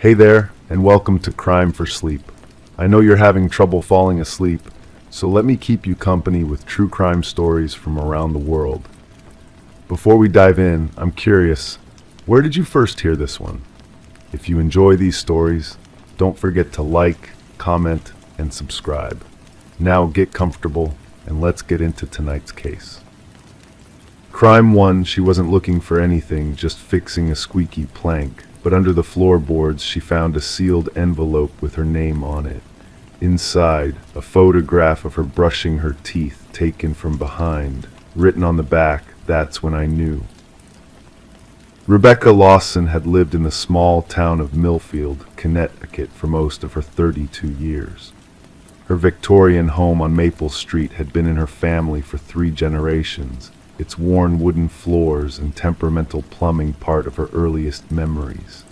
Hey there, and welcome to Crime for Sleep. I know you're having trouble falling asleep, so let me keep you company with true crime stories from around the world. Before we dive in, I'm curious, where did you first hear this one? If you enjoy these stories, don't forget to like, comment, and subscribe. Now get comfortable, and let's get into tonight's case. Crime 1, she wasn't looking for anything, just fixing a squeaky plank. But under the floorboards she found a sealed envelope with her name on it. Inside, a photograph of her brushing her teeth taken from behind. Written on the back, "That's when I knew." Rebecca Lawson had lived in the small town of Millfield, Connecticut for most of her 32 years. Her Victorian home on Maple Street had been in her family for 3 generations. Its worn wooden floors and temperamental plumbing part of her earliest memories.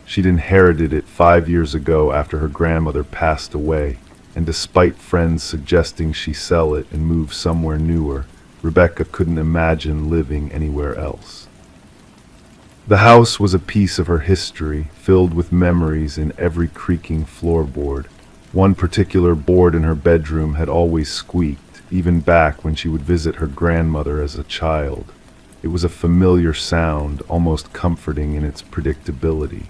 She'd inherited it 5 years ago after her grandmother passed away, and despite friends suggesting she sell it and move somewhere newer, Rebecca couldn't imagine living anywhere else. The house was a piece of her history, filled with memories in every creaking floorboard. One particular board in her bedroom had always squeaked, even back when she would visit her grandmother as a child. It was a familiar sound, almost comforting in its predictability.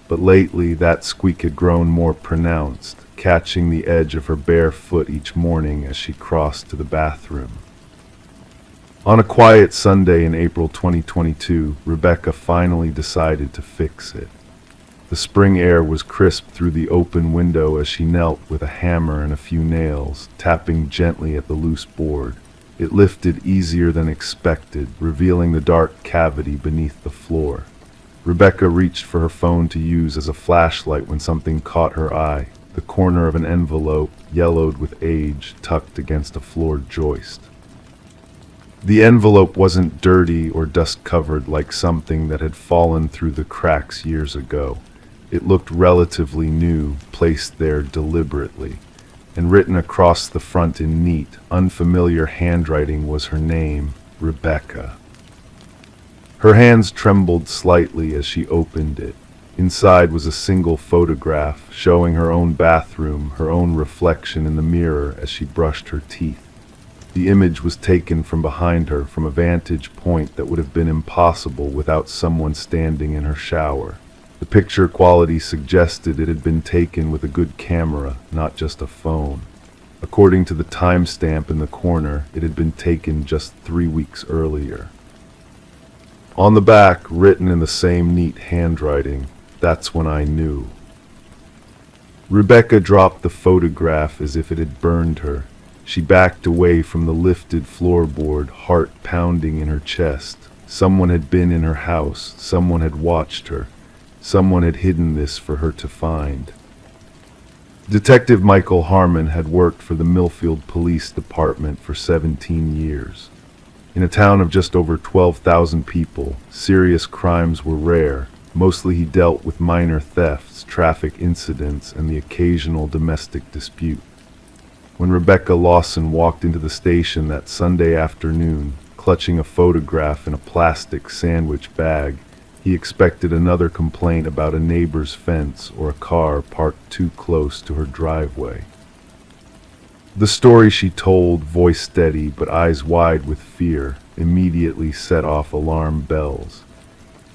But lately that squeak had grown more pronounced, catching the edge of her bare foot each morning as she crossed to the bathroom. On a quiet Sunday in April 2022, Rebecca finally decided to fix it. The spring air was crisp through the open window as she knelt with a hammer and a few nails, tapping gently at the loose board. It lifted easier than expected, revealing the dark cavity beneath the floor. Rebecca reached for her phone to use as a flashlight when something caught her eye, the corner of an envelope, yellowed with age, tucked against a floored joist. The envelope wasn't dirty or dust-covered like something that had fallen through the cracks years ago. It looked relatively new, placed there deliberately, and written across the front in neat, unfamiliar handwriting was her name, Rebecca. Her hands trembled slightly as she opened it. Inside was a single photograph showing her own bathroom, her own reflection in the mirror as she brushed her teeth. The image was taken from behind her, from a vantage point that would have been impossible without someone standing in her shower. The picture quality suggested it had been taken with a good camera, not just a phone. According to the timestamp in the corner, it had been taken just 3 weeks earlier. On the back, written in the same neat handwriting, "That's when I knew." Rebecca dropped the photograph as if it had burned her. She backed away from the lifted floorboard, heart pounding in her chest. Someone had been in her house, someone had watched her. Someone had hidden this for her to find. Detective Michael Harmon had worked for the Millfield Police Department for 17 years. In a town of just over 12,000 people, serious crimes were rare. Mostly he dealt with minor thefts, traffic incidents, and the occasional domestic dispute. When Rebecca Lawson walked into the station that Sunday afternoon, clutching a photograph in a plastic sandwich bag, he expected another complaint about a neighbor's fence or a car parked too close to her driveway. The story she told, voice steady but eyes wide with fear, immediately set off alarm bells.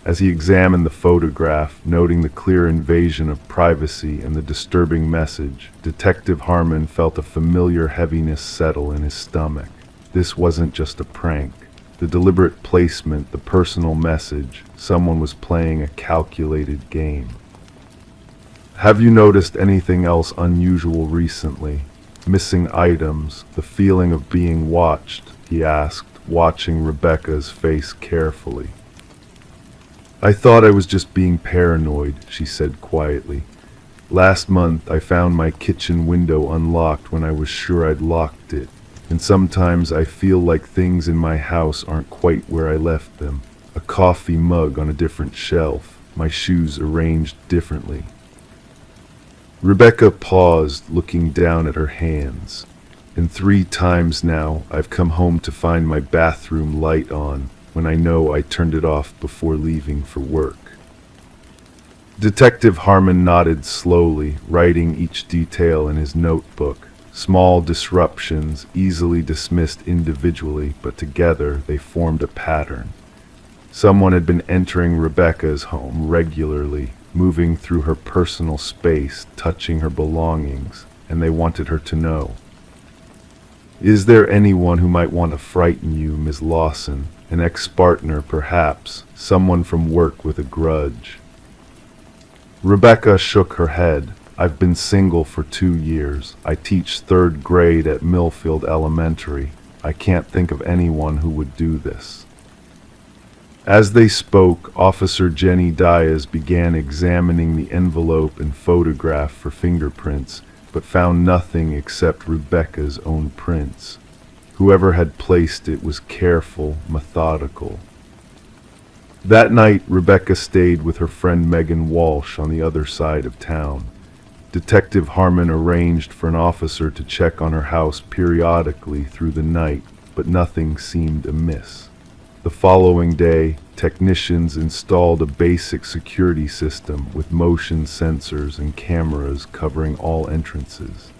As he examined the photograph, noting the clear invasion of privacy and the disturbing message, Detective Harmon felt a familiar heaviness settle in his stomach. This wasn't just a prank. The deliberate placement, the personal message, someone was playing a calculated game. "Have you noticed anything else unusual recently? Missing items, the feeling of being watched?" he asked, watching Rebecca's face carefully. "I thought I was just being paranoid," she said quietly. "Last month I found my kitchen window unlocked when I was sure I'd locked it. And sometimes I feel like things in my house aren't quite where I left them. A coffee mug on a different shelf, my shoes arranged differently." Rebecca paused, looking down at her hands. "And 3 times now I've come home to find my bathroom light on, when I know I turned it off before leaving for work." Detective Harmon nodded slowly, writing each detail in his notebook. Small disruptions, easily dismissed individually, but together they formed a pattern. Someone had been entering Rebecca's home regularly, moving through her personal space, touching her belongings, and they wanted her to know. Is there anyone who might want to frighten you, Miss Lawson? An ex-partner, perhaps, someone from work with a grudge. Rebecca shook her head. I've been single for 2 years. I teach 3rd grade at Millfield Elementary. I can't think of anyone who would do this. As they spoke, Officer Jenny Diaz began examining the envelope and photograph for fingerprints, but found nothing except Rebecca's own prints. Whoever had placed it was careful, methodical. That night, Rebecca stayed with her friend Megan Walsh on the other side of town. Detective Harmon arranged for an officer to check on her house periodically through the night, but nothing seemed amiss. The following day, technicians installed a basic security system with motion sensors and cameras covering all entrances.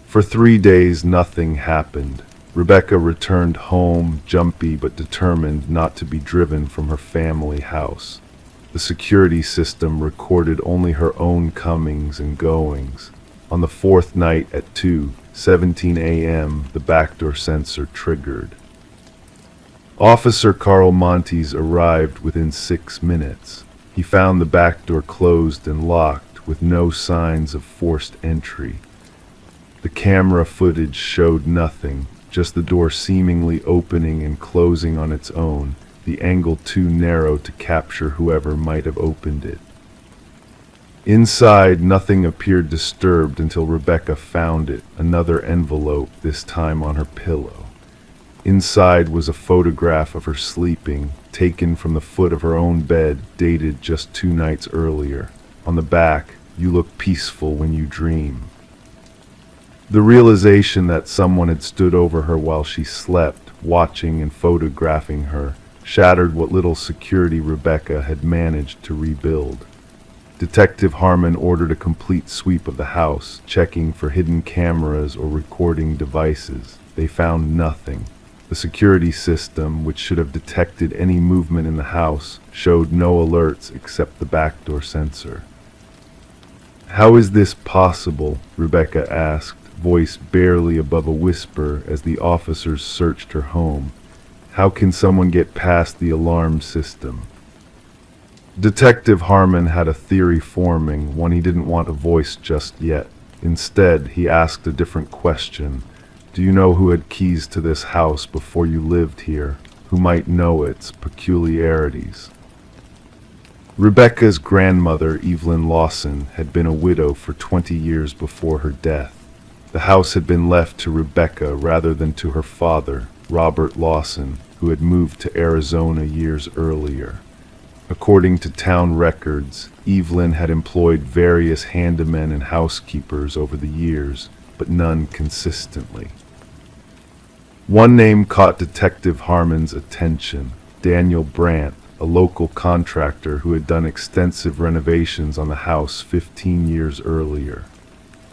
For 3 days, nothing happened. Rebecca returned home, jumpy but determined not to be driven from her family house. The security system recorded only her own comings and goings. On the 4th night at 2:17 a.m., the backdoor sensor triggered. Officer Carl Montes arrived within 6 minutes. He found the back door closed and locked, with no signs of forced entry. The camera footage showed nothing, just the door seemingly opening and closing on its own, the angle too narrow to capture whoever might have opened it. Inside, nothing appeared disturbed until Rebecca found it, another envelope, this time on her pillow. Inside was a photograph of her sleeping, taken from the foot of her own bed, dated just 2 nights earlier. On the back, "You look peaceful when you dream." The realization that someone had stood over her while she slept, watching and photographing her, shattered what little security Rebecca had managed to rebuild. Detective Harmon ordered a complete sweep of the house, checking for hidden cameras or recording devices. They found nothing. The security system, which should have detected any movement in the house, showed no alerts except the backdoor sensor. "How is this possible?" Rebecca asked, voice barely above a whisper as the officers searched her home. "How can someone get past the alarm system?" Detective Harmon had a theory forming, one he didn't want to voice just yet. Instead, he asked a different question. "Do you know who had keys to this house before you lived here? Who might know its peculiarities?" Rebecca's grandmother, Evelyn Lawson, had been a widow for 20 years before her death. The house had been left to Rebecca rather than to her father, Robert Lawson, who had moved to Arizona years earlier. According to town records, Evelyn had employed various handymen and housekeepers over the years, but none consistently. One name caught Detective Harmon's attention: Daniel Brandt, a local contractor who had done extensive renovations on the house 15 years earlier.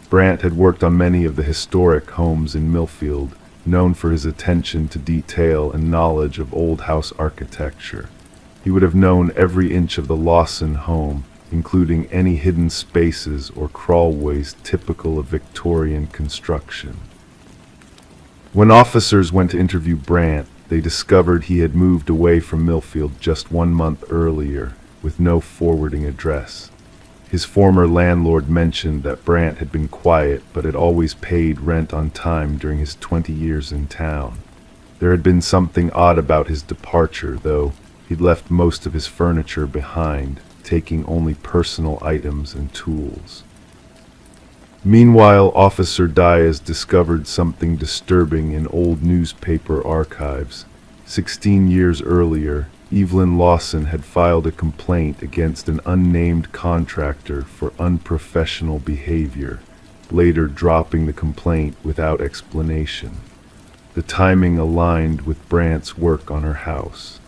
Brandt had worked on many of the historic homes in Millfield, known for his attention to detail and knowledge of old house architecture. He would have known every inch of the Lawson home, including any hidden spaces or crawlways typical of Victorian construction. When officers went to interview Brandt, they discovered he had moved away from Millfield just 1 month earlier, with no forwarding address. His former landlord mentioned that Brandt had been quiet but had always paid rent on time during his 20 years in town. There had been something odd about his departure, though. He'd left most of his furniture behind, taking only personal items and tools. Meanwhile, Officer Diaz discovered something disturbing in old newspaper archives. 16 years earlier, Evelyn Lawson had filed a complaint against an unnamed contractor for unprofessional behavior, later dropping the complaint without explanation. The timing aligned with Brandt's work on her house.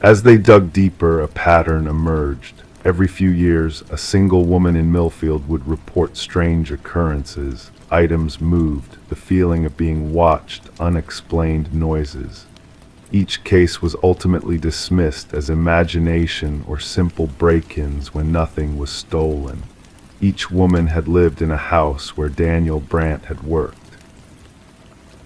As they dug deeper, a pattern emerged. Every few years, a single woman in Millfield would report strange occurrences, items moved, the feeling of being watched, unexplained noises. Each case was ultimately dismissed as imagination or simple break-ins when nothing was stolen. Each woman had lived in a house where Daniel Brandt had worked.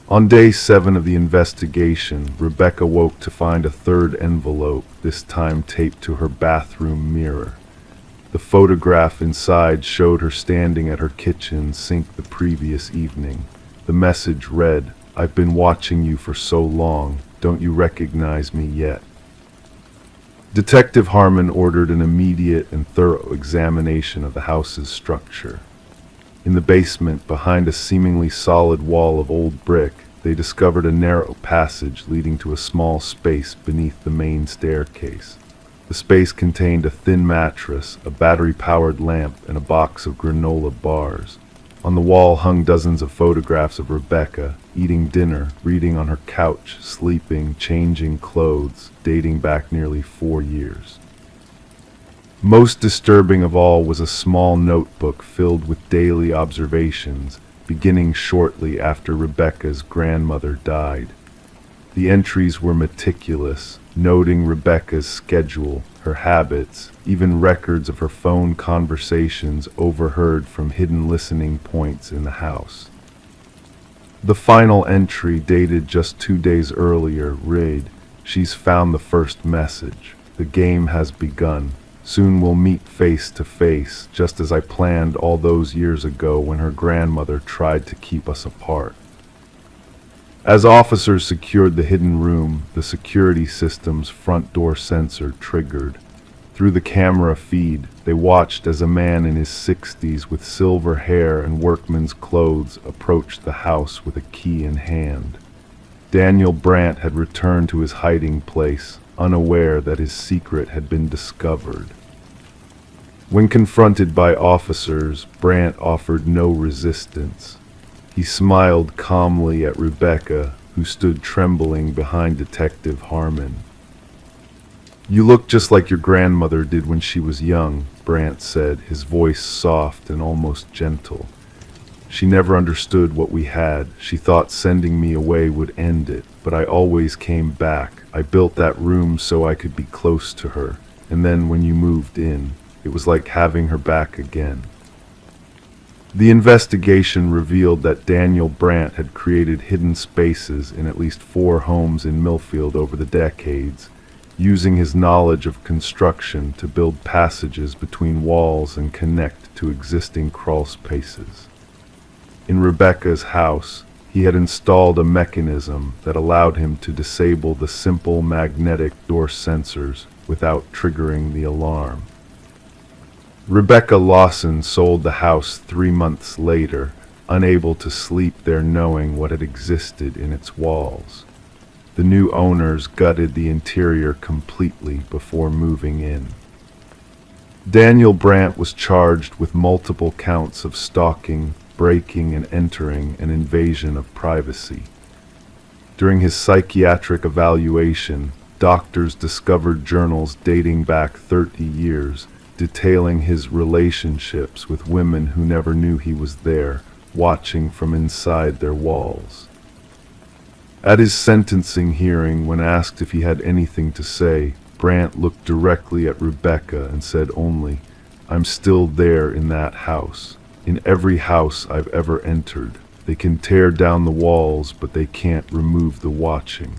On day 7 of the investigation, Rebecca woke to find a third envelope, this time taped to her bathroom mirror. The photograph inside showed her standing at her kitchen sink the previous evening. The message read, "I've been watching you for so long. Don't you recognize me yet?" Detective Harmon ordered an immediate and thorough examination of the house's structure. In the basement, behind a seemingly solid wall of old brick, they discovered a narrow passage leading to a small space beneath the main staircase. The space contained a thin mattress, a battery-powered lamp, and a box of granola bars. On the wall hung dozens of photographs of Rebecca, eating dinner, reading on her couch, sleeping, changing clothes, dating back nearly 4 years. Most disturbing of all was a small notebook filled with daily observations, beginning shortly after Rebecca's grandmother died. The entries were meticulous, noting Rebecca's schedule, her habits, even records of her phone conversations overheard from hidden listening points in the house. The final entry, dated just 2 days earlier, read, "She's found the first message. The game has begun. Soon we'll meet face to face, just as I planned all those years ago when her grandmother tried to keep us apart." As officers secured the hidden room, the security system's front door sensor triggered. Through the camera feed, they watched as a man in his 60s with silver hair and workman's clothes approached the house with a key in hand. Daniel Brandt had returned to his hiding place, unaware that his secret had been discovered. When confronted by officers, Brandt offered no resistance. He smiled calmly at Rebecca, who stood trembling behind Detective Harmon. "You look just like your grandmother did when she was young," Brandt said, his voice soft and almost gentle. "She never understood what we had. She thought sending me away would end it, but I always came back. I built that room so I could be close to her, and then when you moved in, it was like having her back again." The investigation revealed that Daniel Brandt had created hidden spaces in at least 4 homes in Millfield over the decades, using his knowledge of construction to build passages between walls and connect to existing crawl spaces. In Rebecca's house, he had installed a mechanism that allowed him to disable the simple magnetic door sensors without triggering the alarm. Rebecca Lawson sold the house 3 months later, unable to sleep there knowing what had existed in its walls. The new owners gutted the interior completely before moving in. Daniel Brandt was charged with multiple counts of stalking, breaking and entering, and invasion of privacy. During his psychiatric evaluation, doctors discovered journals dating back 30 years, detailing his relationships with women who never knew he was there, watching from inside their walls. At his sentencing hearing, when asked if he had anything to say, Brandt looked directly at Rebecca and said only, "I'm still there in that house. In every house I've ever entered. They can tear down the walls, but they can't remove the watching."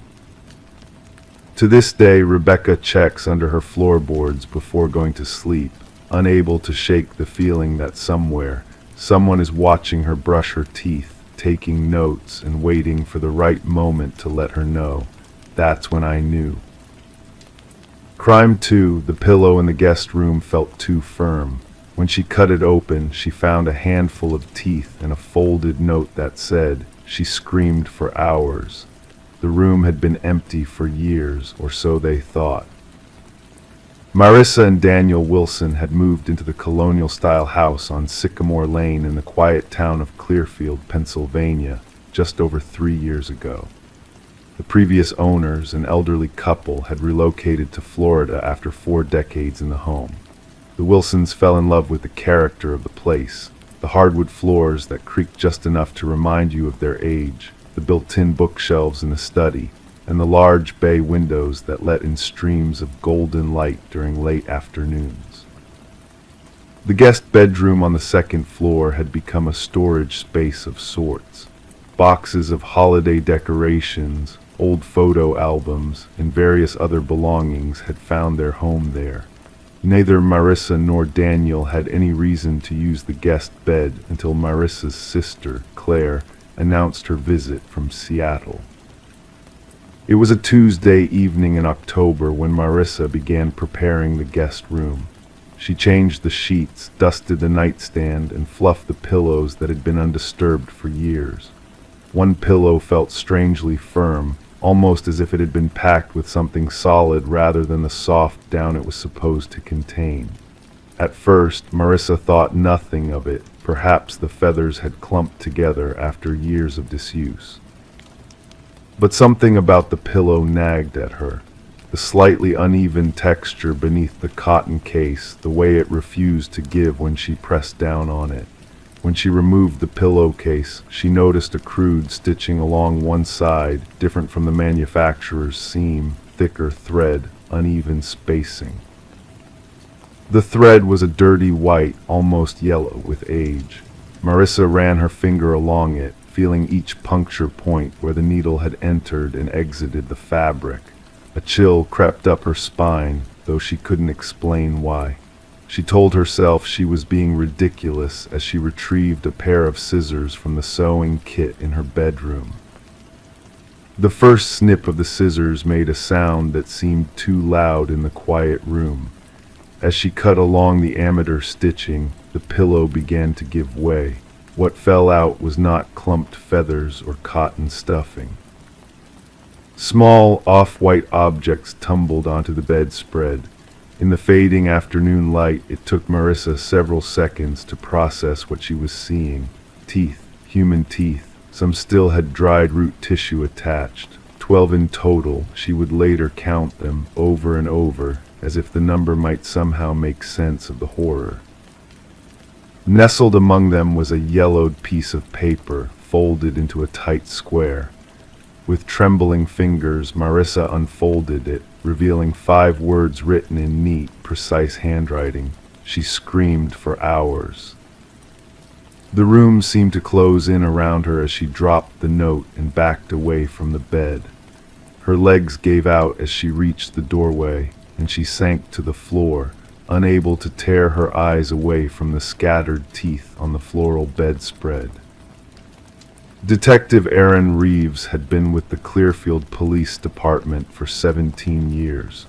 To this day, Rebecca checks under her floorboards before going to sleep, unable to shake the feeling that somewhere, someone is watching her brush her teeth, taking notes, and waiting for the right moment to let her know. "That's when I knew." Crime 2, the pillow in the guest room felt too firm. When she cut it open, she found a handful of teeth and a folded note that said, "She screamed for hours." The room had been empty for years, or so they thought. Marissa and Daniel Wilson had moved into the colonial-style house on Sycamore Lane in the quiet town of Clearfield, Pennsylvania, just over 3 years ago. The previous owners, an elderly couple, had relocated to Florida after 4 decades in the home. The Wilsons fell in love with the character of the place, the hardwood floors that creaked just enough to remind you of their age, the built-in bookshelves in the study, and the large bay windows that let in streams of golden light during late afternoons. The guest bedroom on the second floor had become a storage space of sorts. Boxes of holiday decorations, old photo albums, and various other belongings had found their home there. Neither Marissa nor Daniel had any reason to use the guest bed until Marissa's sister, Claire, announced her visit from Seattle. It was a Tuesday evening in October when Marissa began preparing the guest room. She changed the sheets, dusted the nightstand, and fluffed the pillows that had been undisturbed for years. One pillow felt strangely firm, almost as if it had been packed with something solid rather than the soft down it was supposed to contain. At first, Marissa thought nothing of it. Perhaps the feathers had clumped together after years of disuse. But something about the pillow nagged at her. The slightly uneven texture beneath the cotton case, the way it refused to give when she pressed down on it. When she removed the pillowcase, she noticed a crude stitching along one side, different from the manufacturer's seam, thicker thread, uneven spacing. The thread was a dirty white, almost yellow with age. Marissa ran her finger along it, feeling each puncture point where the needle had entered and exited the fabric. A chill crept up her spine, though she couldn't explain why. She told herself she was being ridiculous as she retrieved a pair of scissors from the sewing kit in her bedroom. The first snip of the scissors made a sound that seemed too loud in the quiet room. As she cut along the amateur stitching, the pillow began to give way. What fell out was not clumped feathers or cotton stuffing. Small, off-white objects tumbled onto the bedspread. In the fading afternoon light, it took Marissa several seconds to process what she was seeing. Teeth, human teeth. Some still had dried root tissue attached. 12 in total. She would later count them over and over, as if the number might somehow make sense of the horror. Nestled among them was a yellowed piece of paper, folded into a tight square. With trembling fingers, Marissa unfolded it, revealing 5 words written in neat, precise handwriting. She screamed for hours. The room seemed to close in around her as she dropped the note and backed away from the bed. Her legs gave out as she reached the doorway, and she sank to the floor, unable to tear her eyes away from the scattered teeth on the floral bedspread. Detective Aaron Reeves had been with the Clearfield Police Department for 17 years.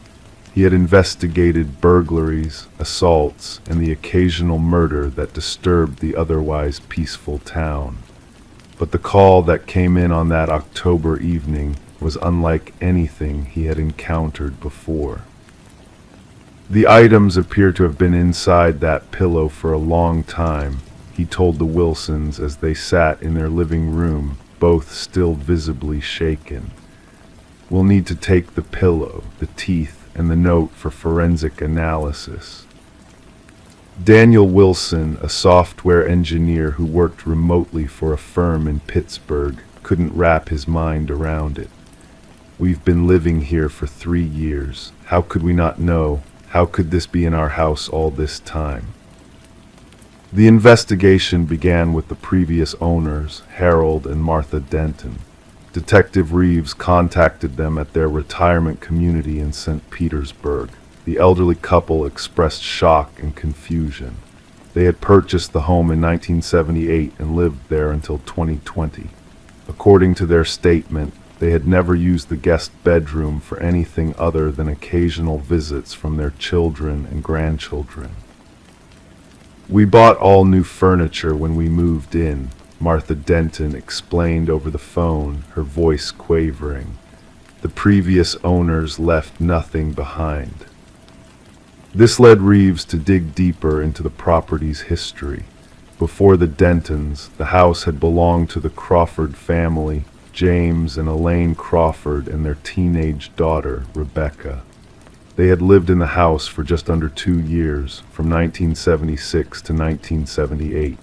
He had investigated burglaries, assaults, and the occasional murder that disturbed the otherwise peaceful town. But the call that came in on that October evening was unlike anything he had encountered before. The items appear to have been inside that pillow for a long time, he told the Wilsons as they sat in their living room, both still visibly shaken. We'll need to take the pillow, the teeth, and the note for forensic analysis. Daniel Wilson, a software engineer who worked remotely for a firm in Pittsburgh, couldn't wrap his mind around it. We've been living here for 3 years. How could we not know? How could this be in our house all this time? The investigation began with the previous owners, Harold and Martha Denton. Detective Reeves contacted them at their retirement community in St. Petersburg. The elderly couple expressed shock and confusion. They had purchased the home in 1978 and lived there until 2020. According to their statement, they had never used the guest bedroom for anything other than occasional visits from their children and grandchildren. We bought all new furniture when we moved in, Martha Denton explained over the phone, her voice quavering. The previous owners left nothing behind. This led Reeves to dig deeper into the property's history. Before the Dentons, the house had belonged to the Crawford family, James and Elaine Crawford and their teenage daughter, Rebecca. They had lived in the house for just under 2 years, from 1976 to 1978.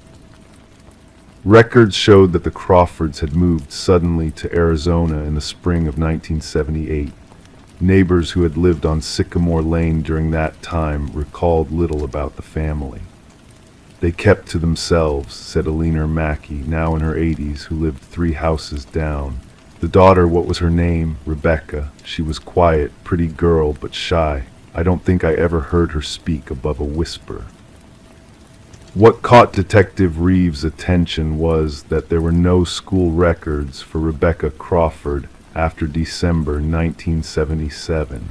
Records showed that the Crawfords had moved suddenly to Arizona in the spring of 1978. Neighbors who had lived on Sycamore Lane during that time recalled little about the family. They kept to themselves, said Eleanor Mackey, now in her 80s, who lived 3 houses down. The daughter, what was her name? Rebecca. She was quiet, pretty girl, but shy. I don't think I ever heard her speak above a whisper. What caught Detective Reeves' attention was that there were no school records for Rebecca Crawford after December 1977.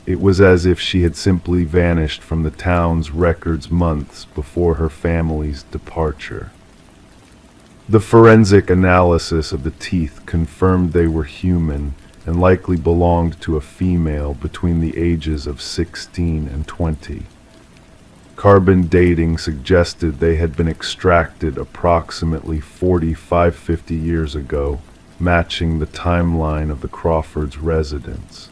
It was as if she had simply vanished from the town's records months before her family's departure. The forensic analysis of the teeth confirmed they were human and likely belonged to a female between the ages of 16 and 20. Carbon dating suggested they had been extracted approximately 50 years ago, matching the timeline of the Crawfords' residence.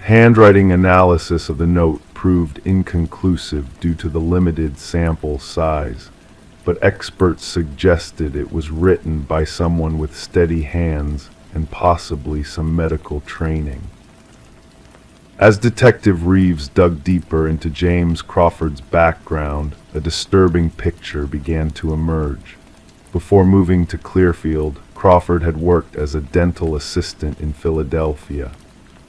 Handwriting analysis of the note proved inconclusive due to the limited sample size, but experts suggested it was written by someone with steady hands and possibly some medical training. As Detective Reeves dug deeper into James Crawford's background, a disturbing picture began to emerge. Before moving to Clearfield, Crawford had worked as a dental assistant in Philadelphia.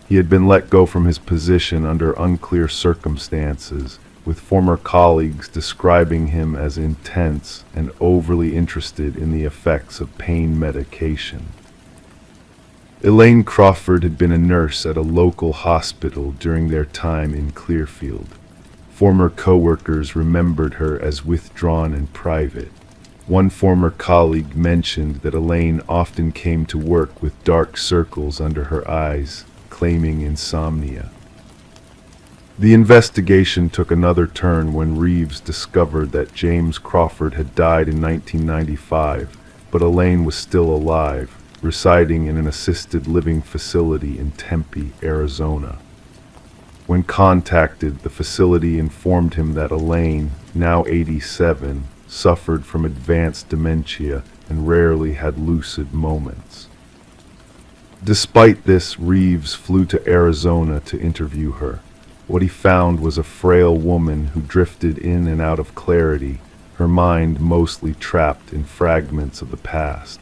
He had been let go from his position under unclear circumstances, with former colleagues describing him as intense and overly interested in the effects of pain medication. Elaine Crawford had been a nurse at a local hospital during their time in Clearfield. Former coworkers remembered her as withdrawn and private. One former colleague mentioned that Elaine often came to work with dark circles under her eyes, claiming insomnia. The investigation took another turn when Reeves discovered that James Crawford had died in 1995, but Elaine was still alive, residing in an assisted living facility in Tempe, Arizona. When contacted, the facility informed him that Elaine, now 87, suffered from advanced dementia and rarely had lucid moments. Despite this, Reeves flew to Arizona to interview her. What he found was a frail woman who drifted in and out of clarity, her mind mostly trapped in fragments of the past.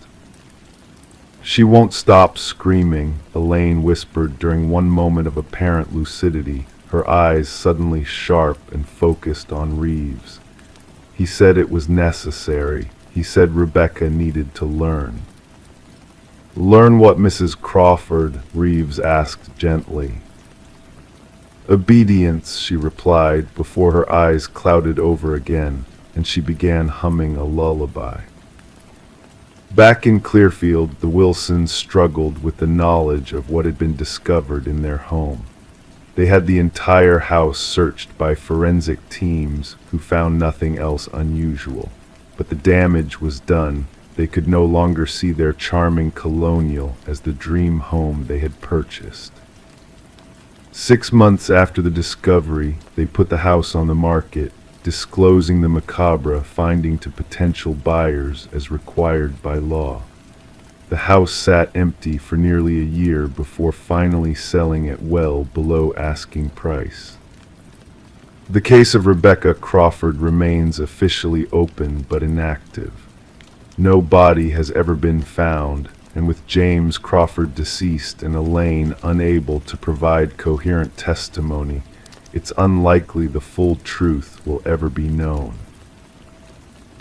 "She won't stop screaming," Elaine whispered during one moment of apparent lucidity, her eyes suddenly sharp and focused on Reeves. He said it was necessary. He said Rebecca needed to learn. "Learn what, Mrs. Crawford?" Reeves asked gently. "Obedience," she replied, before her eyes clouded over again, and she began humming a lullaby. Back in Clearfield, the Wilsons struggled with the knowledge of what had been discovered in their home. They had the entire house searched by forensic teams who found nothing else unusual. But the damage was done. They could no longer see their charming colonial as the dream home they had purchased. 6 months after the discovery, they put the house on the market, disclosing the macabre finding to potential buyers as required by law. The house sat empty for nearly a year before finally selling at well below asking price. The case of Rebecca Crawford remains officially open but inactive. No body has ever been found, and with James Crawford deceased and Elaine unable to provide coherent testimony, it's unlikely the full truth will ever be known.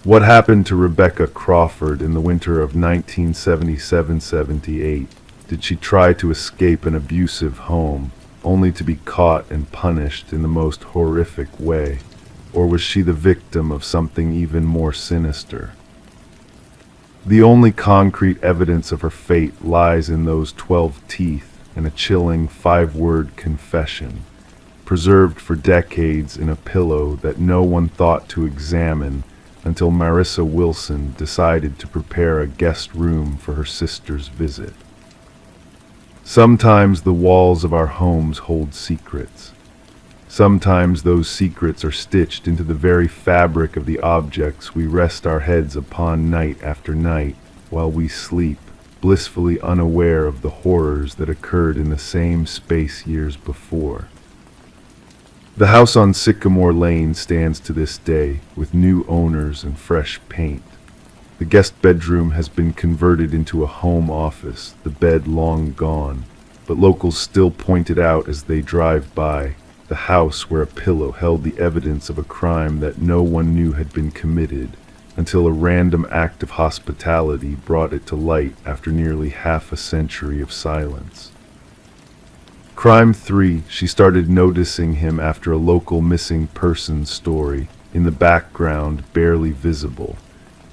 What happened to Rebecca Crawford in the winter of 1977-78? Did she try to escape an abusive home, only to be caught and punished in the most horrific way? Or was she the victim of something even more sinister? The only concrete evidence of her fate lies in those 12 teeth and a chilling 5-word confession, preserved for decades in a pillow that no one thought to examine until Marissa Wilson decided to prepare a guest room for her sister's visit. Sometimes the walls of our homes hold secrets. Sometimes those secrets are stitched into the very fabric of the objects we rest our heads upon night after night while we sleep, blissfully unaware of the horrors that occurred in the same space years before. The house on Sycamore Lane stands to this day, with new owners and fresh paint. The guest bedroom has been converted into a home office, the bed long gone, but locals still point it out as they drive by, the house where a pillow held the evidence of a crime that no one knew had been committed, until a random act of hospitality brought it to light after nearly half a century of silence. Crime 3, she started noticing him after a local missing persons story, in the background, barely visible.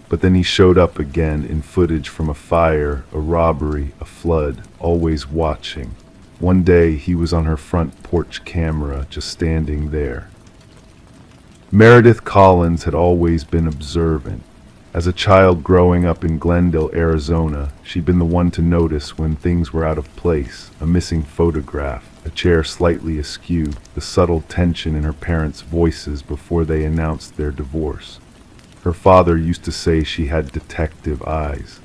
But then he showed up again in footage from a fire, a robbery, a flood, always watching. One day he was on her front porch camera, just standing there. Meredith Collins had always been observant. As a child growing up in Glendale, Arizona, she'd been the one to notice when things were out of place, a missing photograph, a chair slightly askew, the subtle tension in her parents' voices before they announced their divorce. Her father used to say she had detective eyes.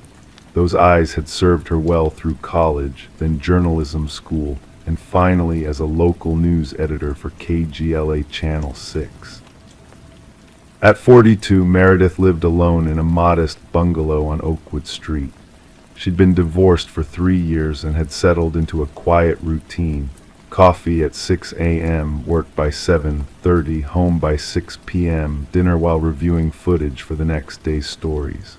Those eyes had served her well through college, then journalism school, and finally as a local news editor for KGLA Channel 6. At 42, Meredith lived alone in a modest bungalow on Oakwood Street. She'd been divorced for 3 years and had settled into a quiet routine. Coffee at 6 a.m., work by 7:30, home by 6 p.m., dinner while reviewing footage for the next day's stories.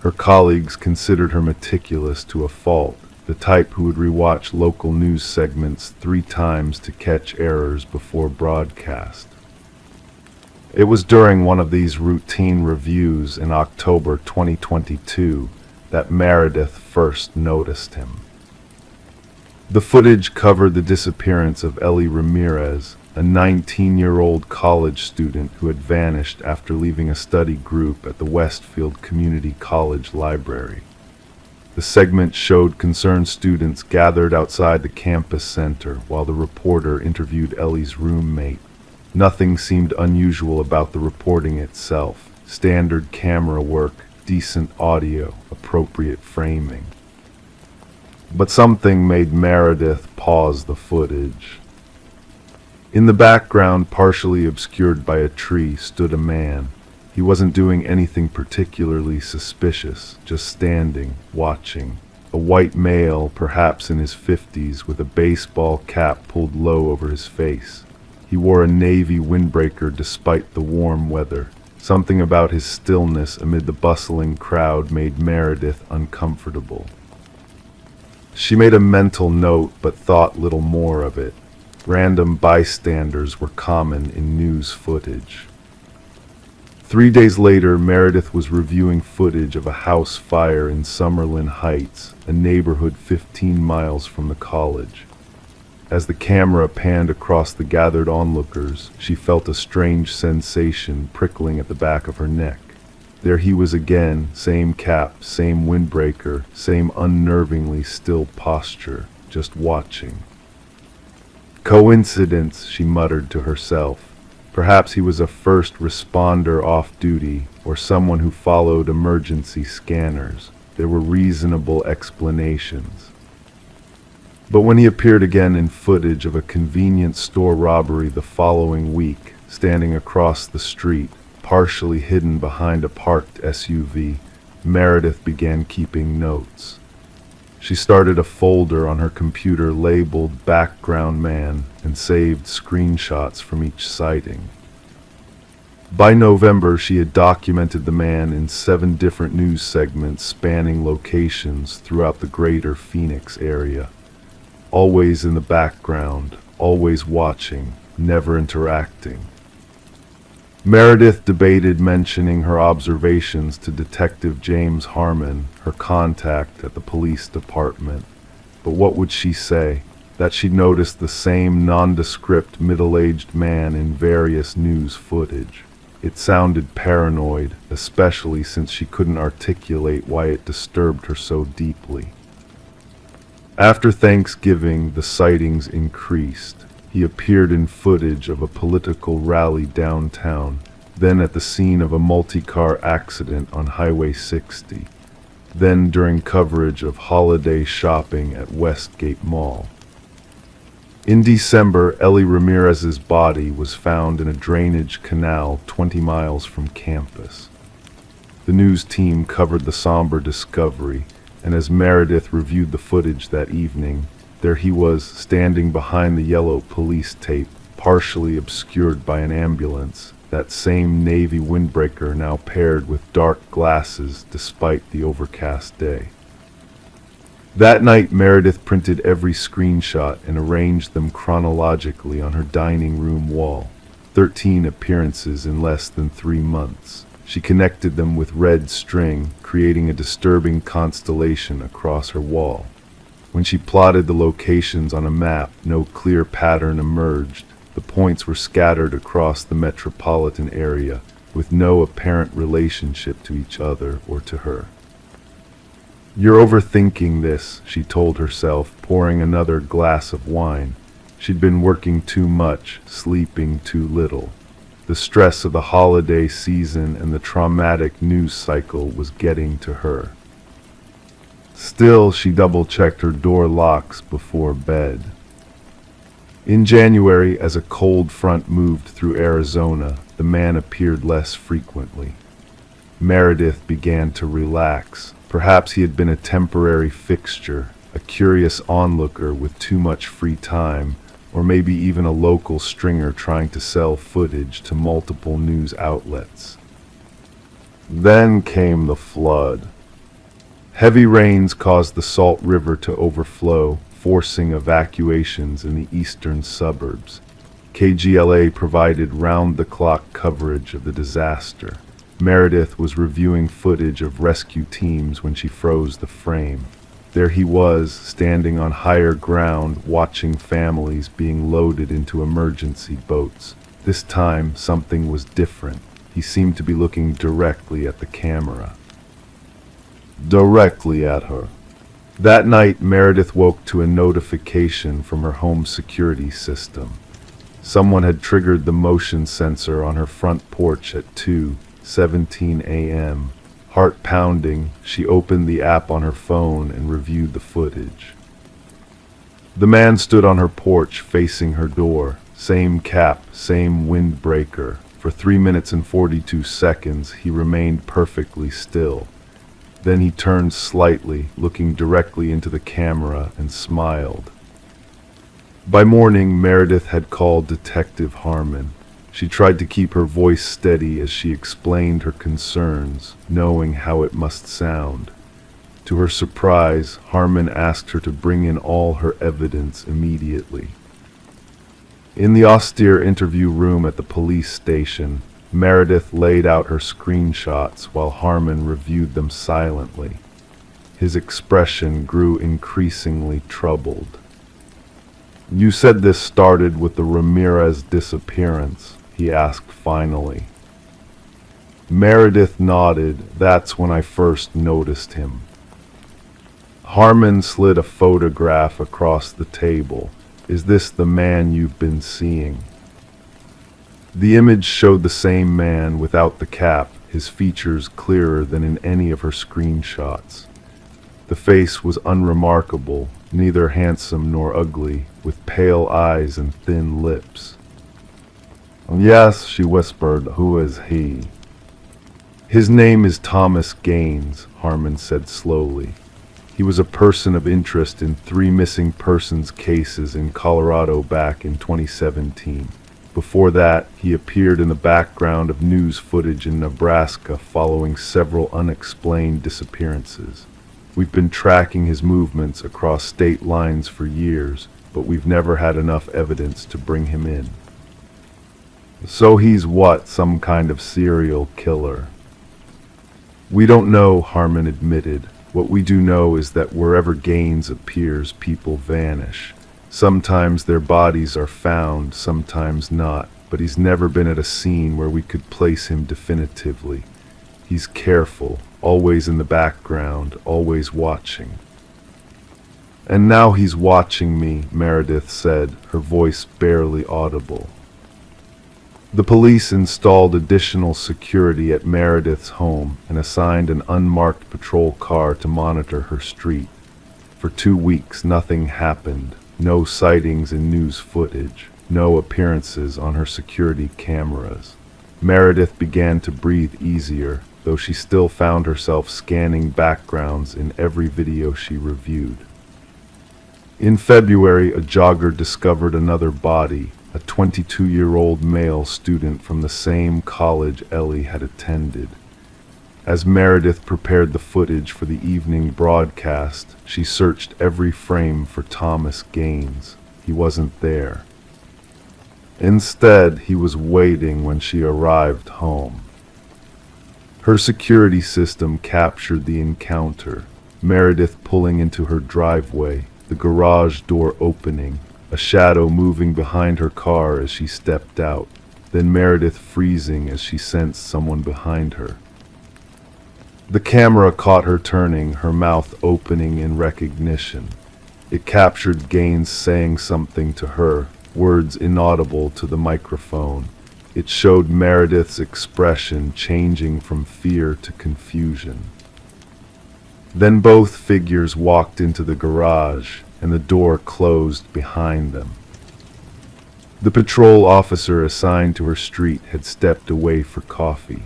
Her colleagues considered her meticulous to a fault, the type who would rewatch local news segments 3 times to catch errors before broadcast. It was during one of these routine reviews in October 2022 that Meredith first noticed him. The footage covered the disappearance of Ellie Ramirez, a 19-year-old college student who had vanished after leaving a study group at the Westfield Community College Library. The segment showed concerned students gathered outside the campus center while the reporter interviewed Ellie's roommate. Nothing seemed unusual about the reporting itself. Standard camera work, decent audio, appropriate framing. But something made Meredith pause the footage. In the background, partially obscured by a tree, stood a man. He wasn't doing anything particularly suspicious, just standing, watching. A white male, perhaps in his 50s, with a baseball cap pulled low over his face. He wore a navy windbreaker despite the warm weather. Something about his stillness amid the bustling crowd made Meredith uncomfortable. She made a mental note but thought little more of it. Random bystanders were common in news footage. 3 days later, Meredith was reviewing footage of a house fire in Summerlin Heights, a neighborhood 15 miles from the college. As the camera panned across the gathered onlookers, she felt a strange sensation prickling at the back of her neck. There he was again, same cap, same windbreaker, same unnervingly still posture, just watching. Coincidence, she muttered to herself. Perhaps he was a first responder off duty, or someone who followed emergency scanners. There were reasonable explanations. But when he appeared again in footage of a convenience store robbery the following week, standing across the street, partially hidden behind a parked SUV, Meredith began keeping notes. She started a folder on her computer labeled Background Man and saved screenshots from each sighting. By November, she had documented the man in 7 different news segments spanning locations throughout the greater Phoenix area. Always in the background, always watching, never interacting. Meredith debated mentioning her observations to Detective James Harmon, her contact at the police department. But what would she say? That she'd noticed the same nondescript middle-aged man in various news footage. It sounded paranoid, especially since she couldn't articulate why it disturbed her so deeply. After Thanksgiving, the sightings increased. He appeared in footage of a political rally downtown, then at the scene of a multi-car accident on Highway 60, then during coverage of holiday shopping at Westgate Mall. In December, Ellie Ramirez's body was found in a drainage canal 20 miles from campus. The news team covered the somber discovery, and as Meredith reviewed the footage that evening, there he was, standing behind the yellow police tape, partially obscured by an ambulance, that same navy windbreaker now paired with dark glasses despite the overcast day. That night, Meredith printed every screenshot and arranged them chronologically on her dining room wall. 13 appearances in less than 3 months. She connected them with red string, creating a disturbing constellation across her wall. When she plotted the locations on a map, no clear pattern emerged. The points were scattered across the metropolitan area, with no apparent relationship to each other or to her. "You're overthinking this," she told herself, pouring another glass of wine. She'd been working too much, sleeping too little. The stress of the holiday season and the traumatic news cycle was getting to her. Still, she double-checked her door locks before bed. In January, as a cold front moved through Arizona, the man appeared less frequently. Meredith began to relax. Perhaps he had been a temporary fixture, a curious onlooker with too much free time, or maybe even a local stringer trying to sell footage to multiple news outlets. Then came the flood. Heavy rains caused the Salt River to overflow, forcing evacuations in the eastern suburbs. KGLA provided round-the-clock coverage of the disaster. Meredith was reviewing footage of rescue teams when she froze the frame. There he was, standing on higher ground, watching families being loaded into emergency boats. This time, something was different. He seemed to be looking directly at the camera. Directly at her. That night, Meredith woke to a notification from her home security system. Someone had triggered the motion sensor on her front porch at 2:17 a.m. Heart pounding, she opened the app on her phone and reviewed the footage. The man stood on her porch facing her door. Same cap, same windbreaker. For 3 minutes and 42 seconds, he remained perfectly still. Then he turned slightly, looking directly into the camera, and smiled. By morning, Meredith had called Detective Harmon. She tried to keep her voice steady as she explained her concerns, knowing how it must sound. To her surprise, Harmon asked her to bring in all her evidence immediately. In the austere interview room at the police station, Meredith laid out her screenshots while Harmon reviewed them silently. His expression grew increasingly troubled. "You said this started with the Ramirez disappearance," he asked finally. Meredith nodded. "That's when I first noticed him." Harmon slid a photograph across the table. "Is this the man you've been seeing?" The image showed the same man without the cap, his features clearer than in any of her screenshots. The face was unremarkable, neither handsome nor ugly, with pale eyes and thin lips. "Yes," she whispered, "who is he?" "His name is Thomas Gaines," Harmon said slowly. "He was a person of interest in 3 missing persons cases in Colorado back in 2017. Before that, he appeared in the background of news footage in Nebraska following several unexplained disappearances. We've been tracking his movements across state lines for years, but we've never had enough evidence to bring him in." "So he's what, some kind of serial killer?" "We don't know," Harmon admitted. "What we do know is that wherever Gaines appears, people vanish. Sometimes their bodies are found, sometimes not, but he's never been at a scene where we could place him definitively. He's careful, always in the background, always watching." And now he's watching me, Meredith said, her voice barely audible. The police installed additional security at Meredith's home and assigned an unmarked patrol car to monitor her street. For 2 weeks, nothing happened. No sightings in news footage. No appearances on her security cameras. Meredith began to breathe easier, though she still found herself scanning backgrounds in every video she reviewed. In February, a jogger discovered another body, a 22-year-old male student from the same college Ellie had attended. As Meredith prepared the footage for the evening broadcast, she searched every frame for Thomas Gaines. He wasn't there. Instead, he was waiting when she arrived home. Her security system captured the encounter. Meredith pulling into her driveway, the garage door opening, a shadow moving behind her car as she stepped out, then Meredith freezing as she sensed someone behind her. The camera caught her turning, her mouth opening in recognition. It captured Gaines saying something to her, words inaudible to the microphone. It showed Meredith's expression changing from fear to confusion. Then both figures walked into the garage, and the door closed behind them. The patrol officer assigned to her street had stepped away for coffee.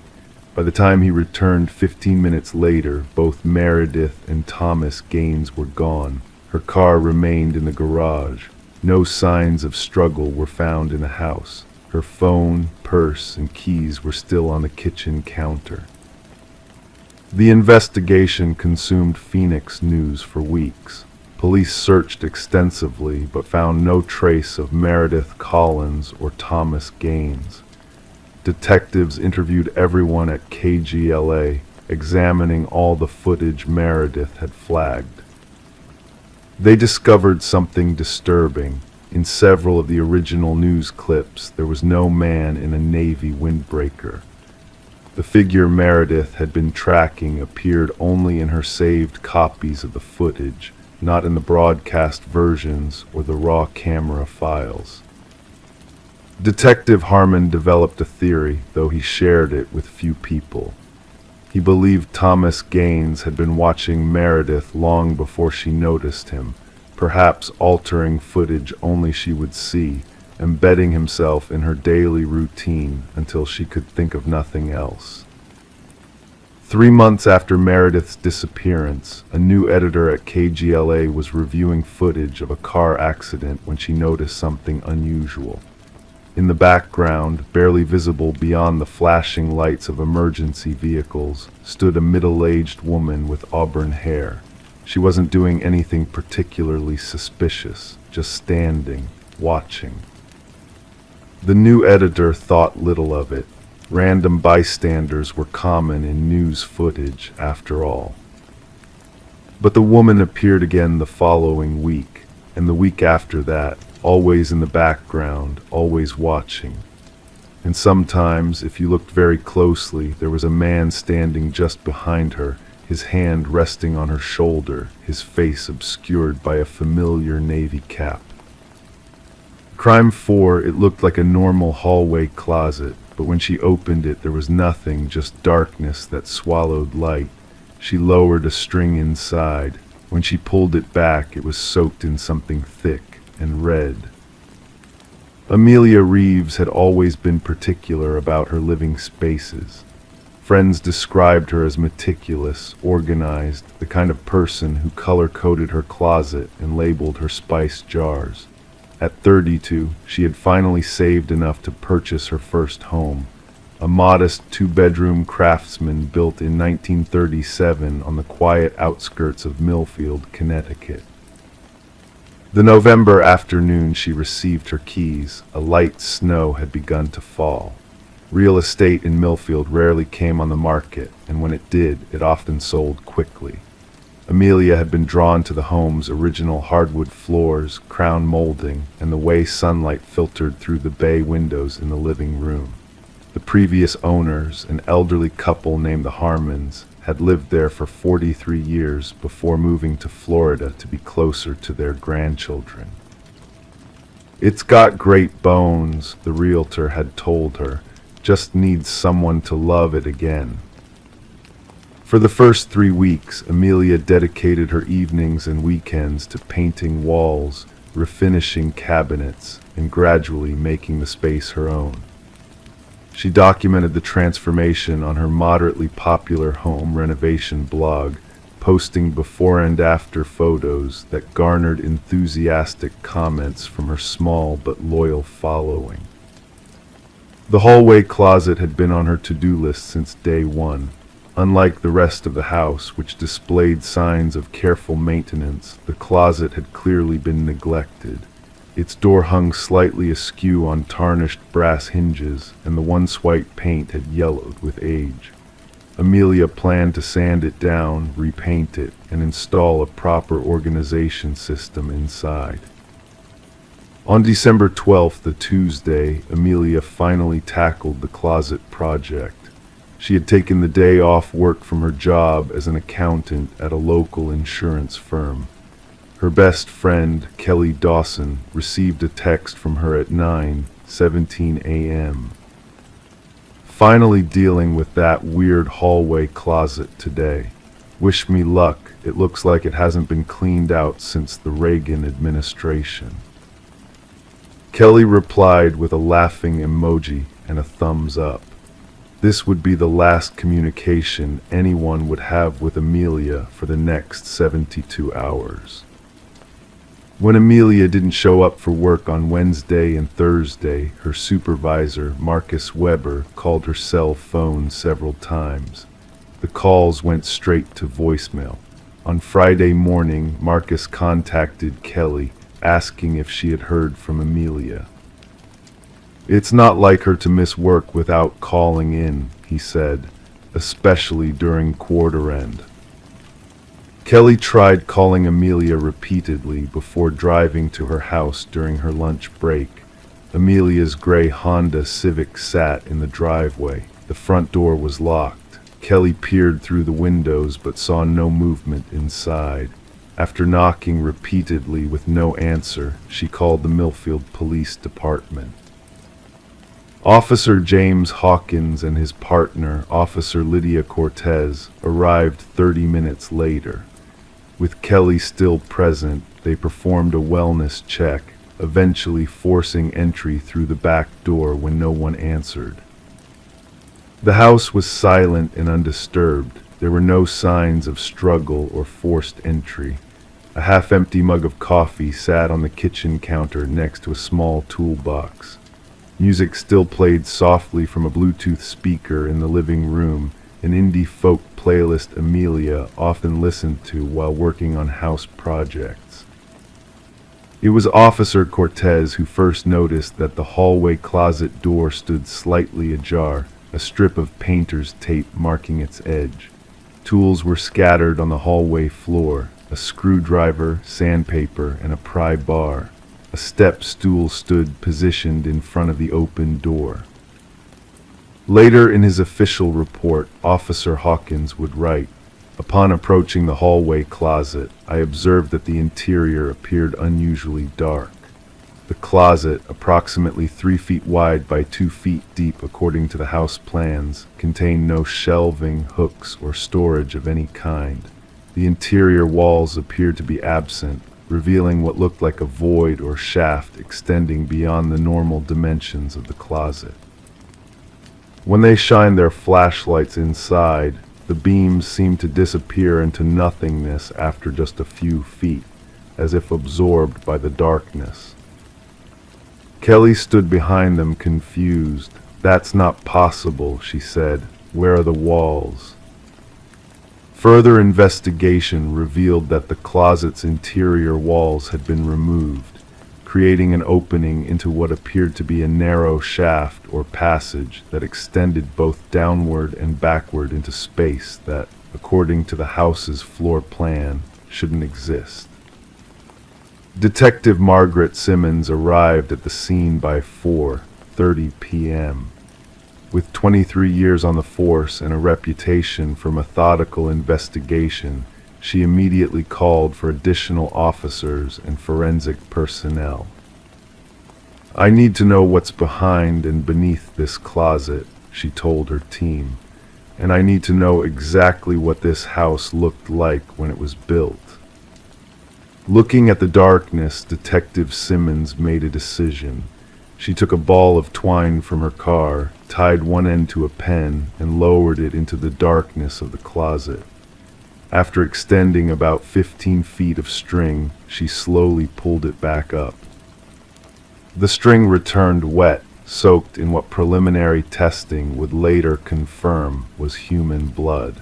By the time he returned 15 minutes later, both Meredith and Thomas Gaines were gone. Her car remained in the garage. No signs of struggle were found in the house. Her phone, purse, and keys were still on the kitchen counter. The investigation consumed Phoenix news for weeks. Police searched extensively but found no trace of Meredith Collins or Thomas Gaines. Detectives interviewed everyone at KGLA, examining all the footage Meredith had flagged. They discovered something disturbing. In several of the original news clips, there was no man in a Navy windbreaker. The figure Meredith had been tracking appeared only in her saved copies of the footage, not in the broadcast versions or the raw camera files. Detective Harmon developed a theory, though he shared it with few people. He believed Thomas Gaines had been watching Meredith long before she noticed him, perhaps altering footage only she would see, embedding himself in her daily routine until she could think of nothing else. 3 months after Meredith's disappearance, a new editor at KGLA was reviewing footage of a car accident when she noticed something unusual. In the background, barely visible beyond the flashing lights of emergency vehicles, stood a middle-aged woman with auburn hair. She wasn't doing anything particularly suspicious, just standing, watching. The new editor thought little of it. Random bystanders were common in news footage, after all. But the woman appeared again the following week, and the week after that, always in the background, always watching. And sometimes, if you looked very closely, there was a man standing just behind her, his hand resting on her shoulder, his face obscured by a familiar navy cap. Crime 4, it looked like a normal hallway closet, but when she opened it, there was nothing, just darkness that swallowed light. She lowered a string inside. When she pulled it back, it was soaked in something thick and red. Amelia Reeves had always been particular about her living spaces. Friends described her as meticulous, organized, the kind of person who color-coded her closet and labeled her spice jars. At 32, she had finally saved enough to purchase her first home, a modest 2-bedroom craftsman built in 1937 on the quiet outskirts of Millfield, Connecticut. The November afternoon she received her keys, a light snow had begun to fall. Real estate in Millfield rarely came on the market, and when it did, it often sold quickly. Amelia had been drawn to the home's original hardwood floors, crown molding, and the way sunlight filtered through the bay windows in the living room. The previous owners, an elderly couple named the Harmons, had lived there for 43 years before moving to Florida to be closer to their grandchildren. "It's got great bones," the realtor had told her, "just needs someone to love it again." For the first 3 weeks, Amelia dedicated her evenings and weekends to painting walls, refinishing cabinets, and gradually making the space her own. She documented the transformation on her moderately popular home renovation blog, posting before and after photos that garnered enthusiastic comments from her small but loyal following. The hallway closet had been on her to-do list since day one. Unlike the rest of the house, which displayed signs of careful maintenance, the closet had clearly been neglected. Its door hung slightly askew on tarnished brass hinges, and the once white paint had yellowed with age. Amelia planned to sand it down, repaint it, and install a proper organization system inside. On December 12th, a Tuesday, Amelia finally tackled the closet project. She had taken the day off work from her job as an accountant at a local insurance firm. Her best friend, Kelly Dawson, received a text from her at 9:17 a.m. "Finally dealing with that weird hallway closet today. Wish me luck. It looks like it hasn't been cleaned out since the Reagan administration." Kelly replied with a laughing emoji and a thumbs up. This would be the last communication anyone would have with Amelia for the next 72 hours. When Amelia didn't show up for work on Wednesday and Thursday, her supervisor, Marcus Weber, called her cell phone several times. The calls went straight to voicemail. On Friday morning, Marcus contacted Kelly, asking if she had heard from Amelia. "It's not like her to miss work without calling in," he said, "especially during quarter end." Kelly tried calling Amelia repeatedly before driving to her house during her lunch break. Amelia's gray Honda Civic sat in the driveway. The front door was locked. Kelly peered through the windows but saw no movement inside. After knocking repeatedly with no answer, she called the Millfield Police Department. Officer James Hawkins and his partner, Officer Lydia Cortez, arrived 30 minutes later. With Kelly still present, they performed a wellness check, eventually forcing entry through the back door when no one answered. The house was silent and undisturbed. There were no signs of struggle or forced entry. A half-empty mug of coffee sat on the kitchen counter next to a small toolbox. Music still played softly from a Bluetooth speaker in the living room, an indie folk playlist Amelia often listened to while working on house projects. It was Officer Cortez who first noticed that the hallway closet door stood slightly ajar, a strip of painter's tape marking its edge. Tools were scattered on the hallway floor, a screwdriver, sandpaper, and a pry bar. A step stool stood positioned in front of the open door. Later in his official report, Officer Hawkins would write, "Upon approaching the hallway closet, I observed that the interior appeared unusually dark. The closet, approximately 3 feet wide by 2 feet deep according to the house plans, contained no shelving, hooks, or storage of any kind. The interior walls appeared to be absent, revealing what looked like a void or shaft extending beyond the normal dimensions of the closet. When they shined their flashlights inside, the beams seemed to disappear into nothingness after just a few feet, as if absorbed by the darkness. Kelly stood behind them confused. "That's not possible," she said. "Where are the walls?" Further investigation revealed that the closet's interior walls had been removed, creating an opening into what appeared to be a narrow shaft or passage that extended both downward and backward into space that, according to the house's floor plan, shouldn't exist. Detective Margaret Simmons arrived at the scene by 4:30 p.m. With 23 years on the force and a reputation for methodical investigation, she immediately called for additional officers and forensic personnel. "I need to know what's behind and beneath this closet," she told her team, "and I need to know exactly what this house looked like when it was built." Looking at the darkness, Detective Simmons made a decision. She took a ball of twine from her car, tied one end to a pen, and lowered it into the darkness of the closet. After extending about 15 feet of string, she slowly pulled it back up. The string returned wet, soaked in what preliminary testing would later confirm was human blood.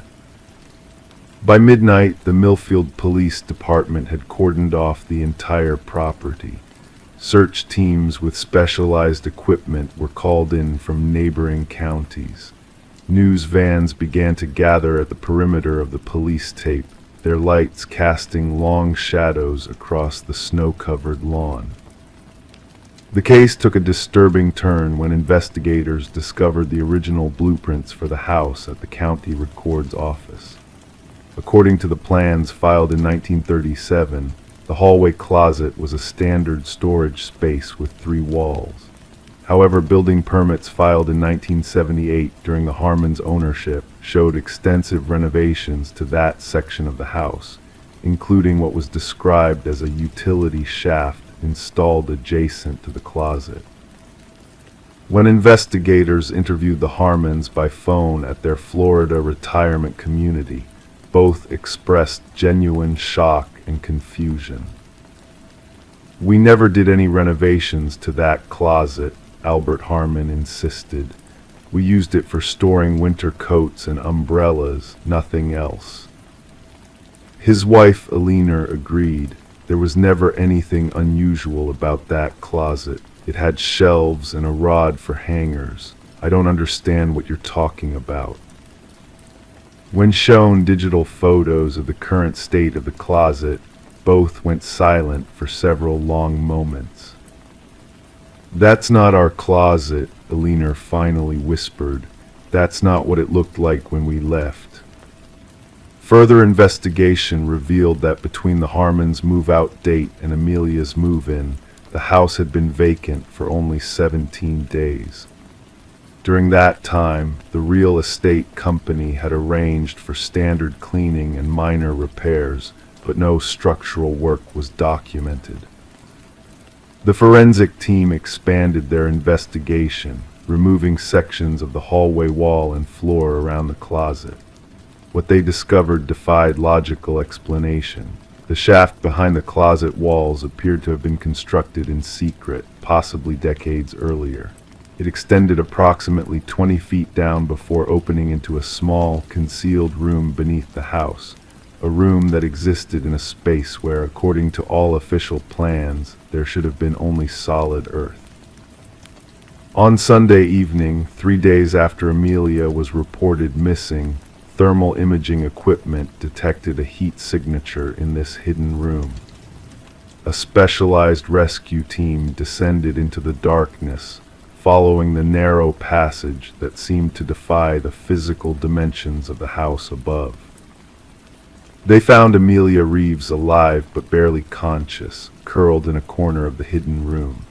By midnight, the Millfield Police Department had cordoned off the entire property. Search teams with specialized equipment were called in from neighboring counties. News vans began to gather at the perimeter of the police tape, their lights casting long shadows across the snow-covered lawn. The case took a disturbing turn when investigators discovered the original blueprints for the house at the county record's office. According to the plans filed in 1937, the hallway closet was a standard storage space with 3 walls. However, building permits filed in 1978 during the Harmon's ownership showed extensive renovations to that section of the house, including what was described as a utility shaft installed adjacent to the closet. When investigators interviewed the Harmons by phone at their Florida retirement community, both expressed genuine shock and confusion. "We never did any renovations to that closet," Albert Harmon insisted. "We used it for storing winter coats and umbrellas, nothing else." His wife, Eleanor, agreed. There was never anything unusual about that closet. It had shelves and a rod for hangers. "I don't understand what you're talking about." When shown digital photos of the current state of the closet, both went silent for several long moments. "That's not our closet," Eleanor finally whispered. "That's not what it looked like when we left." Further investigation revealed that between the Harmons' move-out date and Amelia's move-in, the house had been vacant for only 17 days. During that time, the real estate company had arranged for standard cleaning and minor repairs, but no structural work was documented. The forensic team expanded their investigation, removing sections of the hallway wall and floor around the closet. What they discovered defied logical explanation. The shaft behind the closet walls appeared to have been constructed in secret, possibly decades earlier. It extended approximately 20 feet down before opening into a small, concealed room beneath the house, a room that existed in a space where, according to all official plans, there should have been only solid earth. On Sunday evening, 3 days after Amelia was reported missing, thermal imaging equipment detected a heat signature in this hidden room. A specialized rescue team descended into the darkness, following the narrow passage that seemed to defy the physical dimensions of the house above. They found Amelia Reeves alive but barely conscious, curled in a corner of the hidden room.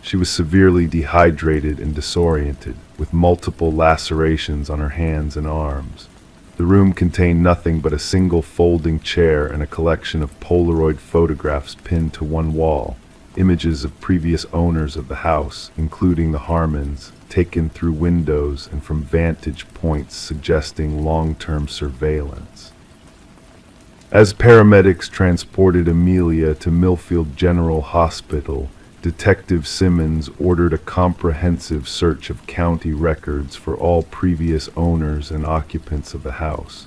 She was severely dehydrated and disoriented, with multiple lacerations on her hands and arms. The room contained nothing but a single folding chair and a collection of Polaroid photographs pinned to one wall, images of previous owners of the house, including the Harmons, taken through windows and from vantage points suggesting long-term surveillance. As paramedics transported Amelia to Millfield General Hospital, Detective Simmons ordered a comprehensive search of county records for all previous owners and occupants of the house.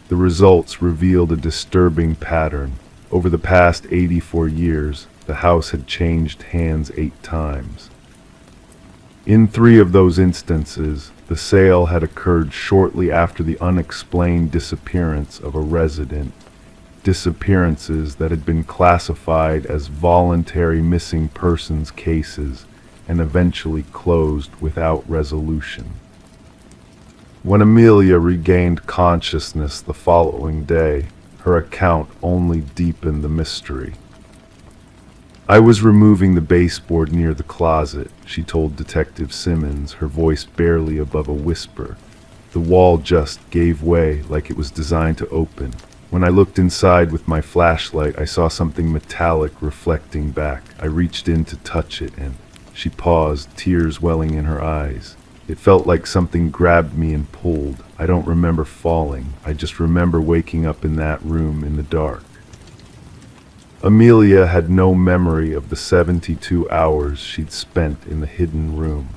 The results revealed a disturbing pattern. Over the past 84 years, the house had changed hands 8 times. In 3 of those instances, the sale had occurred shortly after the unexplained disappearance of a resident. Disappearances that had been classified as voluntary missing persons cases, and eventually closed without resolution. When Amelia regained consciousness the following day, her account only deepened the mystery. "I was removing the baseboard near the closet," she told Detective Simmons, her voice barely above a whisper. "The wall just gave way like it was designed to open. When I looked inside with my flashlight, I saw something metallic reflecting back. I reached in to touch it and—" She paused, tears welling in her eyes. "It felt like something grabbed me and pulled. I don't remember falling. I just remember waking up in that room in the dark." Amelia had no memory of the 72 hours she'd spent in the hidden room.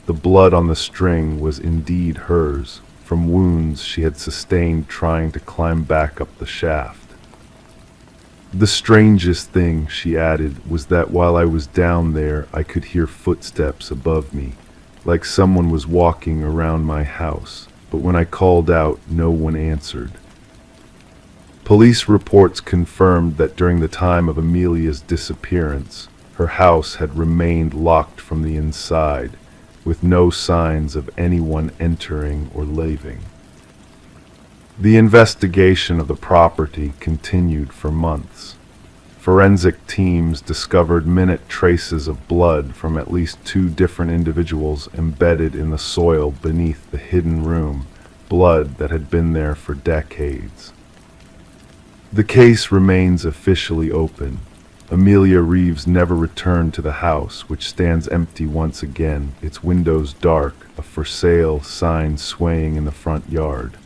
The blood on the string was indeed hers, from wounds she had sustained trying to climb back up the shaft. "The strangest thing," she added, "was that while I was down there, I could hear footsteps above me, like someone was walking around my house. But when I called out, no one answered." Police reports confirmed that during the time of Amelia's disappearance, her house had remained locked from the inside, with no signs of anyone entering or leaving. The investigation of the property continued for months. Forensic teams discovered minute traces of blood from at least 2 different individuals embedded in the soil beneath the hidden room, blood that had been there for decades. The case remains officially open. Amelia Reeves never returned to the house, which stands empty once again, its windows dark, a "for sale" sign swaying in the front yard.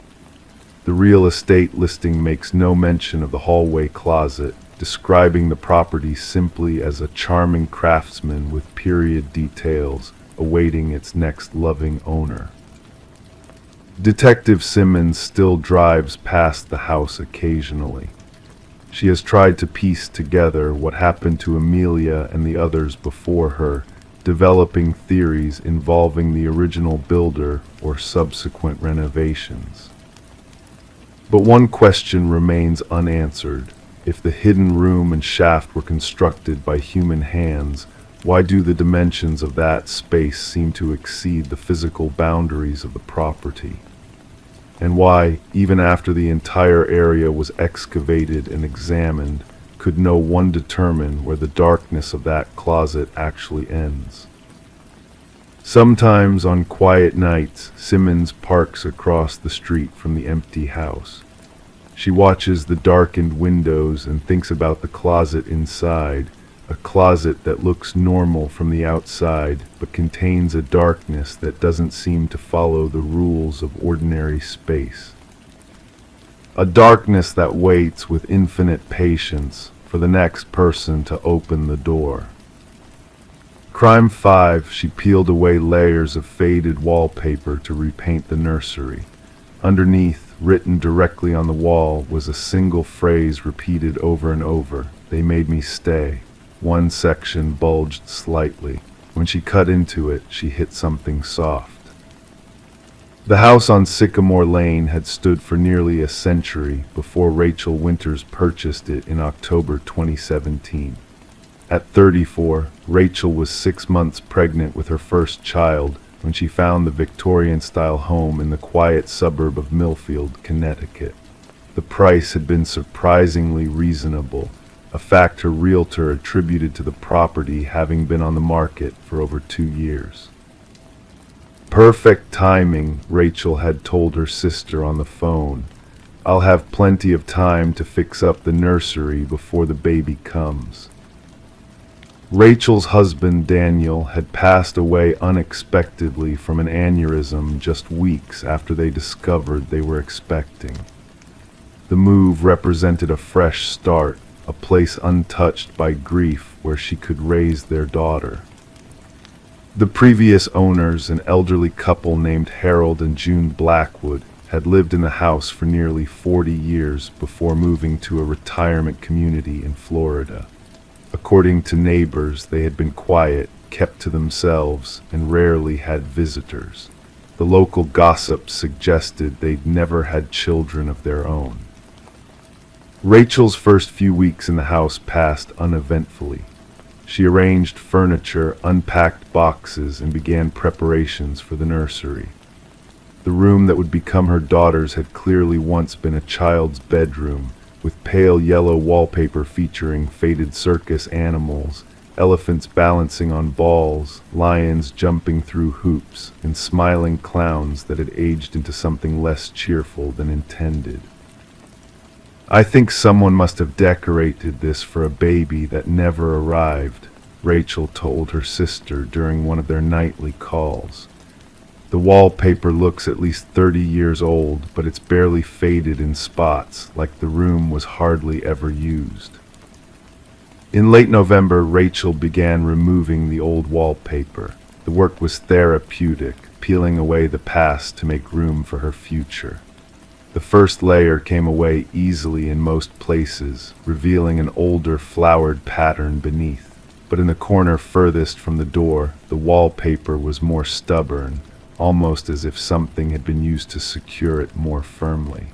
The real estate listing makes no mention of the hallway closet, describing the property simply as a charming craftsman with period details awaiting its next loving owner. Detective Simmons still drives past the house occasionally. She has tried to piece together what happened to Amelia and the others before her, developing theories involving the original builder or subsequent renovations. But one question remains unanswered. If the hidden room and shaft were constructed by human hands, why do the dimensions of that space seem to exceed the physical boundaries of the property? And why, even after the entire area was excavated and examined, could no one determine where the darkness of that closet actually ends? Sometimes on quiet nights, Simmons parks across the street from the empty house. She watches the darkened windows and thinks about the closet inside, a closet that looks normal from the outside, but contains a darkness that doesn't seem to follow the rules of ordinary space. A darkness that waits with infinite patience for the next person to open the door. Crime 5, she peeled away layers of faded wallpaper to repaint the nursery. Underneath, written directly on the wall, was a single phrase repeated over and over: "They made me stay." One section bulged slightly. When she cut into it, she hit something soft. The house on Sycamore Lane had stood for nearly a century before Rachel Winters purchased it in October 2017. At 34, Rachel was 6 months pregnant with her first child when she found the Victorian-style home in the quiet suburb of Millfield, Connecticut. The price had been surprisingly reasonable, a fact her realtor attributed to the property having been on the market for over 2 years. "Perfect timing," Rachel had told her sister on the phone. "I'll have plenty of time to fix up the nursery before the baby comes." Rachel's husband, Daniel, had passed away unexpectedly from an aneurysm just weeks after they discovered they were expecting. The move represented a fresh start, a place untouched by grief where she could raise their daughter. The previous owners, an elderly couple named Harold and June Blackwood, had lived in the house for nearly 40 years before moving to a retirement community in Florida. According to neighbors, they had been quiet, kept to themselves, and rarely had visitors. The local gossip suggested they'd never had children of their own. Rachel's first few weeks in the house passed uneventfully. She arranged furniture, unpacked boxes, and began preparations for the nursery. The room that would become her daughter's had clearly once been a child's bedroom, with pale yellow wallpaper featuring faded circus animals, elephants balancing on balls, lions jumping through hoops, and smiling clowns that had aged into something less cheerful than intended. "I think someone must have decorated this for a baby that never arrived," Rachel told her sister during one of their nightly calls. "The wallpaper looks at least 30 years old, but it's barely faded in spots, like the room was hardly ever used." In late November, Rachel began removing the old wallpaper. The work was therapeutic, peeling away the past to make room for her future. The first layer came away easily in most places, revealing an older flowered pattern beneath. But in the corner furthest from the door, the wallpaper was more stubborn, almost as if something had been used to secure it more firmly.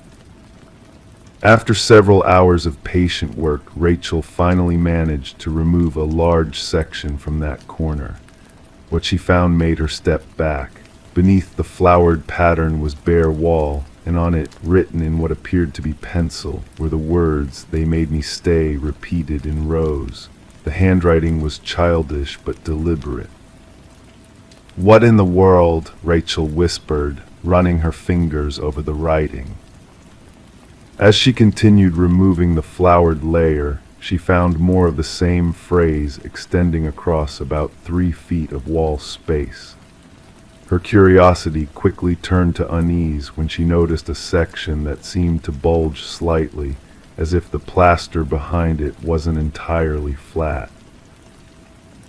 After several hours of patient work, Rachel finally managed to remove a large section from that corner. What she found made her step back. Beneath the flowered pattern was bare wall, and on it, written in what appeared to be pencil, were the words, "They made me stay," repeated in rows. The handwriting was childish but deliberate. "What in the world?" Rachel whispered, running her fingers over the writing. As she continued removing the flowered layer, she found more of the same phrase extending across about 3 feet of wall space. Her curiosity quickly turned to unease when she noticed a section that seemed to bulge slightly, as if the plaster behind it wasn't entirely flat.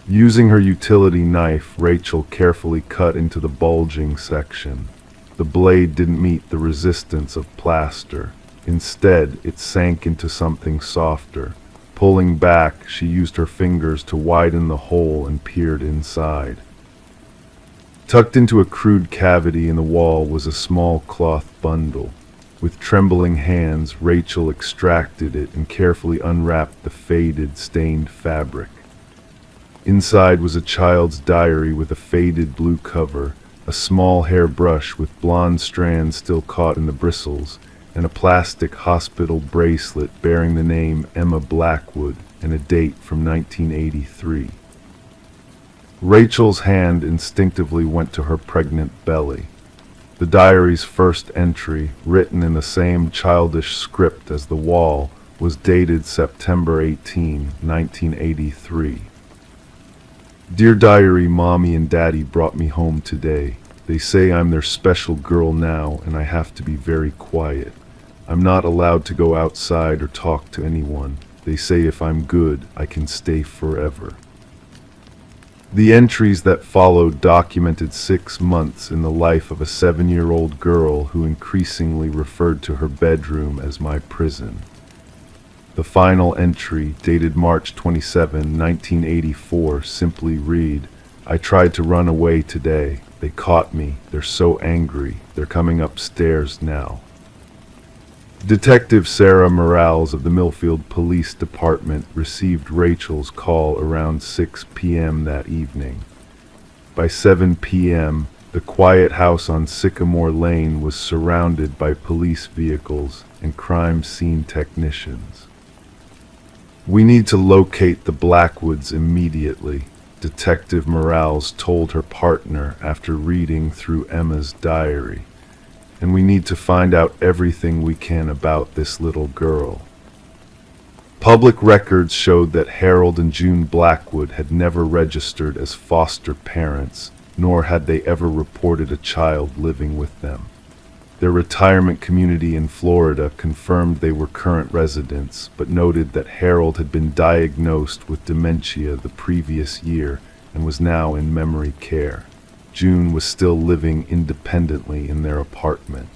Using her utility knife, Rachel carefully cut into the bulging section. The blade didn't meet the resistance of plaster. Instead, it sank into something softer. Pulling back, she used her fingers to widen the hole and peered inside. Tucked into a crude cavity in the wall was a small cloth bundle. With trembling hands, Rachel extracted it and carefully unwrapped the faded, stained fabric. Inside was a child's diary with a faded blue cover, a small hairbrush with blonde strands still caught in the bristles, and a plastic hospital bracelet bearing the name Emma Blackwood and a date from 1983. Rachel's hand instinctively went to her pregnant belly. The diary's first entry, written in the same childish script as the wall, was dated September 18, 1983. "Dear Diary, Mommy and Daddy brought me home today. They say I'm their special girl now, and I have to be very quiet. I'm not allowed to go outside or talk to anyone. They say if I'm good, I can stay forever." The entries that followed documented 6 months in the life of a 7-year-old girl who increasingly referred to her bedroom as my prison. The final entry, dated March 27, 1984, simply read, "I tried to run away today. They caught me. They're so angry. They're coming upstairs now." Detective Sarah Morales of the Millfield Police Department received Rachel's call around 6 p.m. that evening. By 7 p.m., the quiet house on Sycamore Lane was surrounded by police vehicles and crime scene technicians. "We need to locate the Blackwoods immediately," Detective Morales told her partner after reading through Emma's diary. "And we need to find out everything we can about this little girl." Public records showed that Harold and June Blackwood had never registered as foster parents, nor had they ever reported a child living with them. Their retirement community in Florida confirmed they were current residents, but noted that Harold had been diagnosed with dementia the previous year and was now in memory care. June was still living independently in their apartment.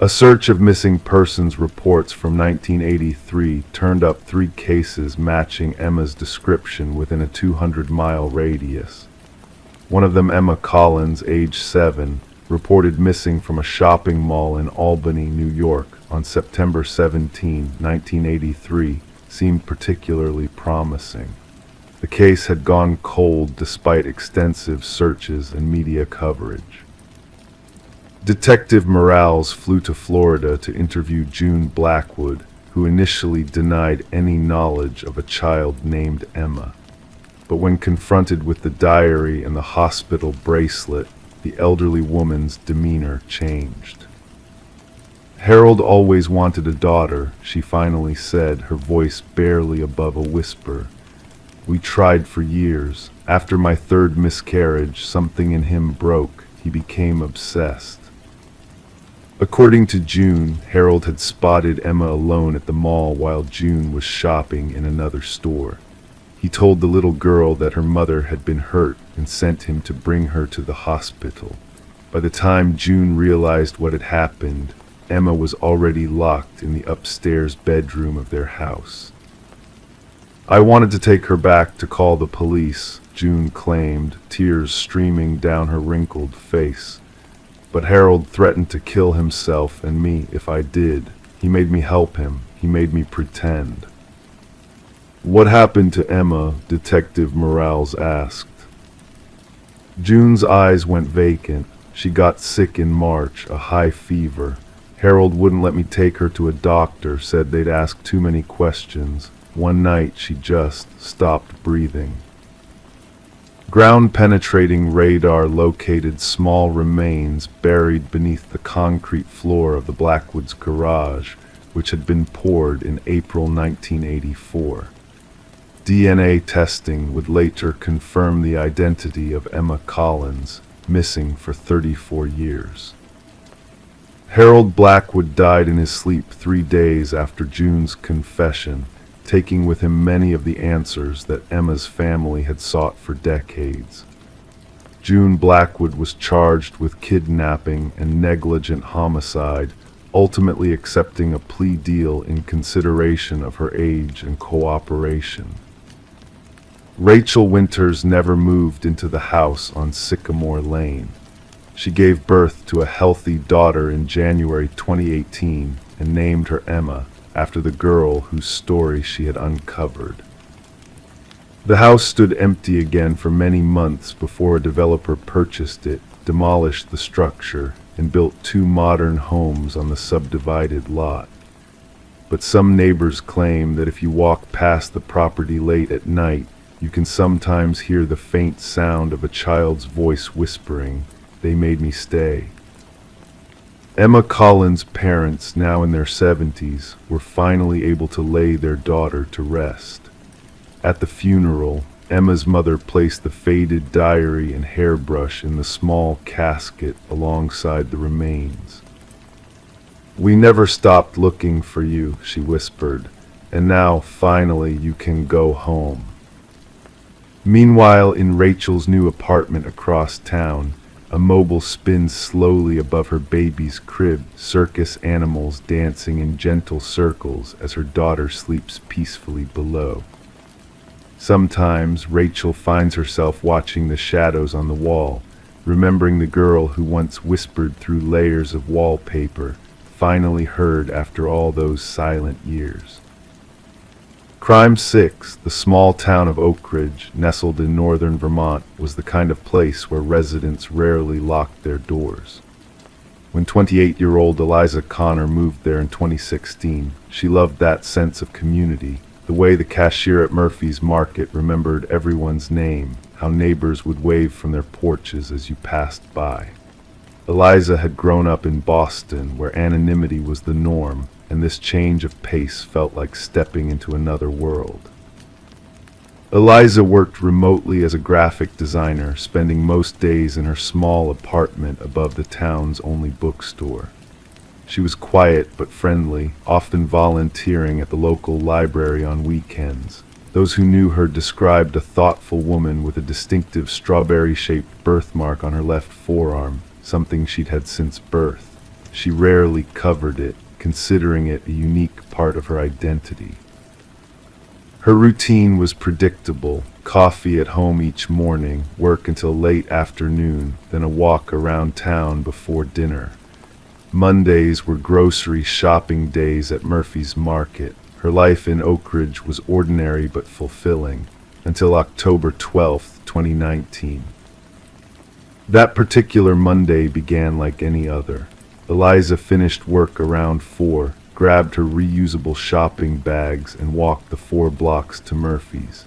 A search of missing persons reports from 1983 turned up 3 cases matching Emma's description within a 200-mile radius. One of them, Emma Collins, age 7, reported missing from a shopping mall in Albany, New York on September 17, 1983, seemed particularly promising. The case had gone cold despite extensive searches and media coverage. Detective Morales flew to Florida to interview June Blackwood, who initially denied any knowledge of a child named Emma. But when confronted with the diary and the hospital bracelet, the elderly woman's demeanor changed. "Harold always wanted a daughter," she finally said, her voice barely above a whisper. "We tried for years. After my third miscarriage, something in him broke. He became obsessed." According to June, Harold had spotted Emma alone at the mall while June was shopping in another store. He told the little girl that her mother had been hurt and sent him to bring her to the hospital. By the time June realized what had happened, Emma was already locked in the upstairs bedroom of their house. "I wanted to take her back to call the police," June claimed, tears streaming down her wrinkled face. "But Harold threatened to kill himself and me if I did. He made me help him. He made me pretend." "What happened to Emma?" Detective Morales asked. June's eyes went vacant. "She got sick in March, a high fever. Harold wouldn't let me take her to a doctor, said they'd ask too many questions. One night she just stopped breathing." Ground-penetrating radar located small remains buried beneath the concrete floor of the Blackwoods' garage, which had been poured in April 1984. DNA testing would later confirm the identity of Emma Collins, missing for 34 years. Harold Blackwood died in his sleep 3 days after June's confession, taking with him many of the answers that Emma's family had sought for decades. June Blackwood was charged with kidnapping and negligent homicide, ultimately accepting a plea deal in consideration of her age and cooperation. Rachel Winters never moved into the house on Sycamore Lane. She gave birth to a healthy daughter in January 2018 and named her Emma, after the girl whose story she had uncovered. The house stood empty again for many months before a developer purchased it, demolished the structure, and built 2 modern homes on the subdivided lot. But some neighbors claim that if you walk past the property late at night, you can sometimes hear the faint sound of a child's voice whispering, "They made me stay." Emma Collins' parents, now in their 70s, were finally able to lay their daughter to rest. At the funeral, Emma's mother placed the faded diary and hairbrush in the small casket alongside the remains. "We never stopped looking for you," she whispered, "and now, finally, you can go home." Meanwhile, in Rachel's new apartment across town, a mobile spins slowly above her baby's crib, circus animals dancing in gentle circles as her daughter sleeps peacefully below. Sometimes Rachel finds herself watching the shadows on the wall, remembering the girl who once whispered through layers of wallpaper, finally heard after all those silent years. Crime 6, the small town of Oak Ridge, nestled in northern Vermont, was the kind of place where residents rarely locked their doors. When 28-year-old Eliza Connor moved there in 2016, she loved that sense of community, the way the cashier at Murphy's Market remembered everyone's name, how neighbors would wave from their porches as you passed by. Eliza had grown up in Boston, where anonymity was the norm, and this change of pace felt like stepping into another world. Eliza worked remotely as a graphic designer, spending most days in her small apartment above the town's only bookstore. She was quiet but friendly, often volunteering at the local library on weekends. Those who knew her described a thoughtful woman with a distinctive strawberry-shaped birthmark on her left forearm, something she'd had since birth. She rarely covered it, considering it a unique part of her identity. Her routine was predictable: coffee at home each morning, work until late afternoon, then a walk around town before dinner. Mondays were grocery shopping days at Murphy's Market. Her life in Oak Ridge was ordinary but fulfilling. until October 12th, 2019. That particular Monday began like any other. Eliza finished work around 4, grabbed her reusable shopping bags, and walked the 4 blocks to Murphy's.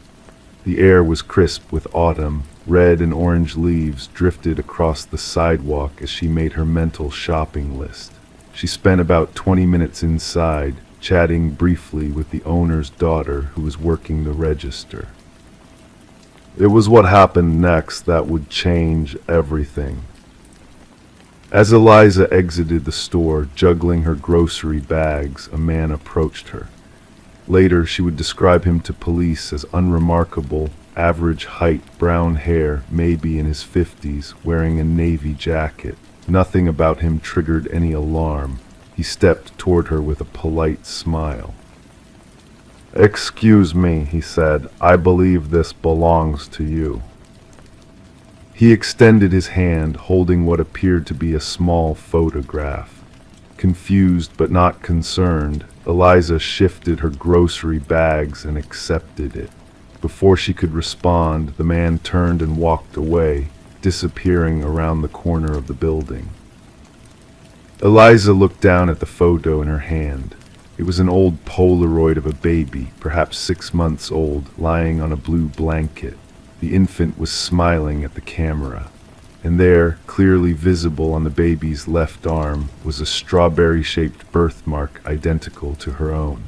The air was crisp with autumn. Red and orange leaves drifted across the sidewalk as she made her mental shopping list. She spent about 20 minutes inside, chatting briefly with the owner's daughter who was working the register. It was what happened next that would change everything. As Eliza exited the store, juggling her grocery bags, a man approached her. Later, she would describe him to police as unremarkable, average height, brown hair, maybe in his 50s, wearing a navy jacket. Nothing about him triggered any alarm. He stepped toward her with a polite smile. "Excuse me," he said. "I believe this belongs to you." He extended his hand, holding what appeared to be a small photograph. Confused but not concerned, Eliza shifted her grocery bags and accepted it. Before she could respond, the man turned and walked away, disappearing around the corner of the building. Eliza looked down at the photo in her hand. It was an old Polaroid of a baby, perhaps 6 months old, lying on a blue blanket. The infant was smiling at the camera, and there, clearly visible on the baby's left arm, was a strawberry-shaped birthmark identical to her own.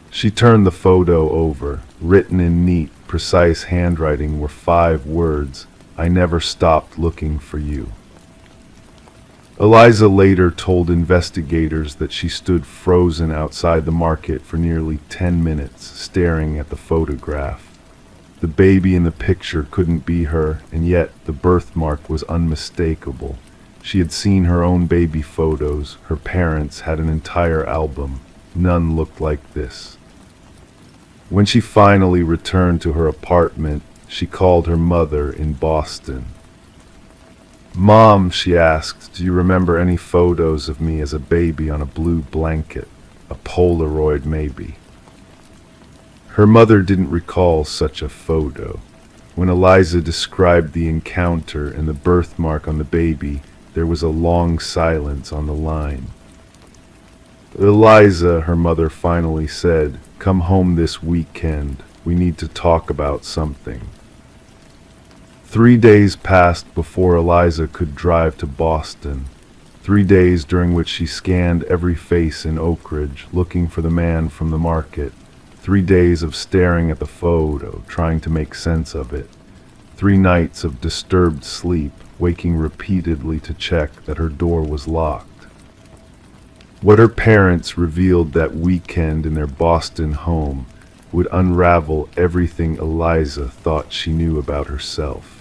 She turned the photo over. Written in neat, precise handwriting were 5 words: "I never stopped looking for you." Eliza later told investigators that she stood frozen outside the market for nearly 10 minutes, staring at the photograph. The baby in the picture couldn't be her, and yet the birthmark was unmistakable. She had seen her own baby photos. Her parents had an entire album. None looked like this. When she finally returned to her apartment, she called her mother in Boston. "Mom," she asked, "do you remember any photos of me as a baby on a blue blanket? A Polaroid, maybe?" Her mother didn't recall such a photo. When Eliza described the encounter and the birthmark on the baby, there was a long silence on the line. "Eliza," her mother finally said, "come home this weekend. We need to talk about something." 3 days passed before Eliza could drive to Boston. 3 days during which she scanned every face in Oak Ridge, looking for the man from the market. 3 days of staring at the photo, trying to make sense of it. 3 nights of disturbed sleep, waking repeatedly to check that her door was locked. What her parents revealed that weekend in their Boston home would unravel everything Eliza thought she knew about herself.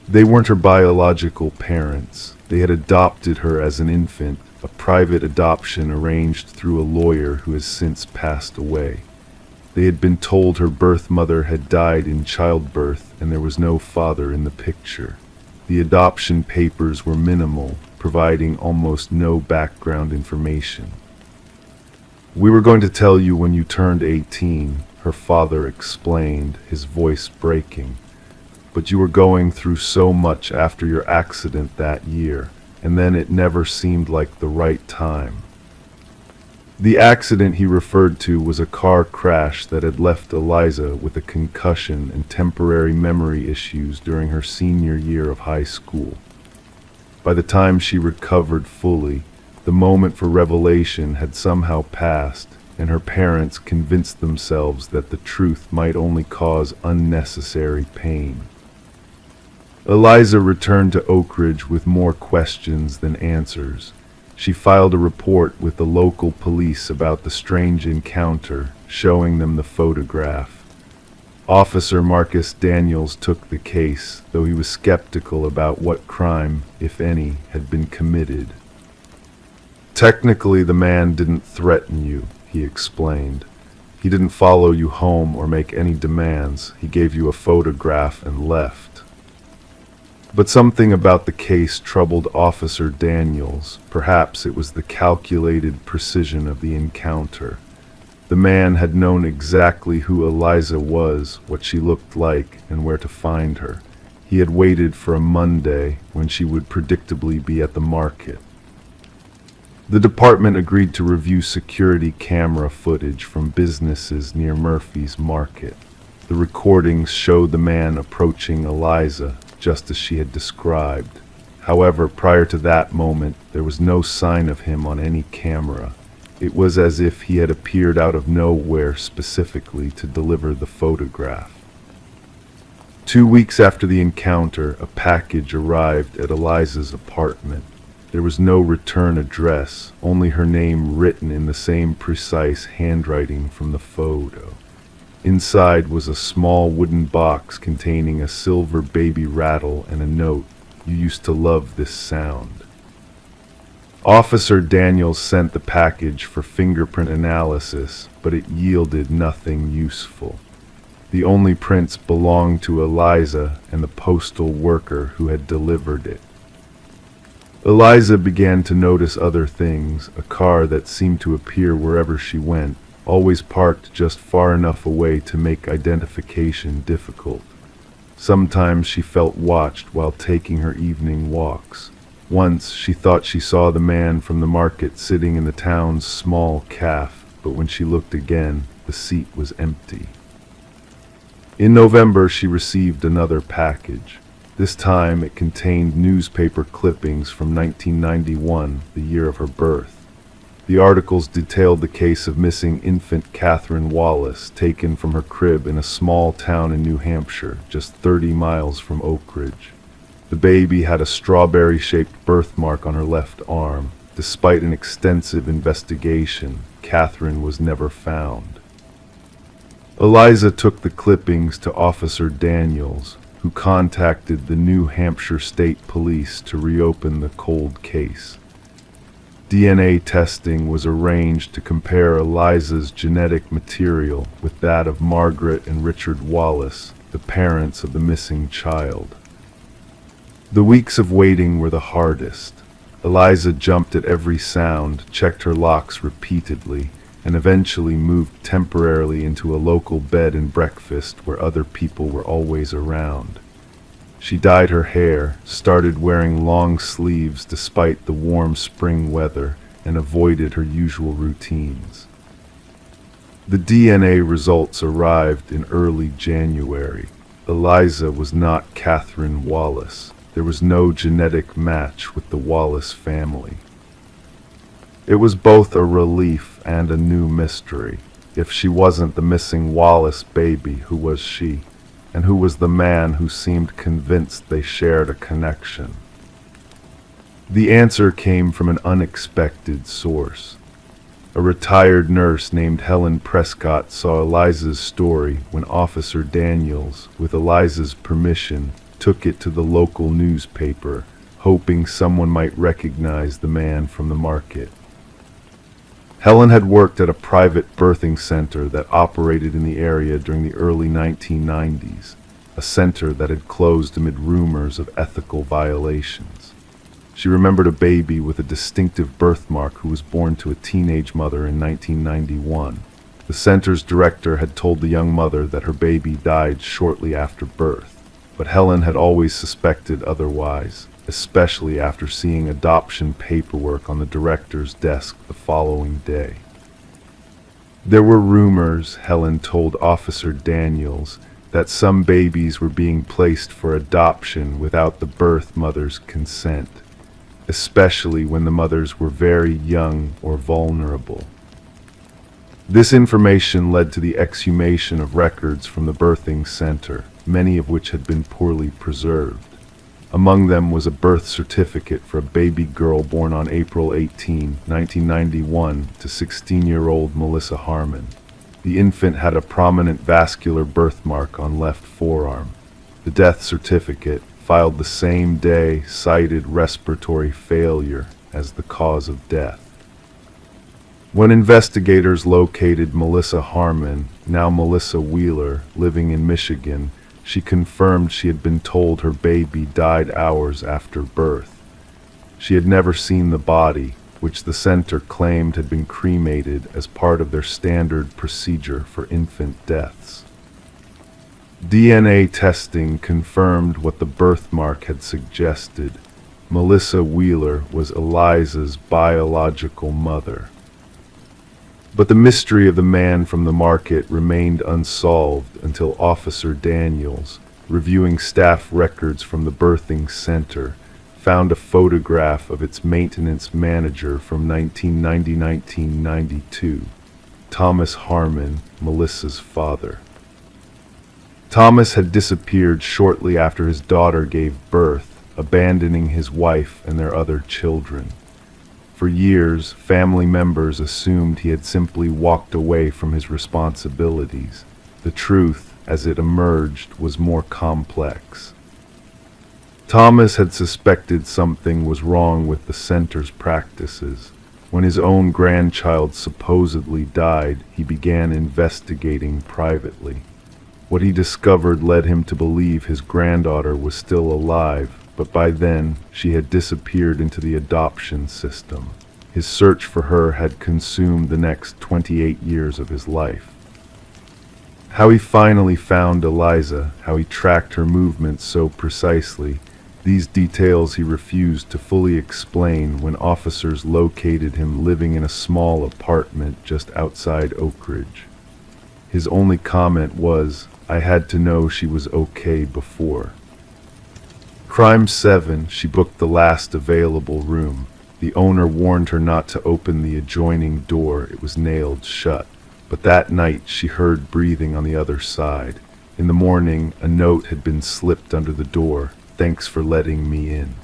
They weren't her biological parents. They had adopted her as an infant, a private adoption arranged through a lawyer who has since passed away. They had been told her birth mother had died in childbirth and there was no father in the picture. The adoption papers were minimal, providing almost no background information. "We were going to tell you when you turned 18, her father explained, his voice breaking. "But you were going through so much after your accident that year, and then it never seemed like the right time." The accident he referred to was a car crash that had left Eliza with a concussion and temporary memory issues during her senior year of high school. By the time she recovered fully, the moment for revelation had somehow passed, and her parents convinced themselves that the truth might only cause unnecessary pain. Eliza returned to Oak Ridge with more questions than answers. She filed a report with the local police about the strange encounter, showing them the photograph. Officer Marcus Daniels took the case, though he was skeptical about what crime, if any, had been committed. "Technically, the man didn't threaten you," he explained. "He didn't follow you home or make any demands. He gave you a photograph and left." But something about the case troubled Officer Daniels. Perhaps it was the calculated precision of the encounter. The man had known exactly who Eliza was, what she looked like, and where to find her. He had waited for a Monday when she would predictably be at the market. The department agreed to review security camera footage from businesses near Murphy's Market. The recordings showed the man approaching Eliza, just as she had described. However, prior to that moment, there was no sign of him on any camera. It was as if he had appeared out of nowhere specifically to deliver the photograph. 2 weeks after the encounter, a package arrived at Eliza's apartment. There was no return address, only her name written in the same precise handwriting from the photo. Inside was a small wooden box containing a silver baby rattle and a note, "You used to love this sound." Officer Daniels sent the package for fingerprint analysis, but it yielded nothing useful. The only prints belonged to Eliza and the postal worker who had delivered it. Eliza began to notice other things, a car that seemed to appear wherever she went, always parked just far enough away to make identification difficult. Sometimes she felt watched while taking her evening walks. Once she thought she saw the man from the market sitting in the town's small cafe, but when she looked again, the seat was empty. In November, she received another package. This time it contained newspaper clippings from 1991, the year of her birth. The articles detailed the case of missing infant Catherine Wallace, taken from her crib in a small town in New Hampshire, just 30 miles from Oak Ridge. The baby had a strawberry-shaped birthmark on her left arm. Despite an extensive investigation, Catherine was never found. Eliza took the clippings to Officer Daniels, who contacted the New Hampshire State Police to reopen the cold case. DNA testing was arranged to compare Eliza's genetic material with that of Margaret and Richard Wallace, the parents of the missing child. The weeks of waiting were the hardest. Eliza jumped at every sound, checked her locks repeatedly, and eventually moved temporarily into a local bed and breakfast where other people were always around. She dyed her hair, started wearing long sleeves despite the warm spring weather, and avoided her usual routines. The DNA results arrived in early January. Eliza was not Catherine Wallace. There was no genetic match with the Wallace family. It was both a relief and a new mystery. If she wasn't the missing Wallace baby, who was she? And who was the man who seemed convinced they shared a connection? The answer came from an unexpected source. A retired nurse named Helen Prescott saw Eliza's story when Officer Daniels, with Eliza's permission, took it to the local newspaper, hoping someone might recognize the man from the market. Helen had worked at a private birthing center that operated in the area during the early 1990s, a center that had closed amid rumors of ethical violations. She remembered a baby with a distinctive birthmark who was born to a teenage mother in 1991. The center's director had told the young mother that her baby died shortly after birth, but Helen had always suspected otherwise, especially after seeing adoption paperwork on the director's desk the following day. There were rumors, Helen told Officer Daniels, that some babies were being placed for adoption without the birth mother's consent, especially when the mothers were very young or vulnerable. This information led to the exhumation of records from the birthing center, many of which had been poorly preserved. Among them was a birth certificate for a baby girl born on April 18, 1991, to 16-year-old Melissa Harmon. The infant had a prominent vascular birthmark on left forearm. The death certificate, filed the same day, cited respiratory failure as the cause of death. When investigators located Melissa Harmon, now Melissa Wheeler, living in Michigan, she confirmed she had been told her baby died hours after birth. She had never seen the body, which the center claimed had been cremated as part of their standard procedure for infant deaths. DNA testing confirmed what the birthmark had suggested. Melissa Wheeler was Eliza's biological mother. But the mystery of the man from the market remained unsolved until Officer Daniels, reviewing staff records from the birthing center, found a photograph of its maintenance manager from 1990-1992, Thomas Harmon, Melissa's father. Thomas had disappeared shortly after his daughter gave birth, abandoning his wife and their other children. For years, family members assumed he had simply walked away from his responsibilities. The truth, as it emerged, was more complex. Thomas had suspected something was wrong with the center's practices. When his own grandchild supposedly died, he began investigating privately. What he discovered led him to believe his granddaughter was still alive, but by then she had disappeared into the adoption system. His search for her had consumed the next 28 years of his life. How he finally found Eliza, how he tracked her movements so precisely, these details he refused to fully explain when officers located him living in a small apartment just outside Oak Ridge. His only comment was, "I had to know she was okay before." Crime 7, she booked the last available room. The owner warned her not to open the adjoining door, it was nailed shut. But that night she heard breathing on the other side. In the morning, a note had been slipped under the door, "Thanks for letting me in."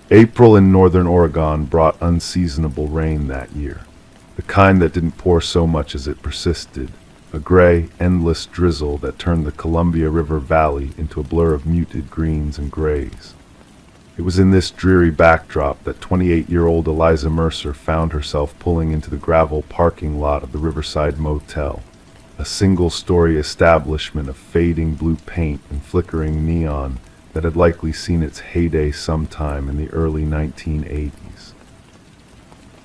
April in northern Oregon brought unseasonable rain that year. The kind that didn't pour so much as it persisted. A gray, endless drizzle that turned the Columbia River Valley into a blur of muted greens and grays. It was in this dreary backdrop that 28-year-old Eliza Mercer found herself pulling into the gravel parking lot of the Riverside Motel, a single-story establishment of fading blue paint and flickering neon that had likely seen its heyday sometime in the early 1980s.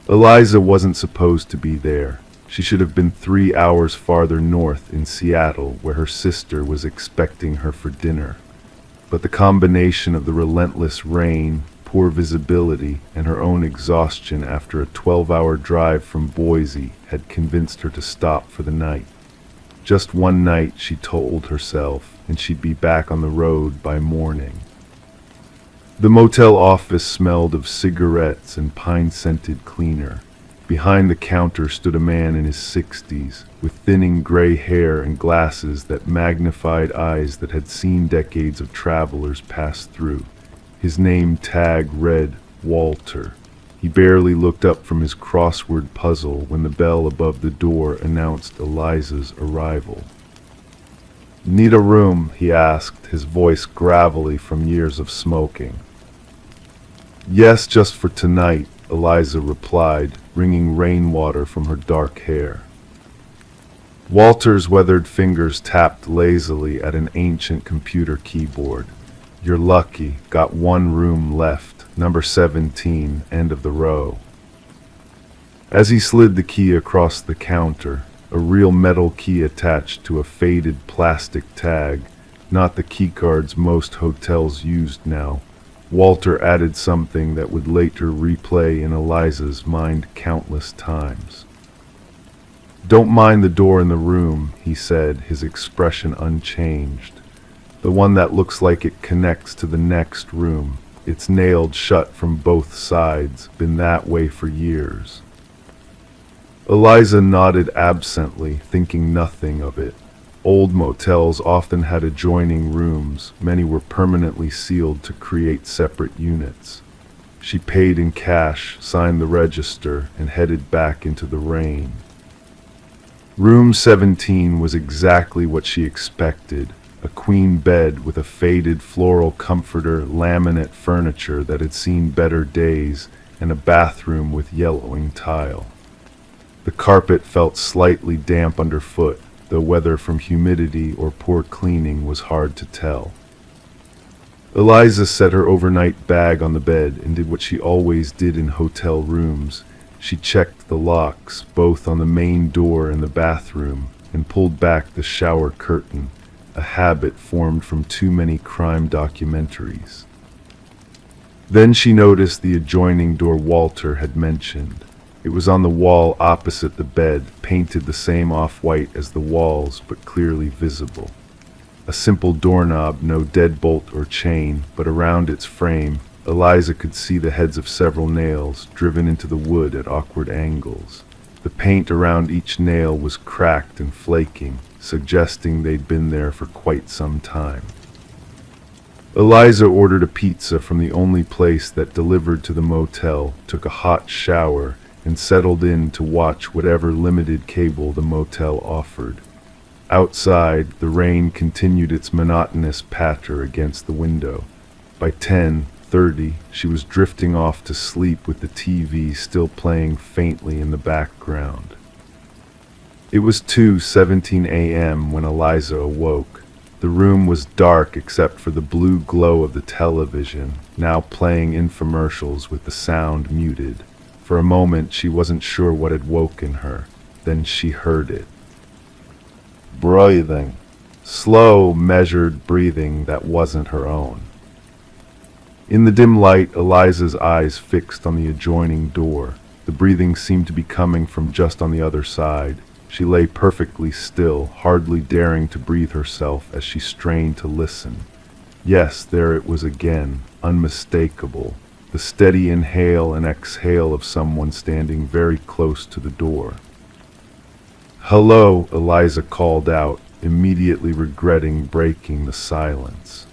Eliza wasn't supposed to be there. She should have been 3 hours farther north in Seattle, where her sister was expecting her for dinner. But the combination of the relentless rain, poor visibility, and her own exhaustion after a 12-hour drive from Boise had convinced her to stop for the night. Just one night, she told herself, and she'd be back on the road by morning. The motel office smelled of cigarettes and pine-scented cleaner. Behind the counter stood a man in his 60s, with thinning gray hair and glasses that magnified eyes that had seen decades of travelers pass through. His name tag read Walter. He barely looked up from his crossword puzzle when the bell above the door announced Eliza's arrival. "Need a room?" he asked, his voice gravelly from years of smoking. "Yes, just for tonight," Eliza replied, wringing rainwater from her dark hair. Walter's weathered fingers tapped lazily at an ancient computer keyboard. "You're lucky. Got one room left. Number 17, end of the row." As he slid the key across the counter, a real metal key attached to a faded plastic tag, not the keycards most hotels used now, Walter added something that would later replay in Eliza's mind countless times. "Don't mind the door in the room," he said, his expression unchanged. "The one that looks like it connects to the next room. It's nailed shut from both sides, been that way for years." Eliza nodded absently, thinking nothing of it. Old motels often had adjoining rooms. Many were permanently sealed to create separate units. She paid in cash, signed the register, and headed back into the rain. Room 17 was exactly what she expected. A queen bed with a faded floral comforter, laminate furniture that had seen better days, and a bathroom with yellowing tile. The carpet felt slightly damp underfoot, though whether from humidity or poor cleaning was hard to tell. Eliza set her overnight bag on the bed and did what she always did in hotel rooms. She checked the locks, both on the main door and the bathroom, and pulled back the shower curtain, a habit formed from too many crime documentaries. Then she noticed the adjoining door Walter had mentioned. It was on the wall opposite the bed, painted the same off-white as the walls, but clearly visible. A simple doorknob, no deadbolt or chain, but around its frame, Eliza could see the heads of several nails driven into the wood at awkward angles. The paint around each nail was cracked and flaking, suggesting they'd been there for quite some time. Eliza ordered a pizza from the only place that delivered to the motel, took a hot shower, and settled in to watch whatever limited cable the motel offered. Outside, the rain continued its monotonous patter against the window. By 10:30, she was drifting off to sleep with the TV still playing faintly in the background. It was 2:17 a.m. when Eliza awoke. The room was dark except for the blue glow of the television, now playing infomercials with the sound muted. For a moment, she wasn't sure what had woken her. Then she heard it. Breathing. Slow, measured breathing that wasn't her own. In the dim light, Eliza's eyes fixed on the adjoining door. The breathing seemed to be coming from just on the other side. She lay perfectly still, hardly daring to breathe herself as she strained to listen. Yes, there it was again, unmistakable. The steady inhale and exhale of someone standing very close to the door. "Hello," Eliza called out, immediately regretting breaking the silence.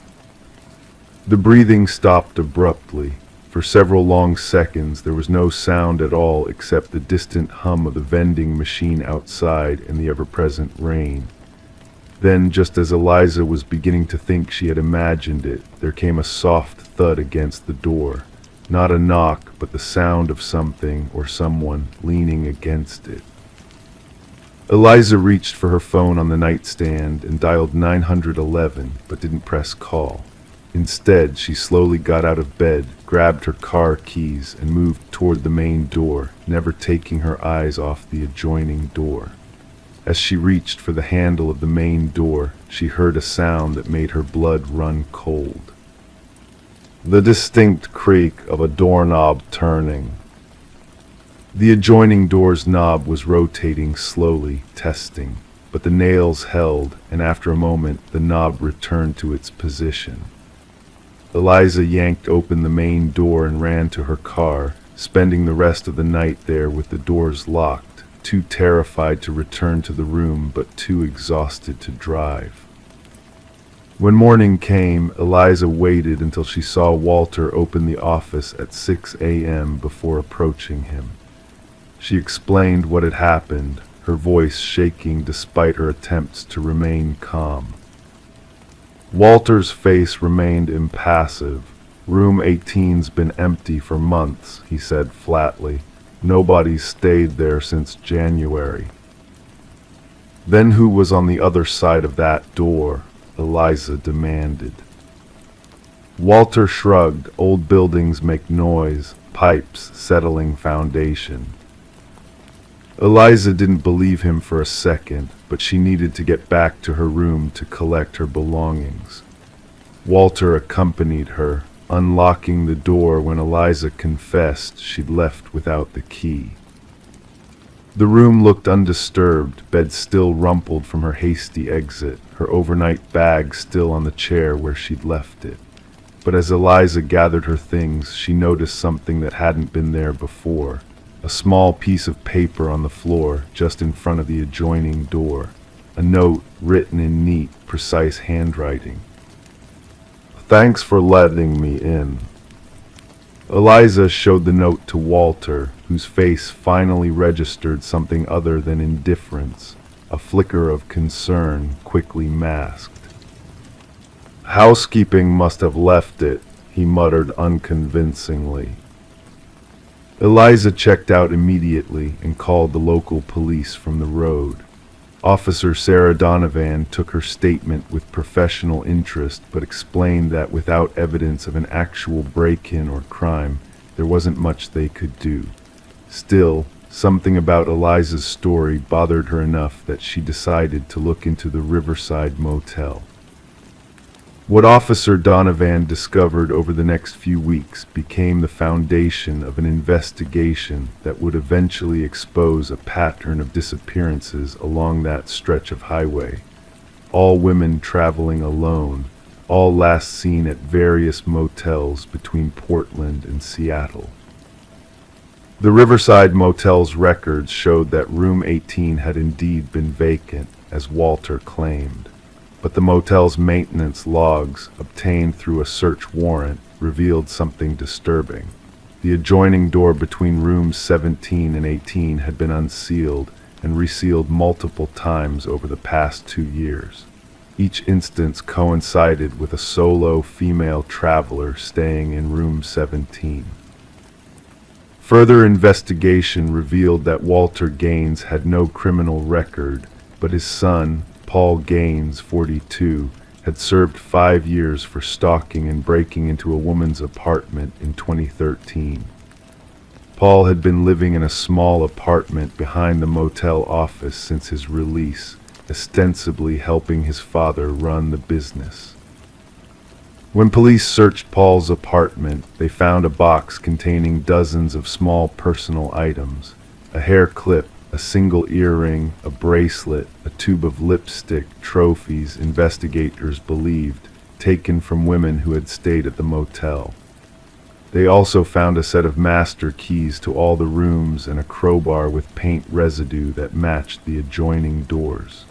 The breathing stopped abruptly. For several long seconds there was no sound at all except the distant hum of the vending machine outside and the ever-present rain. Then, just as Eliza was beginning to think she had imagined it, there came a soft thud against the door. Not a knock, but the sound of something or someone leaning against it. Eliza reached for her phone on the nightstand and dialed 911, but didn't press call. Instead, she slowly got out of bed, grabbed her car keys, and moved toward the main door, never taking her eyes off the adjoining door. As she reached for the handle of the main door, she heard a sound that made her blood run cold. The distinct creak of a doorknob turning. The adjoining door's knob was rotating slowly, testing, but the nails held, and after a moment the knob returned to its position. Eliza yanked open the main door and ran to her car, spending the rest of the night there with the doors locked, too terrified to return to the room but too exhausted to drive. When morning came, Eliza waited until she saw Walter open the office at 6 a.m. before approaching him. She explained what had happened, her voice shaking despite her attempts to remain calm. Walter's face remained impassive. "Room 18's been empty for months," he said flatly. "Nobody's stayed there since January." "Then who was on the other side of that door?" Eliza demanded. Walter shrugged. "Old buildings make noise, pipes settling foundation." Eliza didn't believe him for a second, but she needed to get back to her room to collect her belongings. Walter accompanied her, unlocking the door when Eliza confessed she'd left without the key. The room looked undisturbed, bed still rumpled from her hasty exit, her overnight bag still on the chair where she'd left it. But as Eliza gathered her things, she noticed something that hadn't been there before. A small piece of paper on the floor, just in front of the adjoining door. A note written in neat, precise handwriting. "Thanks for letting me in." Eliza showed the note to Walter, whose face finally registered something other than indifference, a flicker of concern quickly masked. "Housekeeping must have left it," he muttered unconvincingly. Eliza checked out immediately and called the local police from the road. Officer Sarah Donovan took her statement with professional interest, but explained that without evidence of an actual break-in or crime, there wasn't much they could do. Still, something about Eliza's story bothered her enough that she decided to look into the Riverside Motel. What Officer Donovan discovered over the next few weeks became the foundation of an investigation that would eventually expose a pattern of disappearances along that stretch of highway. All women traveling alone, all last seen at various motels between Portland and Seattle. The Riverside Motel's records showed that room 18 had indeed been vacant, as Walter claimed. But the motel's maintenance logs, obtained through a search warrant, revealed something disturbing. The adjoining door between rooms 17 and 18 had been unsealed and resealed multiple times over the past 2 years. Each instance coincided with a solo female traveler staying in room 17. Further investigation revealed that Walter Gaines had no criminal record, but his son, Paul Gaines, 42, had served 5 years for stalking and breaking into a woman's apartment in 2013. Paul had been living in a small apartment behind the motel office since his release, ostensibly helping his father run the business. When police searched Paul's apartment, they found a box containing dozens of small personal items: a hair clip, a single earring, a bracelet, a tube of lipstick, trophies investigators believed taken from women who had stayed at the motel. They also found a set of master keys to all the rooms and a crowbar with paint residue that matched the adjoining doors.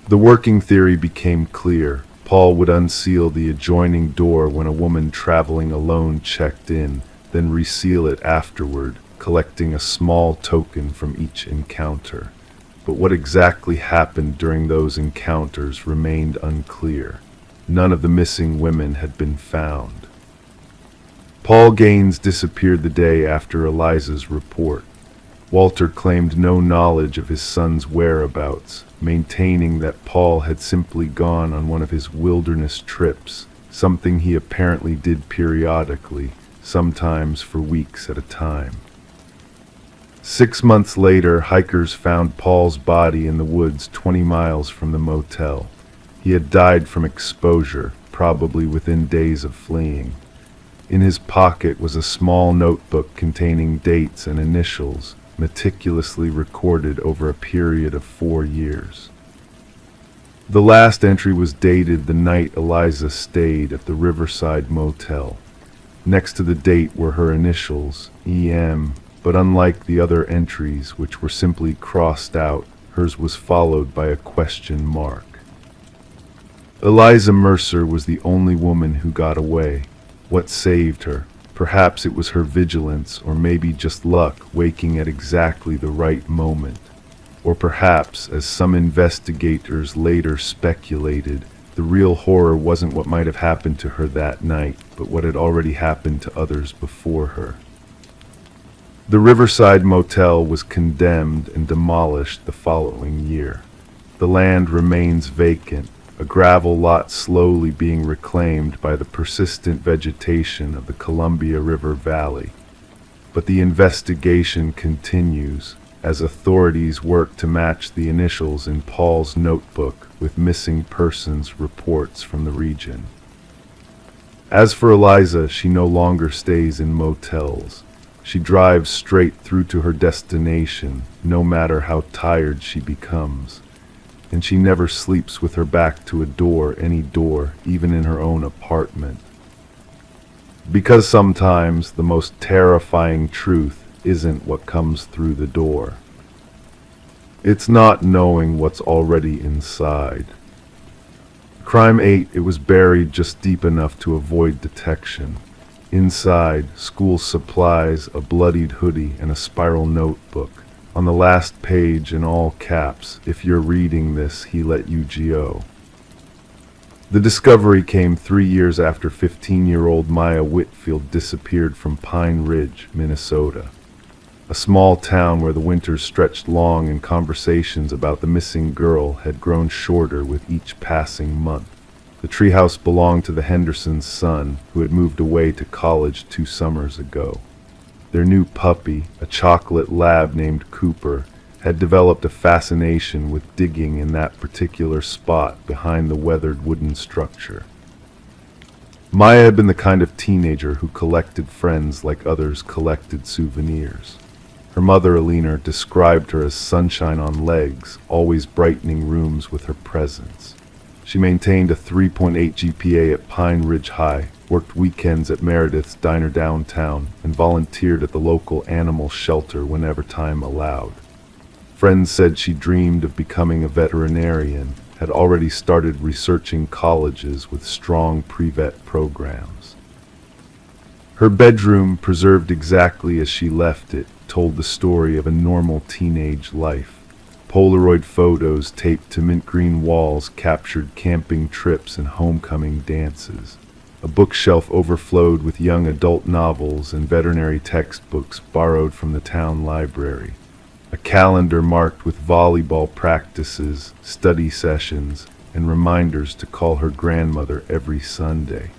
The working theory became clear. Paul would unseal the adjoining door when a woman traveling alone checked in, then reseal it afterward, collecting a small token from each encounter. But what exactly happened during those encounters remained unclear. None of the missing women had been found. Paul Gaines disappeared the day after Eliza's report. Walter claimed no knowledge of his son's whereabouts, maintaining that Paul had simply gone on one of his wilderness trips, something he apparently did periodically, sometimes for weeks at a time. 6 months later, hikers found Paul's body in the woods 20 miles from the motel. He had died from exposure, probably within days of fleeing. In his pocket was a small notebook containing dates and initials, meticulously recorded over a period of 4 years. The last entry was dated the night Eliza stayed at the Riverside Motel. Next to the date were her initials, EM, but unlike the other entries, which were simply crossed out, hers was followed by a question mark. Eliza Mercer was the only woman who got away. What saved her? Perhaps it was her vigilance, or maybe just luck waking at exactly the right moment. Or perhaps, as some investigators later speculated, the real horror wasn't what might have happened to her that night, but what had already happened to others before her. The Riverside Motel was condemned and demolished the following year. The land remains vacant, a gravel lot slowly being reclaimed by the persistent vegetation of the Columbia River Valley. But the investigation continues as authorities work to match the initials in Paul's notebook with missing persons reports from the region. As for Eliza, she no longer stays in motels. She drives straight through to her destination, no matter how tired she becomes. And she never sleeps with her back to a door, any door, even in her own apartment. Because sometimes the most terrifying truth isn't what comes through the door. It's not knowing what's already inside. Crime 8, it was buried just deep enough to avoid detection. Inside, school supplies, a bloodied hoodie, and a spiral notebook. On the last page, in all caps, "If you're reading this, he let you go." The discovery came 3 years after 15-year-old Maya Whitfield disappeared from Pine Ridge, Minnesota. a small town where the winters stretched long and conversations about the missing girl had grown shorter with each passing month. The treehouse belonged to the Hendersons' son, who had moved away to college 2 summers ago. Their new puppy, a chocolate lab named Cooper, had developed a fascination with digging in that particular spot behind the weathered wooden structure. Maya had been the kind of teenager who collected friends like others collected souvenirs. Her mother, Alina, described her as sunshine on legs, always brightening rooms with her presence. She maintained a 3.8 GPA at Pine Ridge High, worked weekends at Meredith's Diner downtown, and volunteered at the local animal shelter whenever time allowed. Friends said she dreamed of becoming a veterinarian, had already started researching colleges with strong pre-vet programs. Her bedroom, preserved exactly as she left it, told the story of a normal teenage life. Polaroid photos taped to mint green walls captured camping trips and homecoming dances. A bookshelf overflowed with young adult novels and veterinary textbooks borrowed from the town library. A calendar marked with volleyball practices, study sessions, and reminders to call her grandmother every Sunday.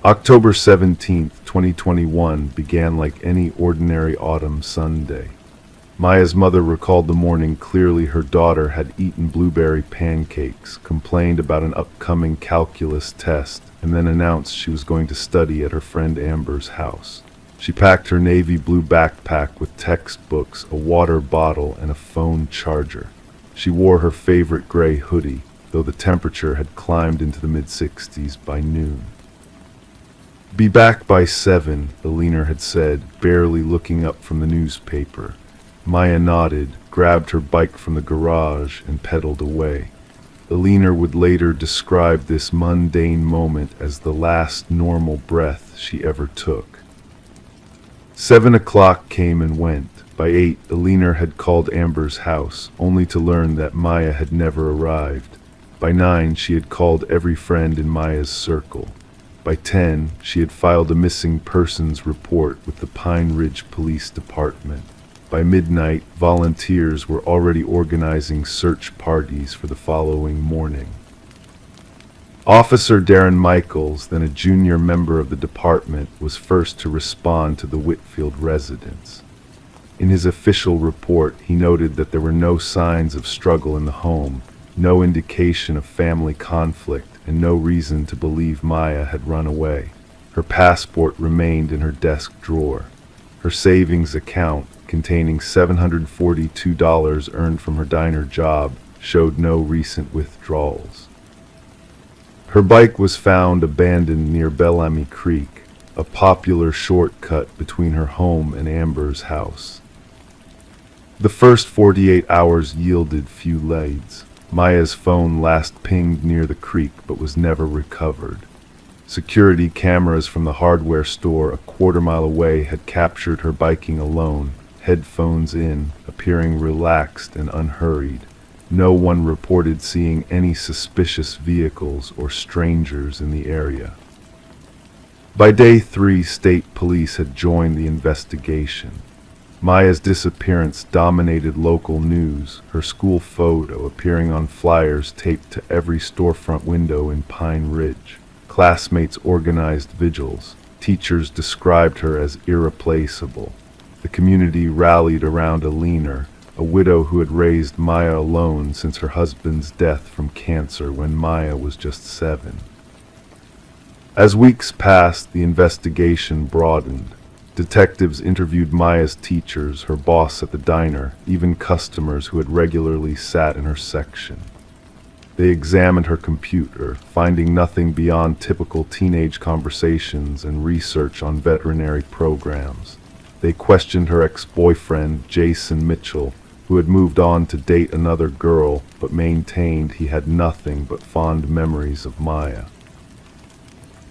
October 17, 2021 began like any ordinary autumn Sunday. Maya's mother recalled the morning clearly. Her daughter had eaten blueberry pancakes, complained about an upcoming calculus test, and then announced she was going to study at her friend Amber's house. She packed her navy blue backpack with textbooks, a water bottle, and a phone charger. She wore her favorite gray hoodie, though the temperature had climbed into the mid-60s by noon. "Be back by 7, Alina had said, barely looking up from the newspaper. Maya nodded, grabbed her bike from the garage, and pedaled away. Alina would later describe this mundane moment as the last normal breath she ever took. 7 o'clock came and went. By 8, Alina had called Amber's house, only to learn that Maya had never arrived. By 9, she had called every friend in Maya's circle. By 10, she had filed a missing persons report with the Pine Ridge Police Department. By midnight, volunteers were already organizing search parties for the following morning. Officer Darren Michaels, then a junior member of the department, was first to respond to the Whitfield residence. In his official report, he noted that there were no signs of struggle in the home, no indication of family conflict, and no reason to believe Maya had run away. Her passport remained in her desk drawer. Her savings account, containing $742 earned from her diner job, showed no recent withdrawals. Her bike was found abandoned near Bellamy Creek, a popular shortcut between her home and Amber's house. The first 48 hours yielded few leads. Maya's phone last pinged near the creek but was never recovered. Security cameras from the hardware store a quarter-mile away had captured her biking alone, headphones in, appearing relaxed and unhurried. No one reported seeing any suspicious vehicles or strangers in the area. By day 3, state police had joined the investigation. Maya's disappearance dominated local news, her school photo appearing on flyers taped to every storefront window in Pine Ridge. Classmates organized vigils. Teachers described her as irreplaceable. The community rallied around Alina, a widow who had raised Maya alone since her husband's death from cancer when Maya was just 7. As weeks passed, the investigation broadened. Detectives interviewed Maya's teachers, her boss at the diner, even customers who had regularly sat in her section. They examined her computer, finding nothing beyond typical teenage conversations and research on veterinary programs. They questioned her ex-boyfriend, Jason Mitchell, who had moved on to date another girl, but maintained he had nothing but fond memories of Maya.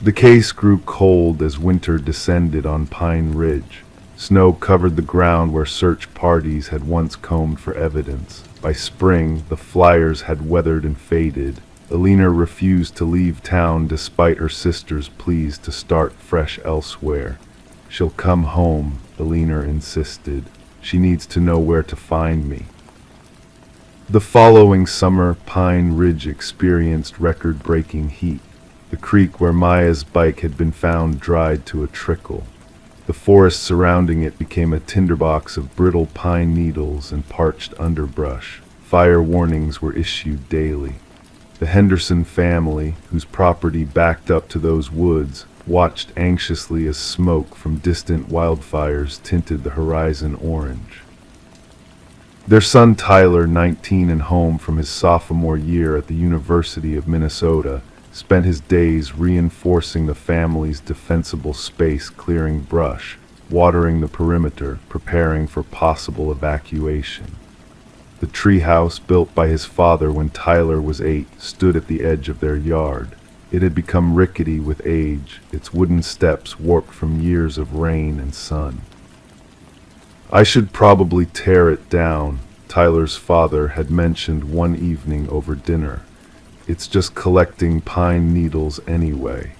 The case grew cold as winter descended on Pine Ridge. Snow covered the ground where search parties had once combed for evidence. By spring, the flyers had weathered and faded. Alina refused to leave town despite her sister's pleas to start fresh elsewhere. "She'll come home," the leaner insisted. "She needs to know where to find me." The following summer, Pine Ridge experienced record-breaking heat. The creek where Maya's bike had been found dried to a trickle. The forest surrounding it became a tinderbox of brittle pine needles and parched underbrush. Fire warnings were issued daily. The Henderson family, whose property backed up to those woods, watched anxiously as smoke from distant wildfires tinted the horizon orange. Their son Tyler, 19 and home from his sophomore year at the University of Minnesota, spent his days reinforcing the family's defensible space, clearing brush, watering the perimeter, preparing for possible evacuation. The treehouse, built by his father when Tyler was 8, stood at the edge of their yard. It had become rickety with age, its wooden steps warped from years of rain and sun. "I should probably tear it down," Tyler's father had mentioned one evening over dinner. "It's just collecting pine needles anyway."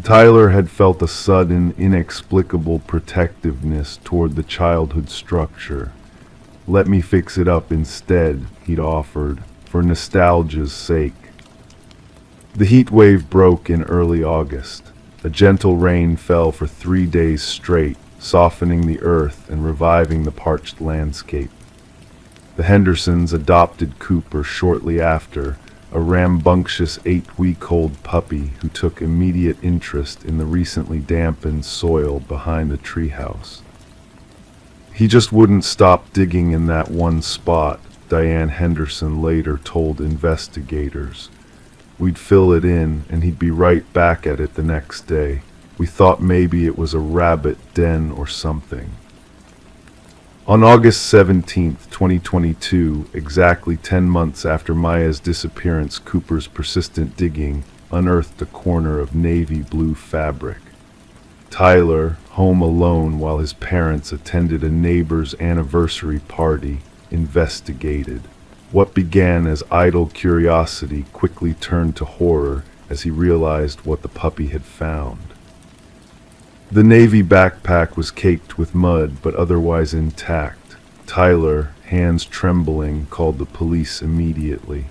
Tyler had felt a sudden, inexplicable protectiveness toward the childhood structure. "Let me fix it up instead," he'd offered, "for nostalgia's sake." The heat wave broke in early August. A gentle rain fell for 3 days straight, softening the earth and reviving the parched landscape. The Hendersons adopted Cooper shortly after, a rambunctious 8-week-old puppy who took immediate interest in the recently dampened soil behind the treehouse. "He just wouldn't stop digging in that one spot," Diane Henderson later told investigators. "We'd fill it in, and he'd be right back at it the next day. We thought maybe it was a rabbit den or something." On August 17, 2022, exactly 10 months after Maya's disappearance, Cooper's persistent digging unearthed a corner of navy blue fabric. Tyler, home alone while his parents attended a neighbor's anniversary party, investigated. What began as idle curiosity quickly turned to horror as he realized what the puppy had found. The navy backpack was caked with mud but otherwise intact. Tyler, hands trembling, called the police immediately.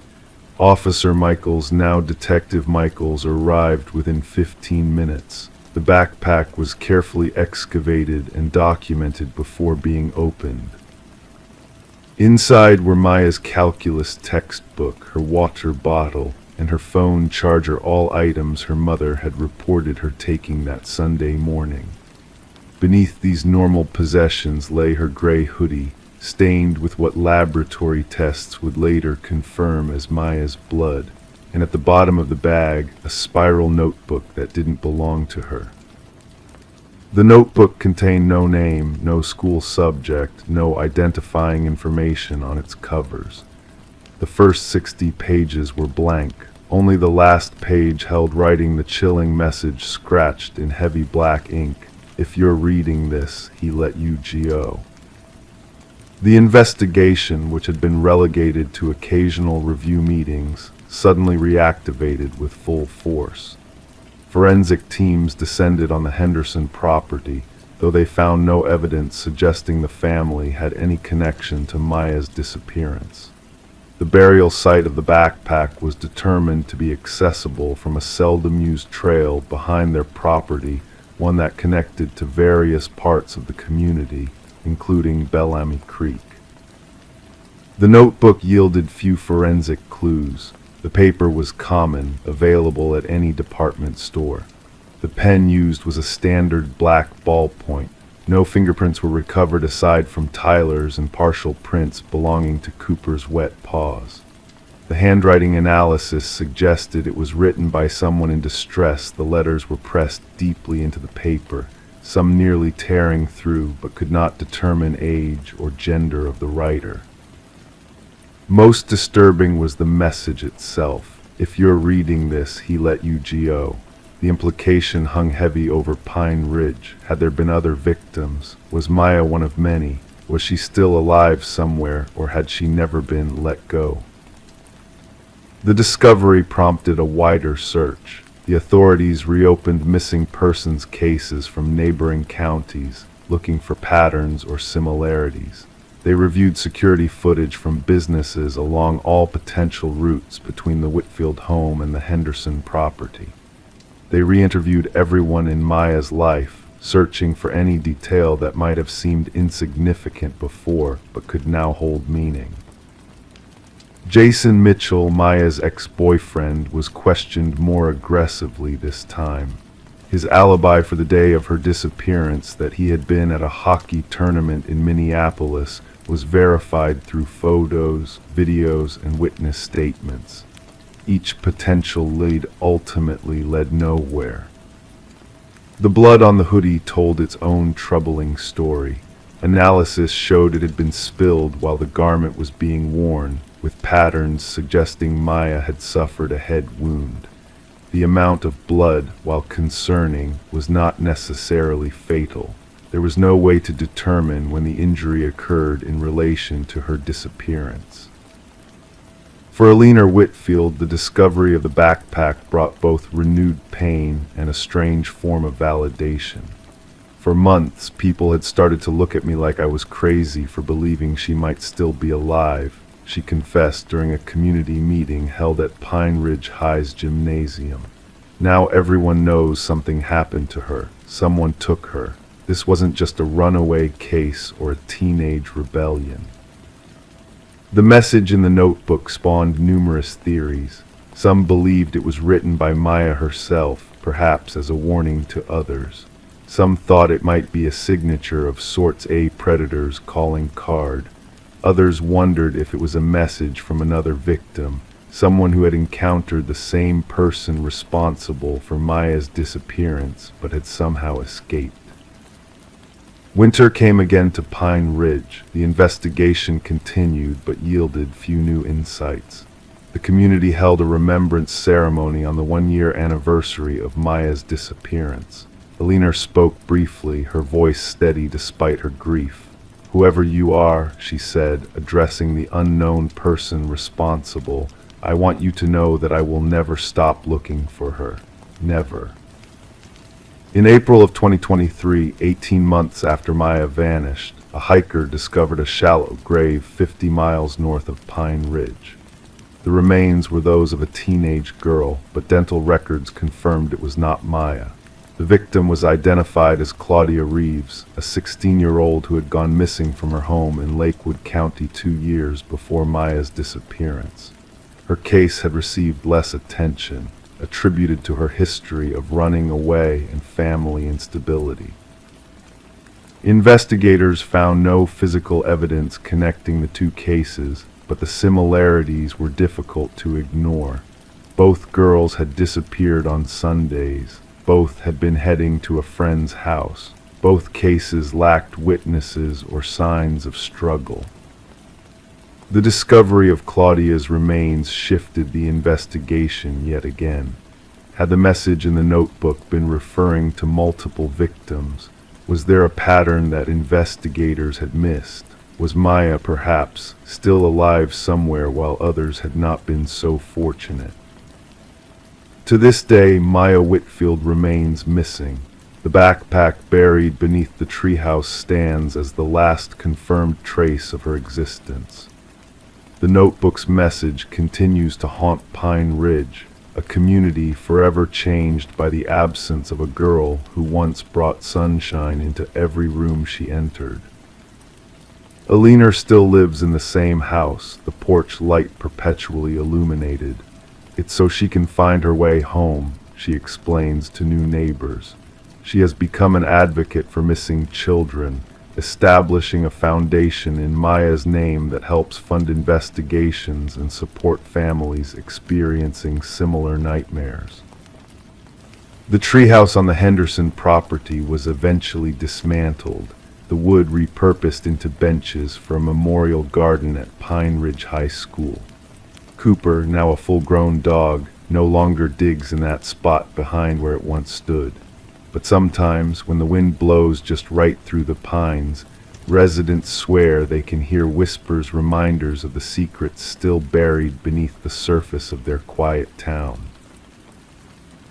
Officer Michaels, now Detective Michaels, arrived within 15 minutes. The backpack was carefully excavated and documented before being opened. Inside were Maya's calculus textbook, her water bottle, and her phone charger, all items her mother had reported her taking that Sunday morning. Beneath these normal possessions lay her gray hoodie, stained with what laboratory tests would later confirm as Maya's blood, and at the bottom of the bag, a spiral notebook that didn't belong to her. The notebook contained no name, no school subject, no identifying information on its covers. The first 60 pages were blank. Only the last page held writing the chilling message scratched in heavy black ink: "If you're reading this, he let you go." The investigation, which had been relegated to occasional review meetings, suddenly reactivated with full force. Forensic teams descended on the Henderson property, though they found no evidence suggesting the family had any connection to Maya's disappearance. The burial site of the backpack was determined to be accessible from a seldom-used trail behind their property, one that connected to various parts of the community, including Bellamy Creek. The notebook yielded few forensic clues. The paper was common, available at any department store. The pen used was a standard black ballpoint. No fingerprints were recovered aside from Tyler's and partial prints belonging to Cooper's wet paws. The handwriting analysis suggested it was written by someone in distress. The letters were pressed deeply into the paper, some nearly tearing through, but could not determine age or gender of the writer. Most disturbing was the message itself. "If you're reading this, he let you go." The implication hung heavy over Pine Ridge. Had there been other victims? Was Maya one of many? Was she still alive somewhere, or had she never been let go? The discovery prompted a wider search. The authorities reopened missing persons cases from neighboring counties, looking for patterns or similarities. They reviewed security footage from businesses along all potential routes between the Whitfield home and the Henderson property. They re-interviewed everyone in Maya's life, searching for any detail that might have seemed insignificant before but could now hold meaning. Jason Mitchell, Maya's ex-boyfriend, was questioned more aggressively this time. His alibi for the day of her disappearance, that he had been at a hockey tournament in Minneapolis, was verified through photos, videos, and witness statements. Each potential lead ultimately led nowhere. The blood on the hoodie told its own troubling story. Analysis showed it had been spilled while the garment was being worn, with patterns suggesting Maya had suffered a head wound. The amount of blood, while concerning, was not necessarily fatal. There was no way to determine when the injury occurred in relation to her disappearance. For Alina Whitfield, the discovery of the backpack brought both renewed pain and a strange form of validation. For months, people had started to look at me like I was crazy for believing she might still be alive, she confessed during a community meeting held at Pine Ridge High's gymnasium. Now everyone knows something happened to her. Someone took her. This wasn't just a runaway case or a teenage rebellion. The message in the notebook spawned numerous theories. Some believed it was written by Maya herself, perhaps as a warning to others. Some thought it might be a signature of sorts, a predator's calling card. Others wondered if it was a message from another victim, someone who had encountered the same person responsible for Maya's disappearance but had somehow escaped. Winter came again to Pine Ridge. The investigation continued but yielded few new insights. The community held a remembrance ceremony on the one-year anniversary of Maya's disappearance. Alina spoke briefly, her voice steady despite her grief. "Whoever you are," she said, addressing the unknown person responsible, "I want you to know that I will never stop looking for her. Never." In April of 2023, 18 months after Maya vanished, a hiker discovered a shallow grave 50 miles north of Pine Ridge. The remains were those of a teenage girl, but dental records confirmed it was not Maya. The victim was identified as Claudia Reeves, a 16-year-old who had gone missing from her home in Lakewood County 2 years before Maya's disappearance. Her case had received less attention, attributed to her history of running away and family instability. Investigators found no physical evidence connecting the two cases, but the similarities were difficult to ignore. Both girls had disappeared on Sundays. Both had been heading to a friend's house. Both cases lacked witnesses or signs of struggle. The discovery of Claudia's remains shifted the investigation yet again. Had the message in the notebook been referring to multiple victims? Was there a pattern that investigators had missed? Was Maya, perhaps, still alive somewhere while others had not been so fortunate? To this day, Maya Whitfield remains missing. The backpack buried beneath the treehouse stands as the last confirmed trace of her existence. The notebook's message continues to haunt Pine Ridge, a community forever changed by the absence of a girl who once brought sunshine into every room she entered. Alina still lives in the same house, the porch light perpetually illuminated. It's so she can find her way home, she explains to new neighbors. She has become an advocate for missing children, establishing a foundation in Maya's name that helps fund investigations and support families experiencing similar nightmares. The treehouse on the Henderson property was eventually dismantled, the wood repurposed into benches for a memorial garden at Pine Ridge High School. Cooper, now a full-grown dog, no longer digs in that spot behind where it once stood. But sometimes, when the wind blows just right through the pines, residents swear they can hear whispers, reminders of the secrets still buried beneath the surface of their quiet town.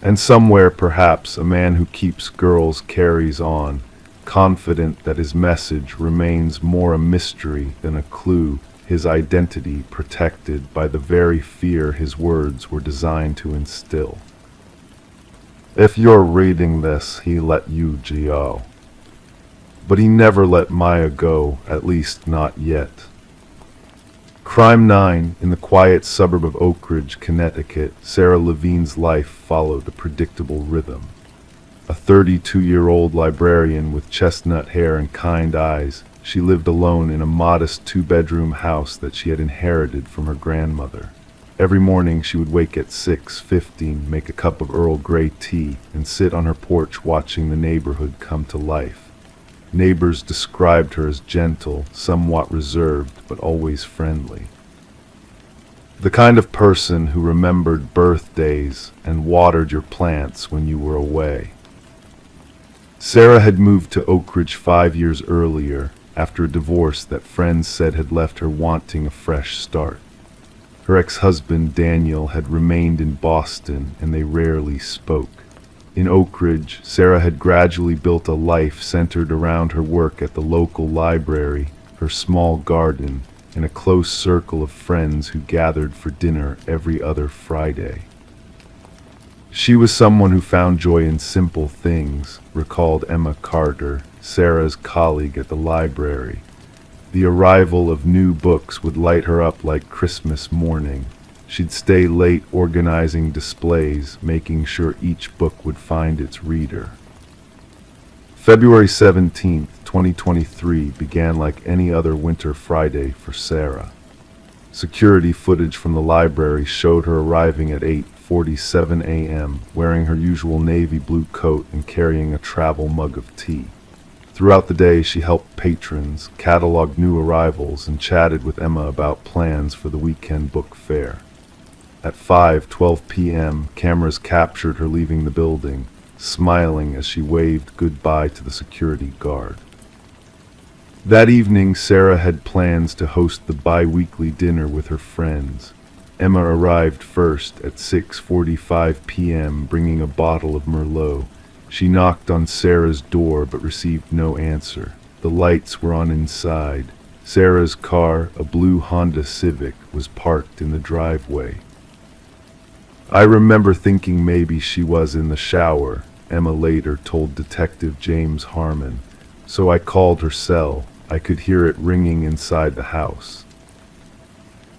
And somewhere, perhaps, a man who keeps girls carries on, confident that his message remains more a mystery than a clue, his identity protected by the very fear his words were designed to instill. If you're reading this, he let you go. But he never let Maya go, at least not yet. Crime 9, in the quiet suburb of Oak Ridge, Connecticut, Sarah Levine's life followed a predictable rhythm. A 32-year-old librarian with chestnut hair and kind eyes, she lived alone in a modest two-bedroom house that she had inherited from her grandmother. Every morning she would wake at 6:15, make a cup of Earl Grey tea, and sit on her porch watching the neighborhood come to life. Neighbors described her as gentle, somewhat reserved, but always friendly. The kind of person who remembered birthdays and watered your plants when you were away. Sarah had moved to Oak Ridge 5 years earlier, after a divorce that friends said had left her wanting a fresh start. Her ex-husband Daniel had remained in Boston, and they rarely spoke. In Oak Ridge, Sarah had gradually built a life centered around her work at the local library, her small garden, and a close circle of friends who gathered for dinner every other Friday. She was someone who found joy in simple things, recalled Emma Carter, Sarah's colleague at the library. The arrival of new books would light her up like Christmas morning. She'd stay late organizing displays, making sure each book would find its reader. February 17th, 2023 began like any other winter Friday for Sarah. Security footage from the library showed her arriving at 8:47 a.m., wearing her usual navy blue coat and carrying a travel mug of tea. Throughout the day, she helped patrons, cataloged new arrivals, and chatted with Emma about plans for the weekend book fair. At 5:12 p.m., cameras captured her leaving the building, smiling as she waved goodbye to the security guard. That evening, Sarah had plans to host the bi-weekly dinner with her friends. Emma arrived first at 6:45 p.m., bringing a bottle of Merlot. She knocked on Sarah's door but received no answer. The lights were on inside. Sarah's car, a blue Honda Civic, was parked in the driveway. "I remember thinking maybe she was in the shower," Emma later told Detective James Harmon. "So I called her cell. I could hear it ringing inside the house."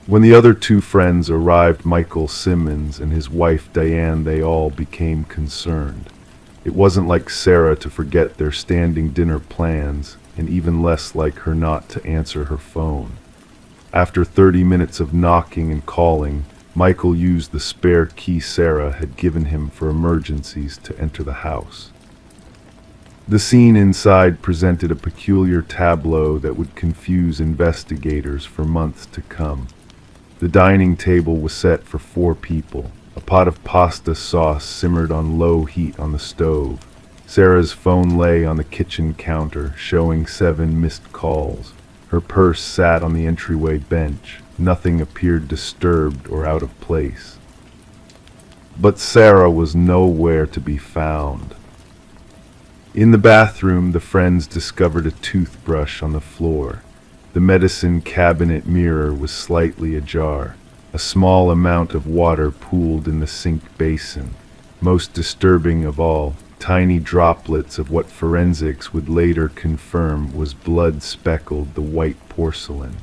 When the other two friends arrived, Michael Simmons and his wife Diane, they all became concerned. It wasn't like Sarah to forget their standing dinner plans, and even less like her not to answer her phone. After 30 minutes of knocking and calling, Michael used the spare key Sarah had given him for emergencies to enter the house. The scene inside presented a peculiar tableau that would confuse investigators for months to come. The dining table was set for 4 people. A pot of pasta sauce simmered on low heat on the stove. Sarah's phone lay on the kitchen counter, showing 7 missed calls. Her purse sat on the entryway bench. Nothing appeared disturbed or out of place. But Sarah was nowhere to be found. In the bathroom, the friends discovered a toothbrush on the floor. The medicine cabinet mirror was slightly ajar. A small amount of water pooled in the sink basin. Most disturbing of all, tiny droplets of what forensics would later confirm was blood speckled the white porcelain.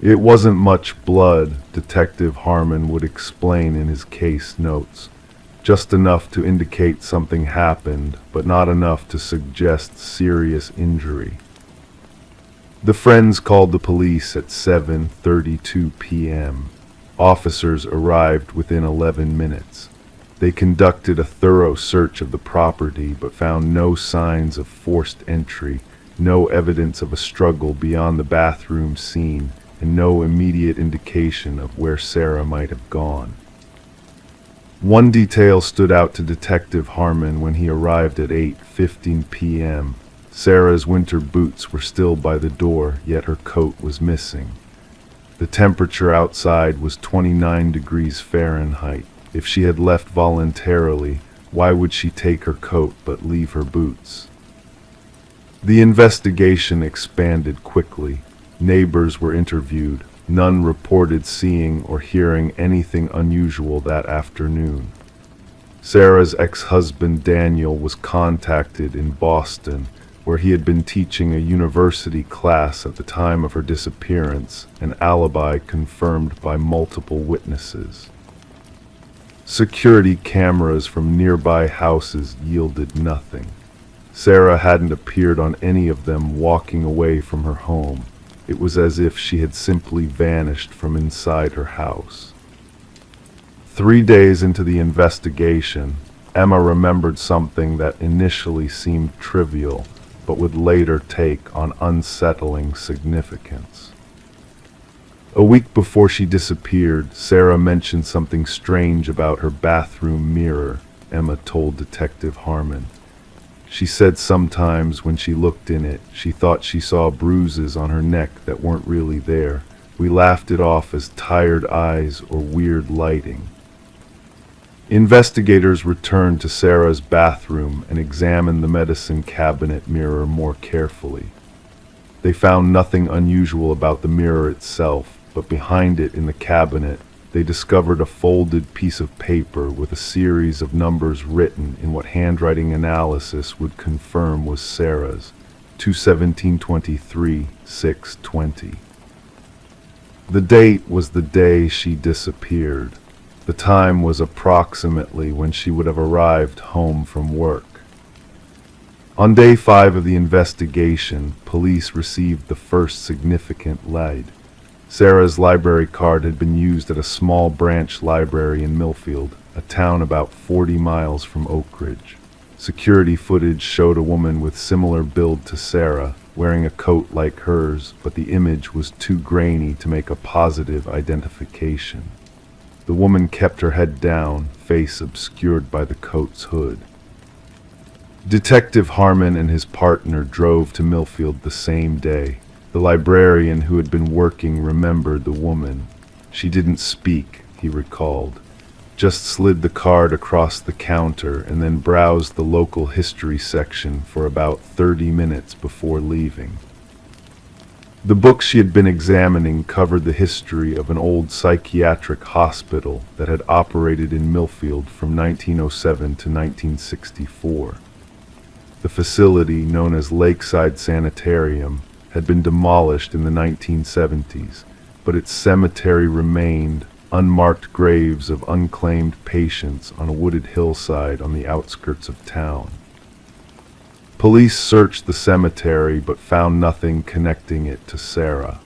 It wasn't much blood, Detective Harmon would explain in his case notes. Just enough to indicate something happened, but not enough to suggest serious injury. The friends called the police at 7:32 p.m. Officers arrived within 11 minutes. They conducted a thorough search of the property, but found no signs of forced entry, no evidence of a struggle beyond the bathroom scene, and no immediate indication of where Sarah might have gone. One detail stood out to Detective Harmon when he arrived at 8:15 p.m. Sarah's winter boots were still by the door, yet her coat was missing. The temperature outside was 29 degrees Fahrenheit. If she had left voluntarily, why would she take her coat but leave her boots? The investigation expanded quickly. Neighbors were interviewed. None reported seeing or hearing anything unusual that afternoon. Sarah's ex-husband Daniel was contacted in Boston, where he had been teaching a university class at the time of her disappearance, an alibi confirmed by multiple witnesses. Security cameras from nearby houses yielded nothing. Sarah hadn't appeared on any of them walking away from her home. It was as if she had simply vanished from inside her house. 3 days into the investigation, Emma remembered something that initially seemed trivial, but would later take on unsettling significance. A week before she disappeared, Sarah mentioned something strange about her bathroom mirror, Emma told Detective Harmon. She said sometimes when she looked in it, she thought she saw bruises on her neck that weren't really there. We laughed it off as tired eyes or weird lighting. Investigators returned to Sarah's bathroom and examined the medicine cabinet mirror more carefully. They found nothing unusual about the mirror itself, but behind it in the cabinet, they discovered a folded piece of paper with a series of numbers written in what handwriting analysis would confirm was Sarah's, 2/17/23, 6:20. The date was the day she disappeared. The time was approximately when she would have arrived home from work. On day 5 of the investigation, police received the first significant lead. Sarah's library card had been used at a small branch library in Millfield, a town about 40 miles from Oak Ridge. Security footage showed a woman with similar build to Sarah, wearing a coat like hers, but the image was too grainy to make a positive identification. The woman kept her head down, face obscured by the coat's hood. Detective Harmon and his partner drove to Millfield the same day. The librarian who had been working remembered the woman. She didn't speak, he recalled, just slid the card across the counter and then browsed the local history section for about 30 minutes before leaving. The book she had been examining covered the history of an old psychiatric hospital that had operated in Millfield from 1907 to 1964. The facility, known as Lakeside Sanitarium, had been demolished in the 1970s, but its cemetery remained, unmarked graves of unclaimed patients on a wooded hillside on the outskirts of town. Police searched the cemetery but found nothing connecting it to Sarah.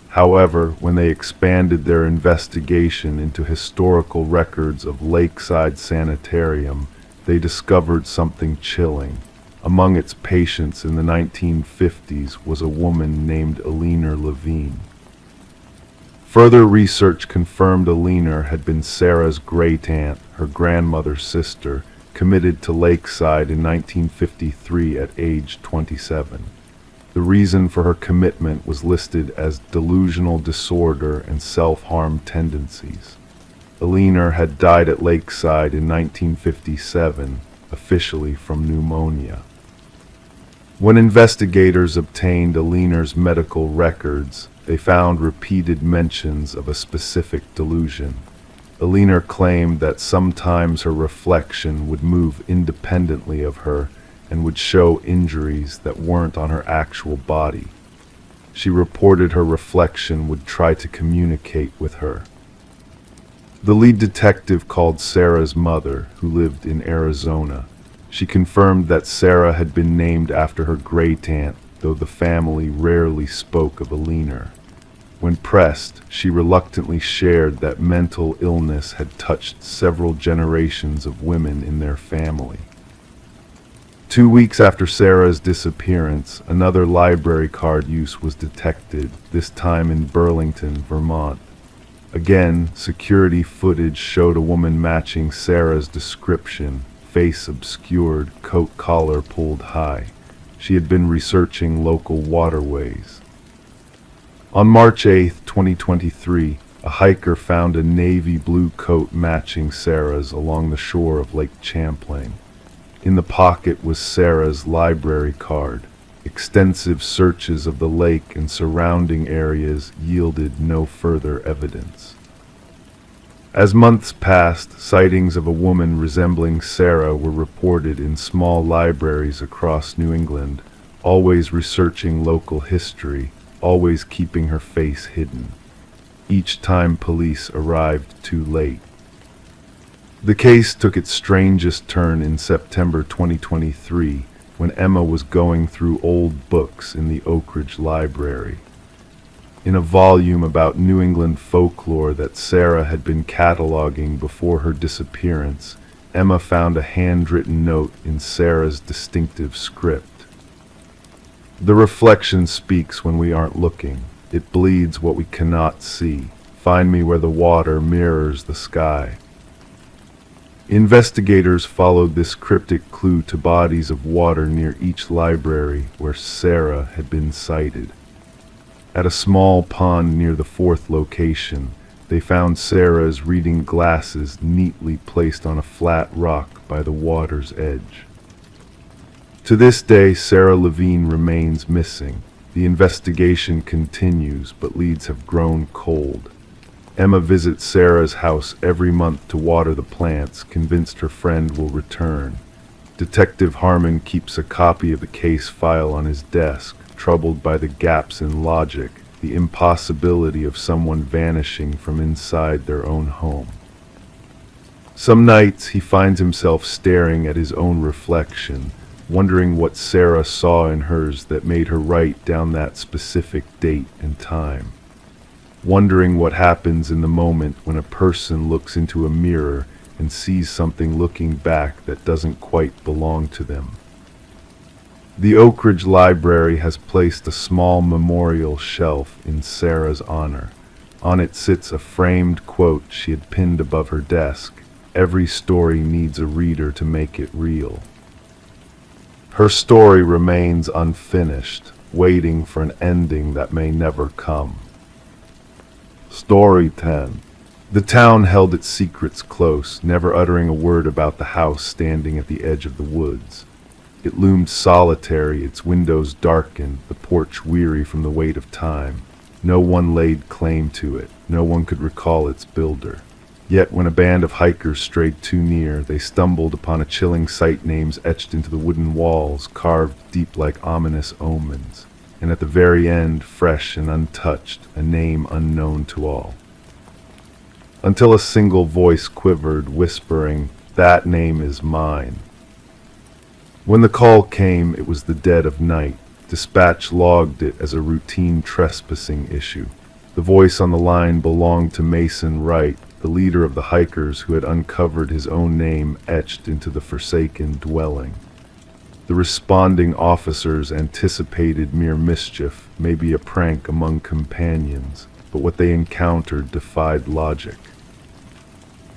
However, when they expanded their investigation into historical records of Lakeside Sanitarium, they discovered something chilling. Among its patients in the 1950s was a woman named Eleanor Levine. Further research confirmed Eleanor had been Sarah's great-aunt, her grandmother's sister, committed to Lakeside in 1953 at age 27. The reason for her commitment was listed as delusional disorder and self-harm tendencies. Eleanor had died at Lakeside in 1957, officially from pneumonia. When investigators obtained Eleanor's medical records, they found repeated mentions of a specific delusion. Eleanor claimed that sometimes her reflection would move independently of her and would show injuries that weren't on her actual body. She reported her reflection would try to communicate with her. The lead detective called Sarah's mother, who lived in Arizona. She confirmed that Sarah had been named after her great-aunt, though the family rarely spoke of Eleanor. When pressed, she reluctantly shared that mental illness had touched several generations of women in their family. 2 weeks after Sarah's disappearance, another library card use was detected, this time in Burlington, Vermont. Again, security footage showed a woman matching Sarah's description, face obscured, coat collar pulled high. She had been researching local waterways. On March 8, 2023, A hiker found a navy blue coat matching Sarah's along the shore of Lake Champlain. In the pocket was Sarah's library card. Extensive searches of the lake and surrounding areas yielded no further evidence. As months passed, sightings of a woman resembling Sarah were reported in small libraries across New England, always researching local history, always keeping her face hidden. Each time police arrived too late. The case took its strangest turn in September 2023, when Emma was going through old books in the Oak Ridge Library. In a volume about New England folklore that Sarah had been cataloging before her disappearance, Emma found a handwritten note in Sarah's distinctive script. The reflection speaks when we aren't looking. It bleeds what we cannot see. Find me where the water mirrors the sky. Investigators followed this cryptic clue to bodies of water near each library where Sarah had been sighted. At a small pond near the fourth location, they found Sarah's reading glasses neatly placed on a flat rock by the water's edge. To this day, Sarah Levine remains missing. The investigation continues, but leads have grown cold. Emma visits Sarah's house every month to water the plants, convinced her friend will return. Detective Harmon keeps a copy of the case file on his desk, troubled by the gaps in logic, the impossibility of someone vanishing from inside their own home. Some nights he finds himself staring at his own reflection, wondering what Sarah saw in hers that made her write down that specific date and time. Wondering what happens in the moment when a person looks into a mirror and sees something looking back that doesn't quite belong to them. The Oak Ridge Library has placed a small memorial shelf in Sarah's honor. On it sits a framed quote she had pinned above her desk. Every story needs a reader to make it real. Her story remains unfinished, waiting for an ending that may never come. Story 10. The town held its secrets close, never uttering a word about the house standing at the edge of the woods. It loomed solitary, its windows darkened, the porch weary from the weight of time. No one laid claim to it, no one could recall its builder. Yet when a band of hikers strayed too near, they stumbled upon a chilling sight, names etched into the wooden walls, carved deep like ominous omens. And at the very end, fresh and untouched, a name unknown to all. Until a single voice quivered, whispering, "That name is mine." When the call came, it was the dead of night. Dispatch logged it as a routine trespassing issue. The voice on the line belonged to Mason Wright, the leader of the hikers who had uncovered his own name etched into the forsaken dwelling. The responding officers anticipated mere mischief, maybe a prank among companions, but what they encountered defied logic.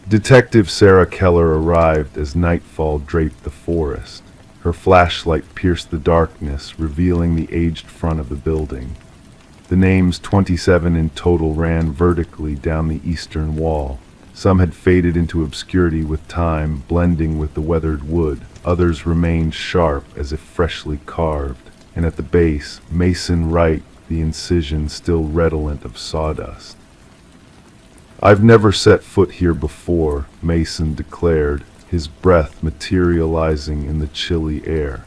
Detective Sarah Keller arrived as nightfall draped the forest. Her flashlight pierced the darkness, revealing the aged front of the building. The names 27 in total ran vertically down the eastern wall. Some had faded into obscurity with time, blending with the weathered wood. Others remained sharp, as if freshly carved. And at the base, Mason Wright, the incision still redolent of sawdust. "I've never set foot here before," Mason declared, his breath materializing in the chilly air.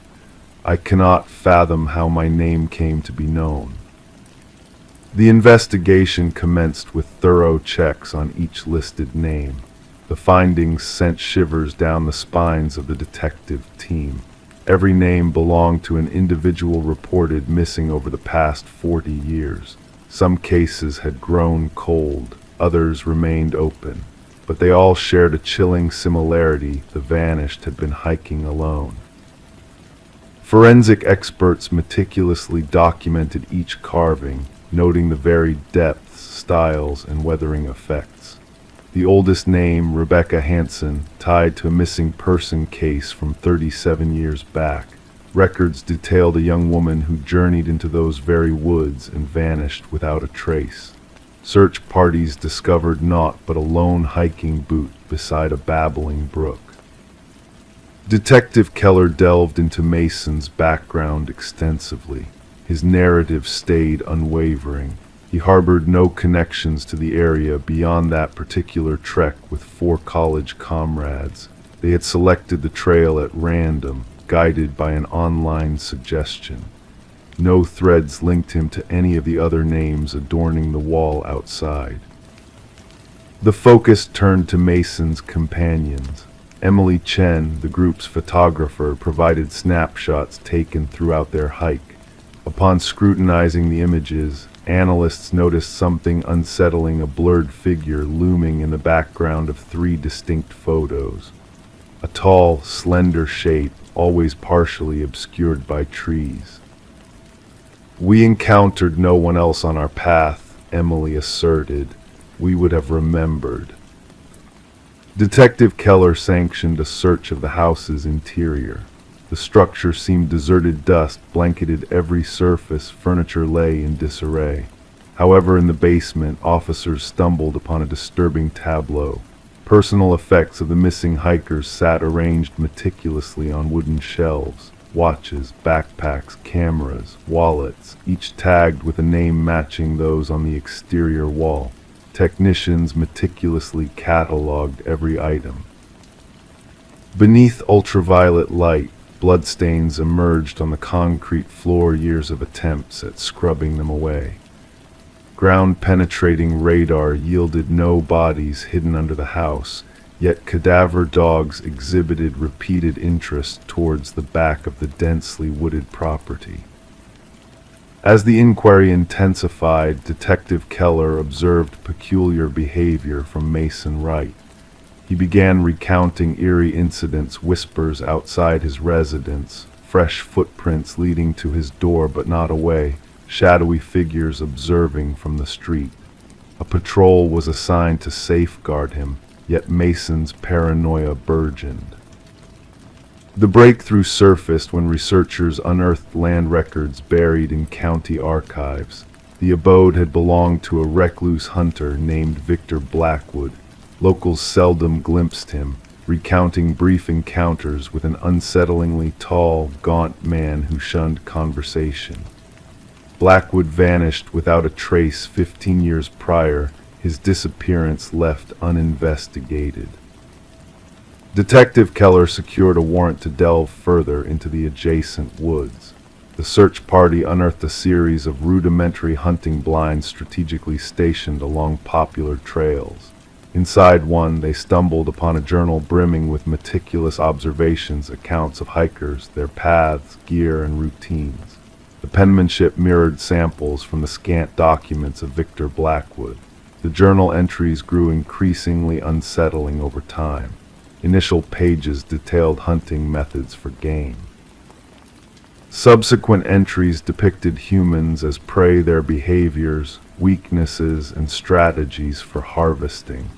"I cannot fathom how my name came to be known." The investigation commenced with thorough checks on each listed name. The findings sent shivers down the spines of the detective team. Every name belonged to an individual reported missing over the past 40 years. Some cases had grown cold, others remained open, but they all shared a chilling similarity: the vanished had been hiking alone. Forensic experts meticulously documented each carving, noting the varied depths, styles, and weathering effects. The oldest name, Rebecca Hansen, tied to a missing person case from 37 years back. Records detailed a young woman who journeyed into those very woods and vanished without a trace. Search parties discovered naught but a lone hiking boot beside a babbling brook. Detective Keller delved into Mason's background extensively. His narrative stayed unwavering. He harbored no connections to the area beyond that particular trek with 4 college comrades. They had selected the trail at random, guided by an online suggestion. No threads linked him to any of the other names adorning the wall outside. The focus turned to Mason's companions. Emily Chen, the group's photographer, provided snapshots taken throughout their hike. Upon scrutinizing the images, analysts noticed something unsettling: a blurred figure looming in the background of 3 distinct photos. A tall, slender shape, always partially obscured by trees. "We encountered no one else on our path," Emily asserted. "We would have remembered." Detective Keller sanctioned a search of the house's interior. The structure seemed deserted. Dust blanketed every surface. Furniture lay in disarray. However, in the basement, officers stumbled upon a disturbing tableau. Personal effects of the missing hikers sat arranged meticulously on wooden shelves. Watches, backpacks, cameras, wallets, each tagged with a name matching those on the exterior wall. Technicians meticulously catalogued every item. Beneath ultraviolet light, bloodstains emerged on the concrete floor, years of attempts at scrubbing them away. Ground-penetrating radar yielded no bodies hidden under the house, yet cadaver dogs exhibited repeated interest towards the back of the densely wooded property. As the inquiry intensified, Detective Keller observed peculiar behavior from Mason Wright. He began recounting eerie incidents: whispers outside his residence, fresh footprints leading to his door but not away, shadowy figures observing from the street. A patrol was assigned to safeguard him, yet Mason's paranoia burgeoned. The breakthrough surfaced when researchers unearthed land records buried in county archives. The abode had belonged to a recluse hunter named Victor Blackwood. Locals seldom glimpsed him, recounting brief encounters with an unsettlingly tall, gaunt man who shunned conversation. Blackwood vanished without a trace 15 years prior, his disappearance left uninvestigated. Detective Keller secured a warrant to delve further into the adjacent woods. The search party unearthed a series of rudimentary hunting blinds strategically stationed along popular trails. Inside one, they stumbled upon a journal brimming with meticulous observations, accounts of hikers, their paths, gear, and routines. The penmanship mirrored samples from the scant documents of Victor Blackwood. The journal entries grew increasingly unsettling over time. Initial pages detailed hunting methods for game. Subsequent entries depicted humans as prey, their behaviors, weaknesses, and strategies for harvesting.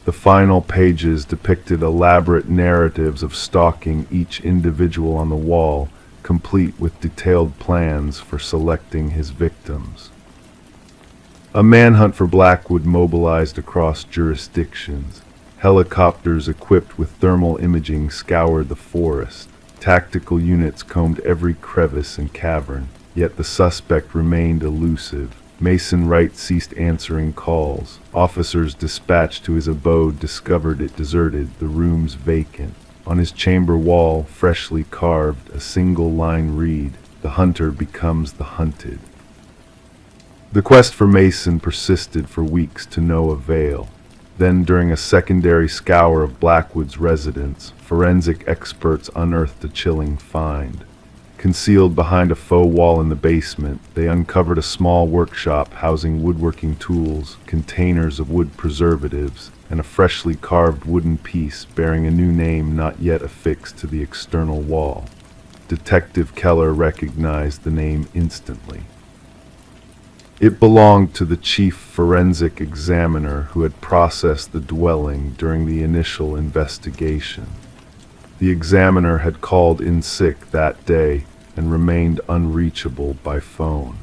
The final pages depicted elaborate narratives of stalking each individual on the wall, complete with detailed plans for selecting his victims. A manhunt for Blackwood mobilized across jurisdictions. Helicopters equipped with thermal imaging scoured the forest. Tactical units combed every crevice and cavern, yet the suspect remained elusive. Mason Wright ceased answering calls. Officers dispatched to his abode discovered it deserted, the rooms vacant. On his chamber wall, freshly carved, a single line read: "The hunter becomes the hunted." The quest for Mason persisted for weeks to no avail. Then, during a secondary scour of Blackwood's residence, forensic experts unearthed a chilling find. Concealed behind a faux wall in the basement, they uncovered a small workshop housing woodworking tools, containers of wood preservatives, and a freshly carved wooden piece bearing a new name not yet affixed to the external wall. Detective Keller recognized the name instantly. It belonged to the chief forensic examiner who had processed the dwelling during the initial investigation. The examiner had called in sick that day and remained unreachable by phone.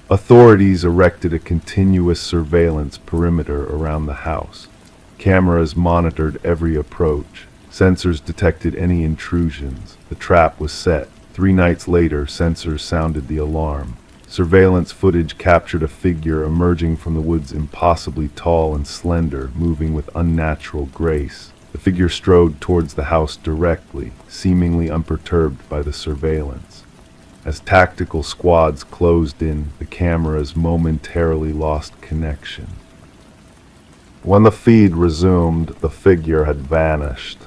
Authorities erected a continuous surveillance perimeter around the house. Cameras monitored every approach. Sensors detected any intrusions. The trap was set. 3 nights later, sensors sounded the alarm. Surveillance footage captured a figure emerging from the woods, impossibly tall and slender, moving with unnatural grace. The figure strode towards the house directly, seemingly unperturbed by the surveillance. As tactical squads closed in, the cameras momentarily lost connection. When the feed resumed, the figure had vanished.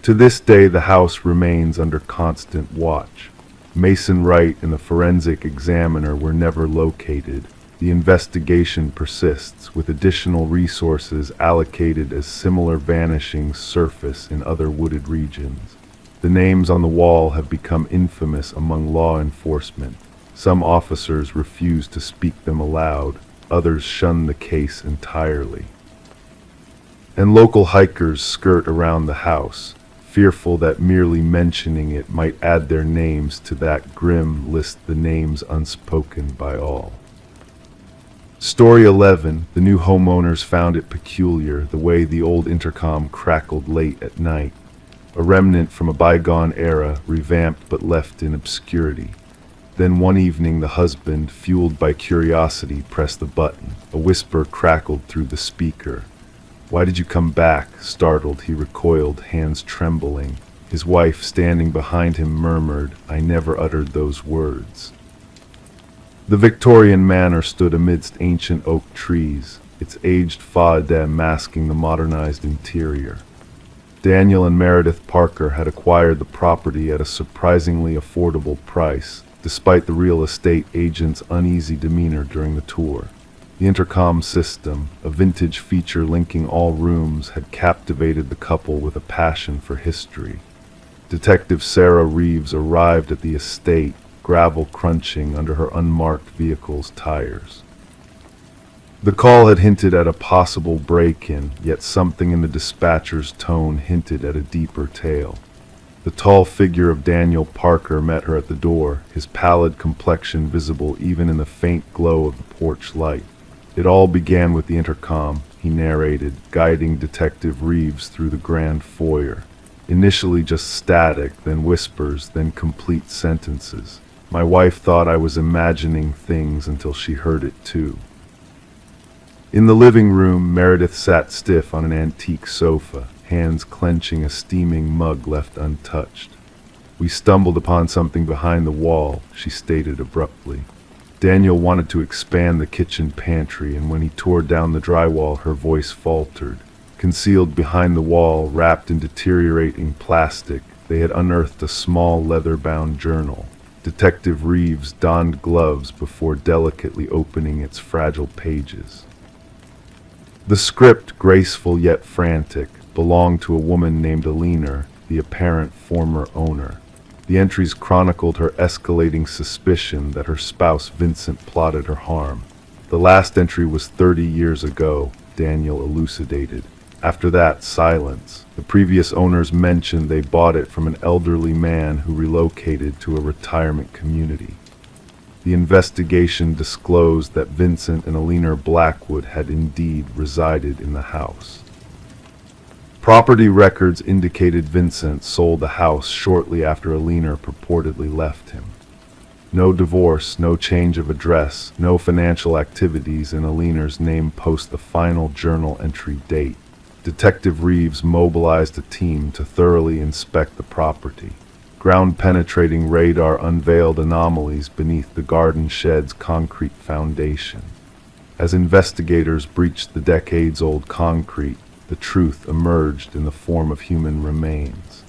To this day, the house remains under constant watch. Mason Wright and the forensic examiner were never located. The investigation persists, with additional resources allocated as similar vanishings surface in other wooded regions. The names on the wall have become infamous among law enforcement. Some officers refuse to speak them aloud, others shun the case entirely. And local hikers skirt around the house, fearful that merely mentioning it might add their names to that grim list, the names unspoken by all. Story 11. The new homeowners found it peculiar, the way the old intercom crackled late at night. A remnant from a bygone era, revamped but left in obscurity. Then one evening the husband, fueled by curiosity, pressed the button. A whisper crackled through the speaker. "Why did you come back?" Startled, he recoiled, hands trembling. His wife, standing behind him, murmured, "I never uttered those words." The Victorian manor stood amidst ancient oak trees, its aged façade masking the modernized interior. Daniel and Meredith Parker had acquired the property at a surprisingly affordable price, despite the real estate agent's uneasy demeanor during the tour. The intercom system, a vintage feature linking all rooms, had captivated the couple with a passion for history. Detective Sarah Reeves arrived at the estate, gravel crunching under her unmarked vehicle's tires. The call had hinted at a possible break-in, yet something in the dispatcher's tone hinted at a deeper tale. The tall figure of Daniel Parker met her at the door, his pallid complexion visible even in the faint glow of the porch light. It all began with the intercom, he narrated, guiding Detective Reeves through the grand foyer. Initially just static, then whispers, then complete sentences. My wife thought I was imagining things until she heard it too. In the living room, Meredith sat stiff on an antique sofa, hands clenching a steaming mug left untouched. "We stumbled upon something behind the wall," she stated abruptly. Daniel wanted to expand the kitchen pantry, and when he tore down the drywall, her voice faltered. Concealed behind the wall, wrapped in deteriorating plastic, they had unearthed a small leather-bound journal. Detective Reeves donned gloves before delicately opening its fragile pages. The script, graceful yet frantic, belonged to a woman named Alina, the apparent former owner. The entries chronicled her escalating suspicion that her spouse Vincent plotted her harm. The last entry was 30 years ago, Daniel elucidated. After that, silence. The previous owners mentioned they bought it from an elderly man who relocated to a retirement community. The investigation disclosed that Vincent and Alina Blackwood had indeed resided in the house. Property records indicated Vincent sold the house shortly after Alina purportedly left him. No divorce, no change of address, no financial activities in Alina's name post the final journal entry date. Detective Reeves mobilized a team to thoroughly inspect the property. Ground-penetrating radar unveiled anomalies beneath the garden shed's concrete foundation. As investigators breached the decades-old concrete, the truth emerged in the form of human remains.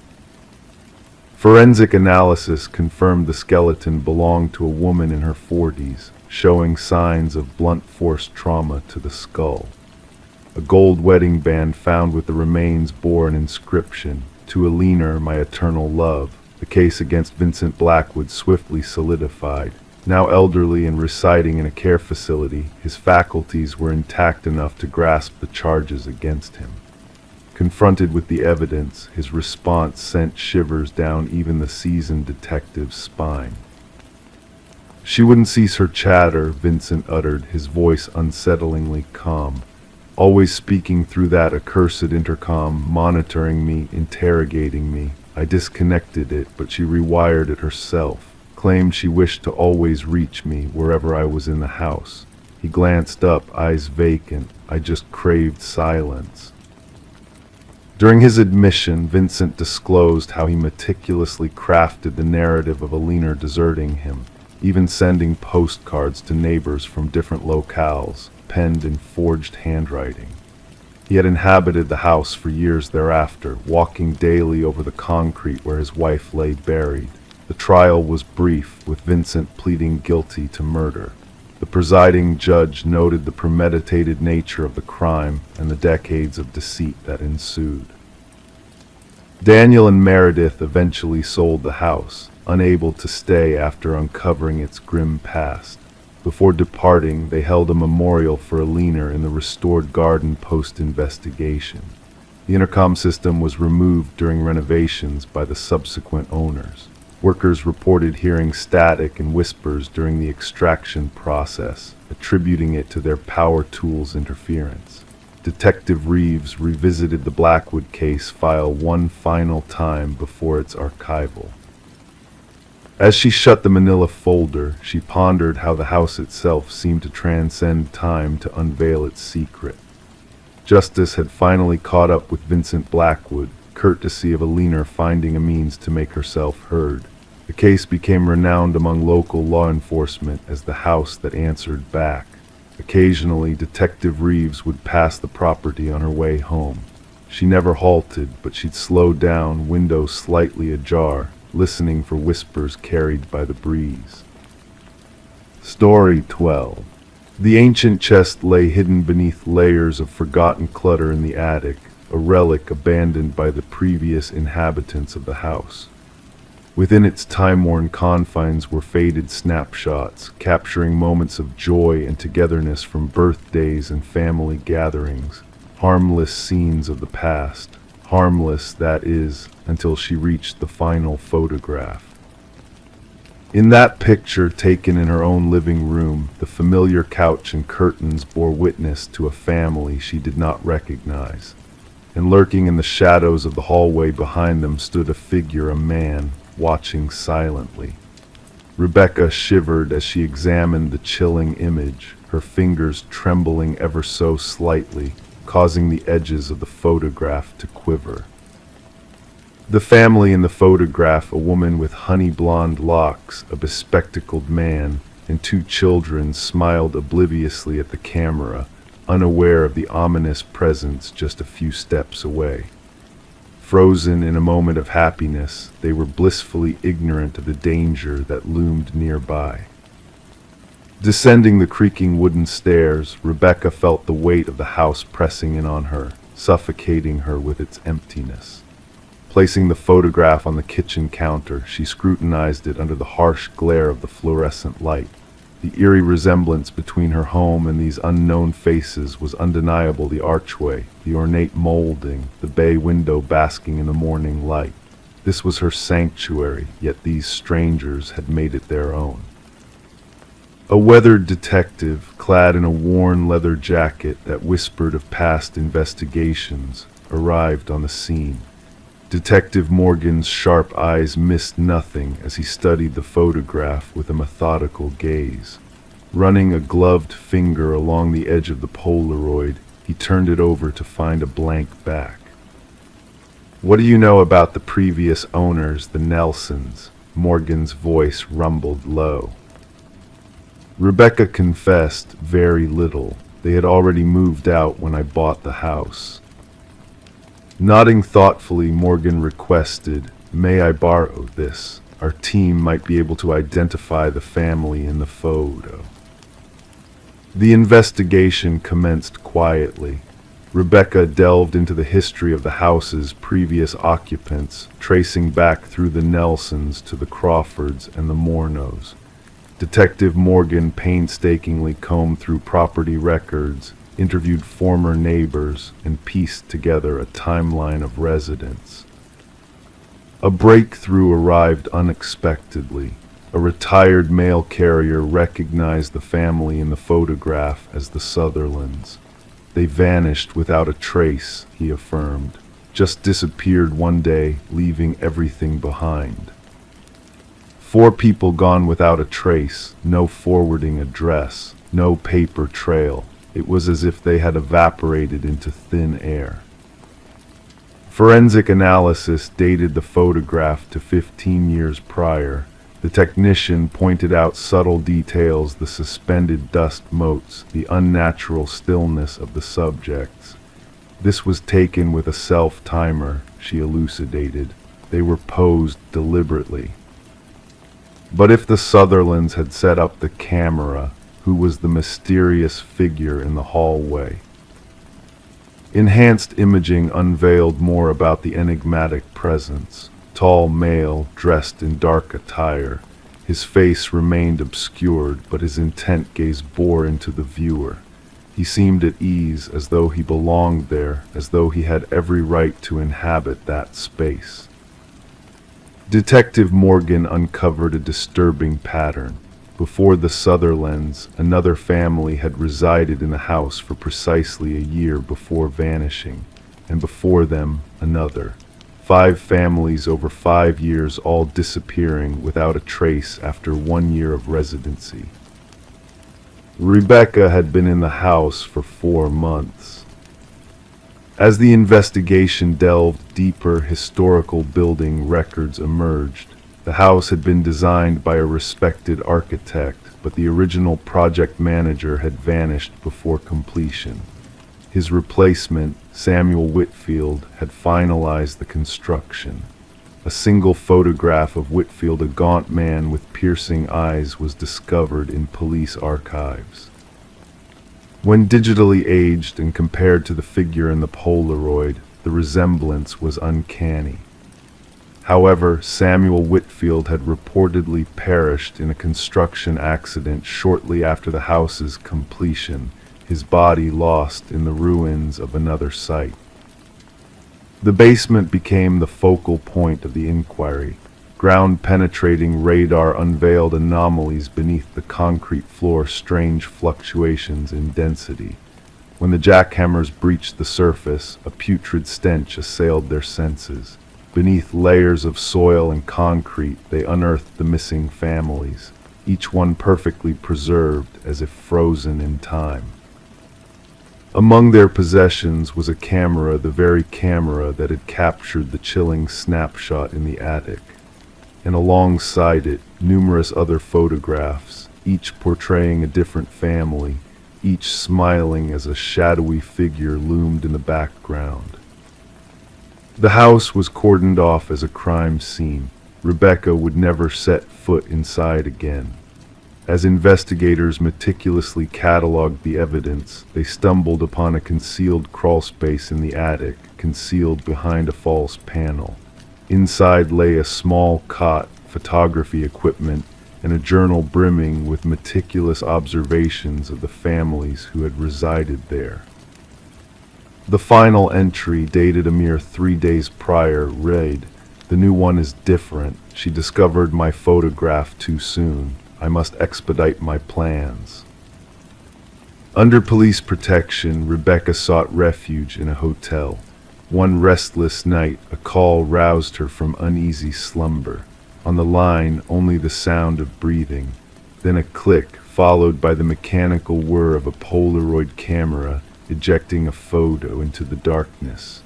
Forensic analysis confirmed the skeleton belonged to a woman in her 40s, showing signs of blunt force trauma to the skull. A gold wedding band found with the remains bore an inscription, "To Alina, my eternal love." The case against Vincent Blackwood swiftly solidified. Now elderly and residing in a care facility, his faculties were intact enough to grasp the charges against him. Confronted with the evidence, his response sent shivers down even the seasoned detective's spine. She wouldn't cease her chatter, Vincent uttered, his voice unsettlingly calm. Always speaking through that accursed intercom, monitoring me, interrogating me. I disconnected it, but she rewired it herself. Claimed she wished to always reach me wherever I was in the house. He glanced up, eyes vacant. I just craved silence. During his admission, Vincent disclosed how he meticulously crafted the narrative of Alina deserting him, even sending postcards to neighbors from different locales, penned in forged handwriting. He had inhabited the house for years thereafter, walking daily over the concrete where his wife lay buried. The trial was brief, with Vincent pleading guilty to murder. The presiding judge noted the premeditated nature of the crime and the decades of deceit that ensued. Daniel and Meredith eventually sold the house, unable to stay after uncovering its grim past. Before departing, they held a memorial for Alina in the restored garden post-investigation. The intercom system was removed during renovations by the subsequent owners. Workers reported hearing static and whispers during the extraction process, attributing it to their power tools interference. Detective Reeves revisited the Blackwood case file one final time before its archival. As she shut the manila folder, she pondered how the house itself seemed to transcend time to unveil its secret. Justice had finally caught up with Vincent Blackwood, courtesy of Alina finding a means to make herself heard. The case became renowned among local law enforcement as the house that answered back. Occasionally, Detective Reeves would pass the property on her way home. She never halted, but she'd slow down, window slightly ajar, listening for whispers carried by the breeze. Story 12. The ancient chest lay hidden beneath layers of forgotten clutter in the attic, a relic abandoned by the previous inhabitants of the house. Within its time-worn confines were faded snapshots, capturing moments of joy and togetherness from birthdays and family gatherings, harmless scenes of the past. Harmless, that is, until she reached the final photograph. In that picture, taken in her own living room, the familiar couch and curtains bore witness to a family she did not recognize. And lurking in the shadows of the hallway behind them stood a figure, a man, watching silently. Rebecca shivered as she examined the chilling image, her fingers trembling ever so slightly, causing the edges of the photograph to quiver. The family in the photograph, a woman with honey blonde locks, a bespectacled man, and two children, smiled obliviously at the camera, unaware of the ominous presence just a few steps away. Frozen in a moment of happiness, they were blissfully ignorant of the danger that loomed nearby. Descending the creaking wooden stairs, Rebecca felt the weight of the house pressing in on her, suffocating her with its emptiness. Placing the photograph on the kitchen counter, she scrutinized it under the harsh glare of the fluorescent light. The eerie resemblance between her home and these unknown faces was undeniable. The archway, the ornate molding, the bay window basking in the morning light. This was her sanctuary, yet these strangers had made it their own. A weathered detective, clad in a worn leather jacket that whispered of past investigations, arrived on the scene. Detective Morgan's sharp eyes missed nothing as he studied the photograph with a methodical gaze. Running a gloved finger along the edge of the Polaroid, he turned it over to find a blank back. "What do you know about the previous owners, the Nelsons?" Morgan's voice rumbled low. Rebecca confessed, "Very little. They had already moved out when I bought the house." Nodding thoughtfully, Morgan requested, "May I borrow this? Our team might be able to identify the family in the photo." The investigation commenced quietly. Rebecca delved into the history of the house's previous occupants, tracing back through the Nelsons to the Crawfords and the Mornos. Detective Morgan painstakingly combed through property records, interviewed former neighbors, and pieced together a timeline of residents. A breakthrough arrived unexpectedly. A retired mail carrier recognized the family in the photograph as the Sutherlands. They vanished without a trace, he affirmed. Just disappeared one day, leaving everything behind. 4 people gone without a trace, no forwarding address, no paper trail. It was as if they had evaporated into thin air. Forensic analysis dated the photograph to 15 years prior. The technician pointed out subtle details, the suspended dust motes, the unnatural stillness of the subjects. This was taken with a self-timer, she elucidated. They were posed deliberately. But if the Sutherlands had set up the camera, who was the mysterious figure in the hallway? Enhanced imaging unveiled more about the enigmatic presence. Tall male, dressed in dark attire. His face remained obscured, but his intent gaze bore into the viewer. He seemed at ease, as though he belonged there, as though he had every right to inhabit that space. Detective Morgan uncovered a disturbing pattern. Before the Sutherlands, another family had resided in the house for precisely a year before vanishing, and before them, another. 5 families over 5 years, all disappearing without a trace after 1 year of residency. Rebecca had been in the house for 4 months. As the investigation delved deeper, historical building records emerged. The house had been designed by a respected architect, but the original project manager had vanished before completion. His replacement, Samuel Whitfield, had finalized the construction. A single photograph of Whitfield, a gaunt man with piercing eyes, was discovered in police archives. When digitally aged and compared to the figure in the Polaroid, the resemblance was uncanny. However, Samuel Whitfield had reportedly perished in a construction accident shortly after the house's completion, his body lost in the ruins of another site. The basement became the focal point of the inquiry. Ground-penetrating radar unveiled anomalies beneath the concrete floor, strange fluctuations in density. When the jackhammers breached the surface, a putrid stench assailed their senses. Beneath layers of soil and concrete, they unearthed the missing families, each one perfectly preserved as if frozen in time. Among their possessions was a camera, the very camera that had captured the chilling snapshot in the attic. And alongside it, numerous other photographs, each portraying a different family, each smiling as a shadowy figure loomed in the background. The house was cordoned off as a crime scene. Rebecca would never set foot inside again. As investigators meticulously cataloged the evidence, they stumbled upon a concealed crawlspace in the attic, concealed behind a false panel. Inside lay a small cot, photography equipment, and a journal brimming with meticulous observations of the families who had resided there. The final entry, dated a mere 3 days prior, read, "The new one is different. She discovered my photograph too soon. I must expedite my plans." Under police protection, Rebecca sought refuge in a hotel. One restless night, a call roused her from uneasy slumber. On the line, only the sound of breathing. Then a click, followed by the mechanical whir of a Polaroid camera ejecting a photo into the darkness.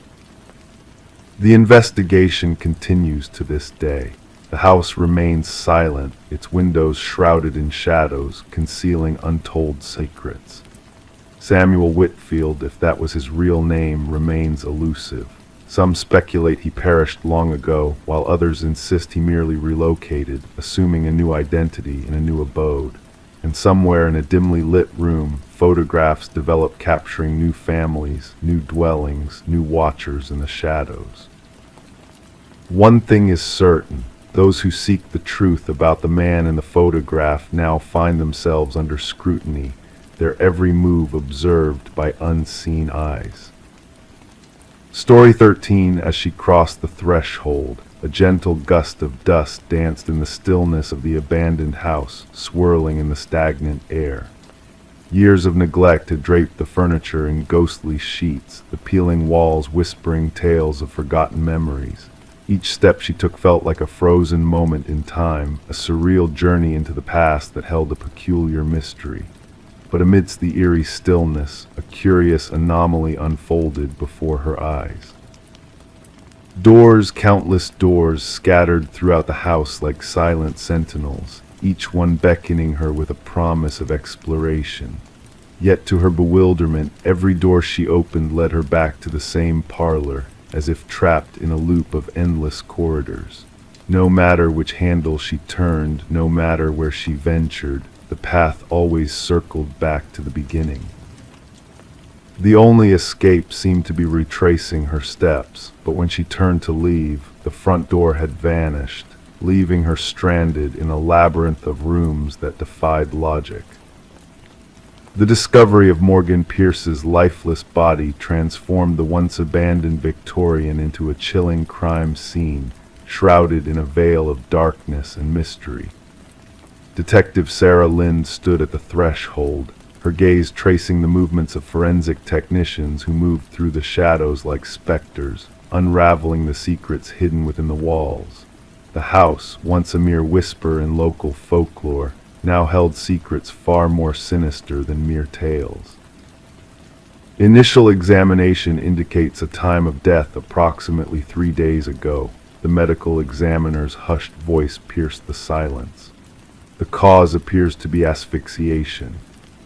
The investigation continues to this day. The house remains silent, its windows shrouded in shadows, concealing untold secrets. Samuel Whitfield, if that was his real name, remains elusive. Some speculate he perished long ago, while others insist he merely relocated, assuming a new identity in a new abode. And somewhere in a dimly lit room, photographs develop, capturing new families, new dwellings, new watchers in the shadows. One thing is certain. Those who seek the truth about the man in the photograph now find themselves under scrutiny, their every move observed by unseen eyes. Story 13, as she crossed the threshold. A gentle gust of dust danced in the stillness of the abandoned house, swirling in the stagnant air. Years of neglect had draped the furniture in ghostly sheets, the peeling walls whispering tales of forgotten memories. Each step she took felt like a frozen moment in time, a surreal journey into the past that held a peculiar mystery. But amidst the eerie stillness, a curious anomaly unfolded before her eyes. Doors, countless doors, scattered throughout the house like silent sentinels, each one beckoning her with a promise of exploration. Yet to her bewilderment, every door she opened led her back to the same parlor, as if trapped in a loop of endless corridors. No matter which handle she turned, no matter where she ventured, the path always circled back to the beginning. The only escape seemed to be retracing her steps, but when she turned to leave, the front door had vanished, leaving her stranded in a labyrinth of rooms that defied logic. The discovery of Morgan Pierce's lifeless body transformed the once abandoned Victorian into a chilling crime scene, shrouded in a veil of darkness and mystery. Detective Sarah Lind stood at the threshold, her gaze tracing the movements of forensic technicians who moved through the shadows like specters, unraveling the secrets hidden within the walls. The house, once a mere whisper in local folklore, now held secrets far more sinister than mere tales. Initial examination indicates a time of death approximately 3 days ago. The medical examiner's hushed voice pierced the silence. The cause appears to be asphyxiation.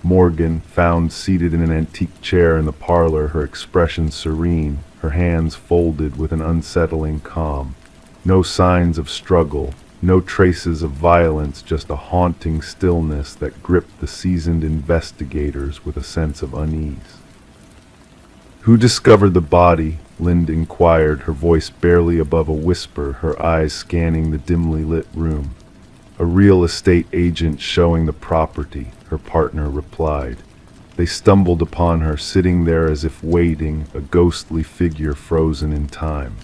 Morgan, found seated in an antique chair in the parlor, her expression serene, her hands folded with an unsettling calm. No signs of struggle, no traces of violence, just a haunting stillness that gripped the seasoned investigators with a sense of unease. "Who discovered the body?" Lind inquired, her voice barely above a whisper, her eyes scanning the dimly lit room. "A real estate agent showing the property," her partner replied. They stumbled upon her, sitting there as if waiting, a ghostly figure frozen in time.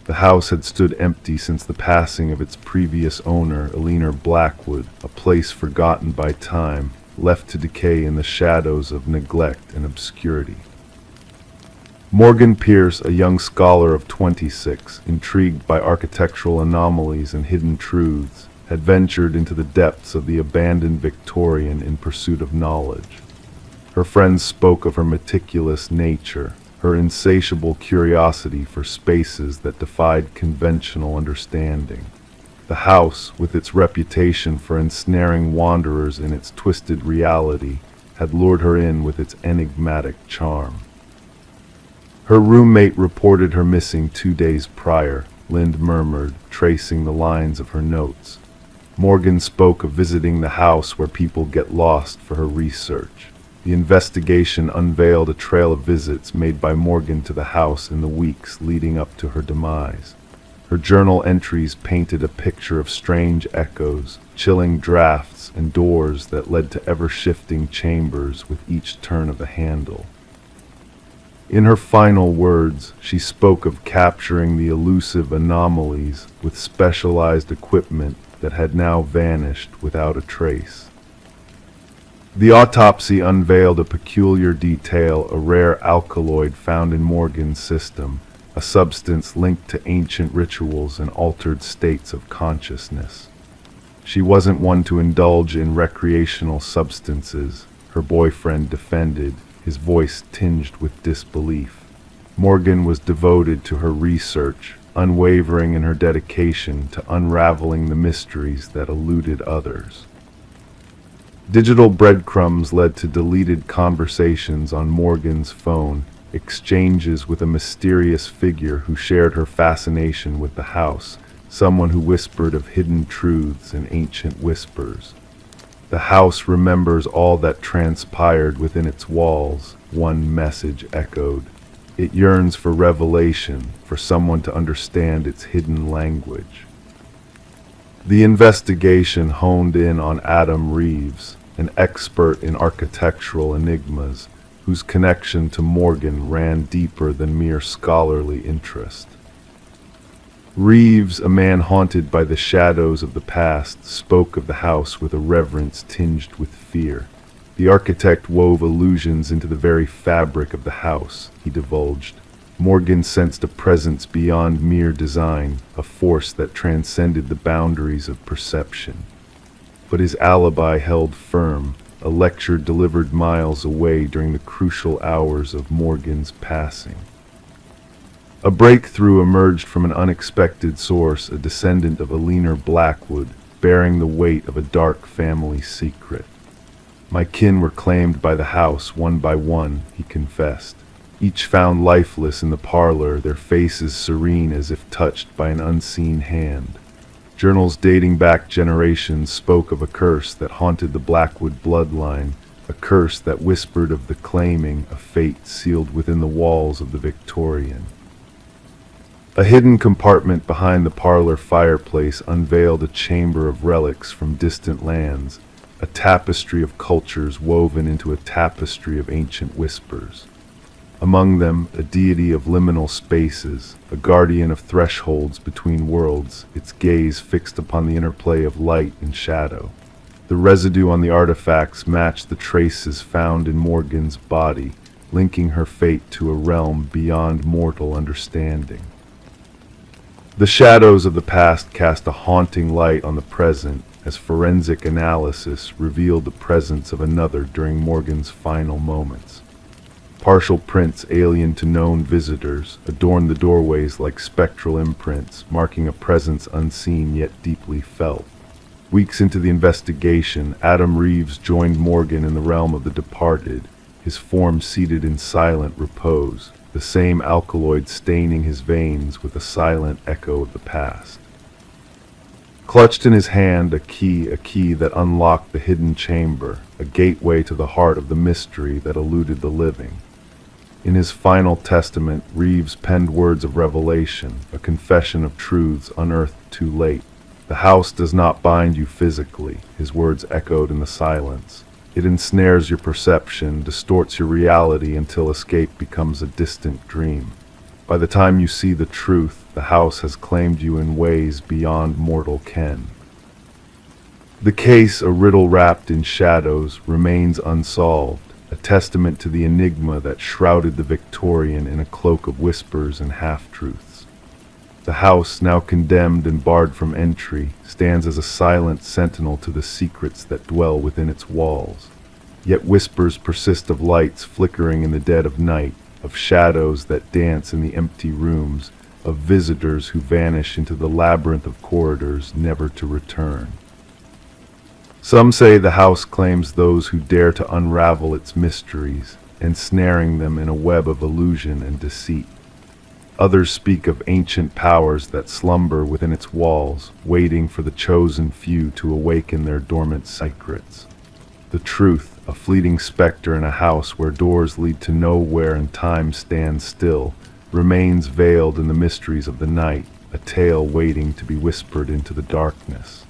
The house had stood empty since the passing of its previous owner, Eleanor Blackwood, a place forgotten by time, left to decay in the shadows of neglect and obscurity. Morgan Pierce, a young scholar of 26, intrigued by architectural anomalies and hidden truths, had ventured into the depths of the abandoned Victorian in pursuit of knowledge. Her friends spoke of her meticulous nature, her insatiable curiosity for spaces that defied conventional understanding. The house, with its reputation for ensnaring wanderers in its twisted reality, had lured her in with its enigmatic charm. Her roommate reported her missing 2 days prior, Lind murmured, tracing the lines of her notes. Morgan spoke of visiting the house where people get lost for her research. The investigation unveiled a trail of visits made by Morgan to the house in the weeks leading up to her demise. Her journal entries painted a picture of strange echoes, chilling drafts, and doors that led to ever-shifting chambers with each turn of the handle. In her final words, she spoke of capturing the elusive anomalies with specialized equipment that had now vanished without a trace. The autopsy unveiled a peculiar detail, a rare alkaloid found in Morgan's system, a substance linked to ancient rituals and altered states of consciousness. She wasn't one to indulge in recreational substances, her boyfriend defended, his voice tinged with disbelief. Morgan was devoted to her research, unwavering in her dedication to unraveling the mysteries that eluded others. Digital breadcrumbs led to deleted conversations on Morgan's phone, exchanges with a mysterious figure who shared her fascination with the house, someone who whispered of hidden truths and ancient whispers. "The house remembers all that transpired within its walls," one message echoed. "It yearns for revelation, for someone to understand its hidden language." The investigation honed in on Adam Reeves, an expert in architectural enigmas, whose connection to Morgan ran deeper than mere scholarly interest. Reeves, a man haunted by the shadows of the past, spoke of the house with a reverence tinged with fear. The architect wove allusions into the very fabric of the house, he divulged. Morgan sensed a presence beyond mere design, a force that transcended the boundaries of perception. But his alibi held firm, a lecture delivered miles away during the crucial hours of Morgan's passing. A breakthrough emerged from an unexpected source, a descendant of Eleanor Blackwood, bearing the weight of a dark family secret. My kin were claimed by the house one by one, he confessed. Each found lifeless in the parlor, their faces serene as if touched by an unseen hand. Journals dating back generations spoke of a curse that haunted the Blackwood bloodline, a curse that whispered of the claiming a fate sealed within the walls of the Victorian. A hidden compartment behind the parlor fireplace unveiled a chamber of relics from distant lands, a tapestry of cultures woven into a tapestry of ancient whispers. Among them, a deity of liminal spaces, a guardian of thresholds between worlds, its gaze fixed upon the interplay of light and shadow. The residue on the artifacts matched the traces found in Morgan's body, linking her fate to a realm beyond mortal understanding. The shadows of the past cast a haunting light on the present as forensic analysis revealed the presence of another during Morgan's final moments. Partial prints alien to known visitors adorned the doorways like spectral imprints, marking a presence unseen yet deeply felt. Weeks into the investigation, Adam Reeves joined Morgan in the realm of the departed, his form seated in silent repose, the same alkaloid staining his veins with a silent echo of the past. Clutched in his hand, a key that unlocked the hidden chamber, a gateway to the heart of the mystery that eluded the living. In his final testament, Reeves penned words of revelation, a confession of truths unearthed too late. The house does not bind you physically, his words echoed in the silence. It ensnares your perception, distorts your reality until escape becomes a distant dream. By the time you see the truth, the house has claimed you in ways beyond mortal ken. The case, a riddle wrapped in shadows, remains unsolved, a testament to the enigma that shrouded the Victorian in a cloak of whispers and half-truths. The house, now condemned and barred from entry, stands as a silent sentinel to the secrets that dwell within its walls. Yet whispers persist of lights flickering in the dead of night, of shadows that dance in the empty rooms, of visitors who vanish into the labyrinth of corridors never to return. Some say the house claims those who dare to unravel its mysteries, ensnaring them in a web of illusion and deceit. Others speak of ancient powers that slumber within its walls, waiting for the chosen few to awaken their dormant secrets. The truth, a fleeting specter in a house where doors lead to nowhere and time stands still, remains veiled in the mysteries of the night, a tale waiting to be whispered into the darkness.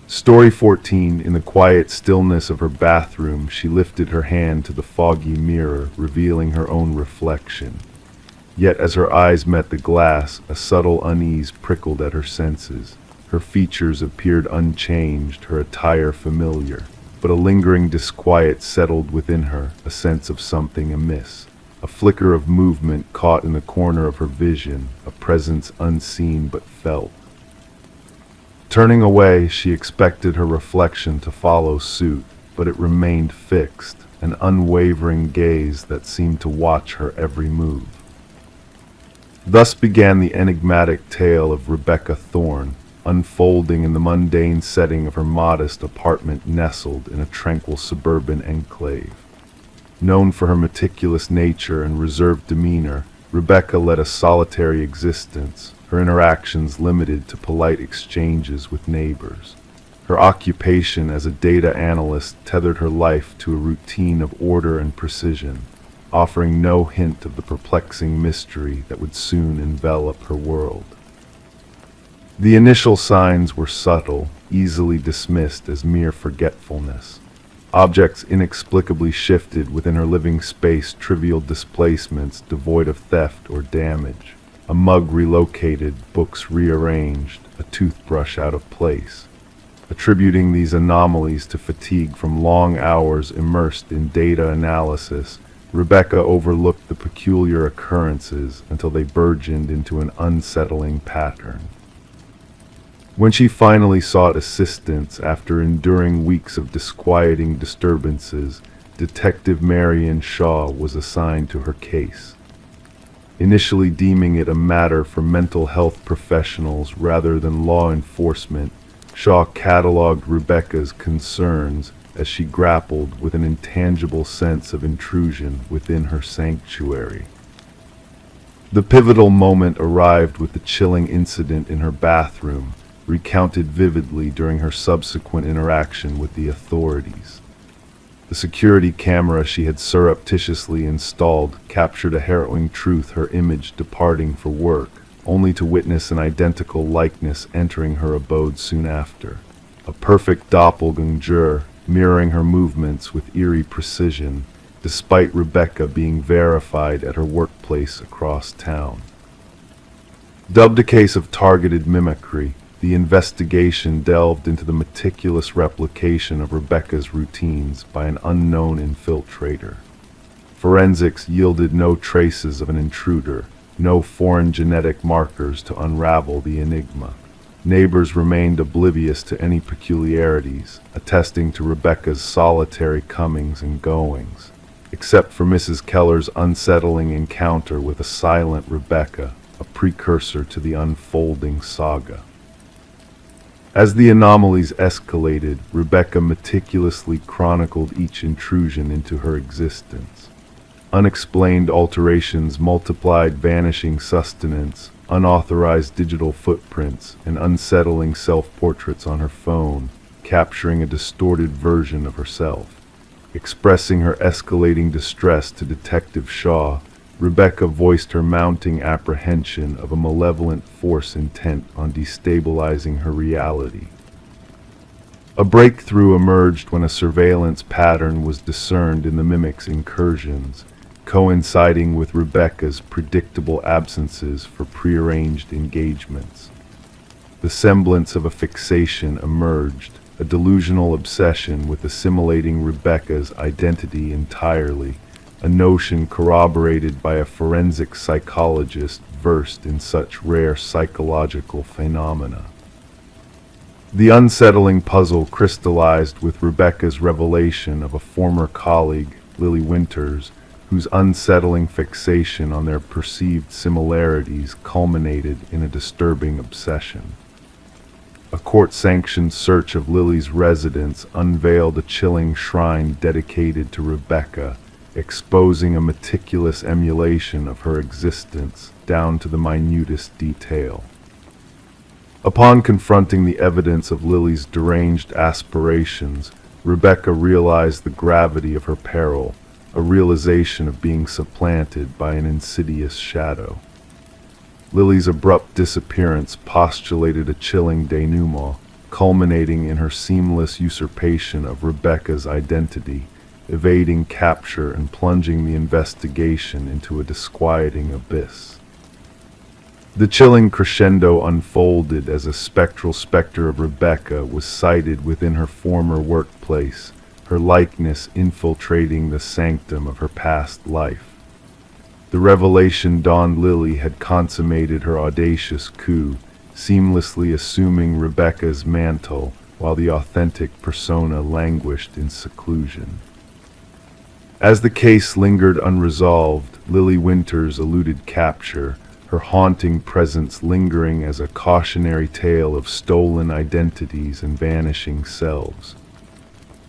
Story 14. In the quiet stillness of her bathroom, she lifted her hand to the foggy mirror, revealing her own reflection. Yet as her eyes met the glass, a subtle unease prickled at her senses. Her features appeared unchanged, her attire familiar, but a lingering disquiet settled within her, a sense of something amiss. A flicker of movement caught in the corner of her vision, a presence unseen but felt. Turning away, she expected her reflection to follow suit, but it remained fixed, an unwavering gaze that seemed to watch her every move. Thus began the enigmatic tale of Rebecca Thorne, unfolding in the mundane setting of her modest apartment nestled in a tranquil suburban enclave. Known for her meticulous nature and reserved demeanor, Rebecca led a solitary existence, her interactions limited to polite exchanges with neighbors. Her occupation as a data analyst tethered her life to a routine of order and precision, offering no hint of the perplexing mystery that would soon envelop her world. The initial signs were subtle, easily dismissed as mere forgetfulness. Objects inexplicably shifted within her living space, trivial displacements devoid of theft or damage. A mug relocated, books rearranged, a toothbrush out of place. Attributing these anomalies to fatigue from long hours immersed in data analysis, Rebecca overlooked the peculiar occurrences until they burgeoned into an unsettling pattern. When she finally sought assistance after enduring weeks of disquieting disturbances, Detective Marion Shaw was assigned to her case. Initially deeming it a matter for mental health professionals rather than law enforcement, Shaw cataloged Rebecca's concerns as she grappled with an intangible sense of intrusion within her sanctuary. The pivotal moment arrived with the chilling incident in her bathroom, recounted vividly during her subsequent interaction with the authorities. The security camera she had surreptitiously installed captured a harrowing truth: her image departing for work, only to witness an identical likeness entering her abode soon after. A perfect doppelganger, mirroring her movements with eerie precision, despite Rebecca being verified at her workplace across town. Dubbed a case of targeted mimicry, the investigation delved into the meticulous replication of Rebecca's routines by an unknown infiltrator. Forensics yielded no traces of an intruder, no foreign genetic markers to unravel the enigma. Neighbors remained oblivious to any peculiarities, attesting to Rebecca's solitary comings and goings, except for Mrs. Keller's unsettling encounter with a silent Rebecca, a precursor to the unfolding saga. As the anomalies escalated, Rebecca meticulously chronicled each intrusion into her existence. Unexplained alterations multiplied vanishing sustenance, unauthorized digital footprints, and unsettling self-portraits on her phone, capturing a distorted version of herself. Expressing her escalating distress to Detective Shaw, Rebecca voiced her mounting apprehension of a malevolent force intent on destabilizing her reality. A breakthrough emerged when a surveillance pattern was discerned in the mimic's incursions, coinciding with Rebecca's predictable absences for prearranged engagements. The semblance of a fixation emerged, a delusional obsession with assimilating Rebecca's identity entirely, a notion corroborated by a forensic psychologist versed in such rare psychological phenomena. The unsettling puzzle crystallized with Rebecca's revelation of a former colleague, Lily Winters, whose unsettling fixation on their perceived similarities culminated in a disturbing obsession. A court-sanctioned search of Lily's residence unveiled a chilling shrine dedicated to Rebecca, exposing a meticulous emulation of her existence down to the minutest detail. Upon confronting the evidence of Lily's deranged aspirations, Rebecca realized the gravity of her peril, a realization of being supplanted by an insidious shadow. Lily's abrupt disappearance postulated a chilling denouement, culminating in her seamless usurpation of Rebecca's identity, evading capture and plunging the investigation into a disquieting abyss. The chilling crescendo unfolded as a spectral specter of Rebecca was sighted within her former workplace, her likeness infiltrating the sanctum of her past life. The revelation dawned Lily had consummated her audacious coup, seamlessly assuming Rebecca's mantle while the authentic persona languished in seclusion. As the case lingered unresolved, Lily Winters eluded capture, her haunting presence lingering as a cautionary tale of stolen identities and vanishing selves.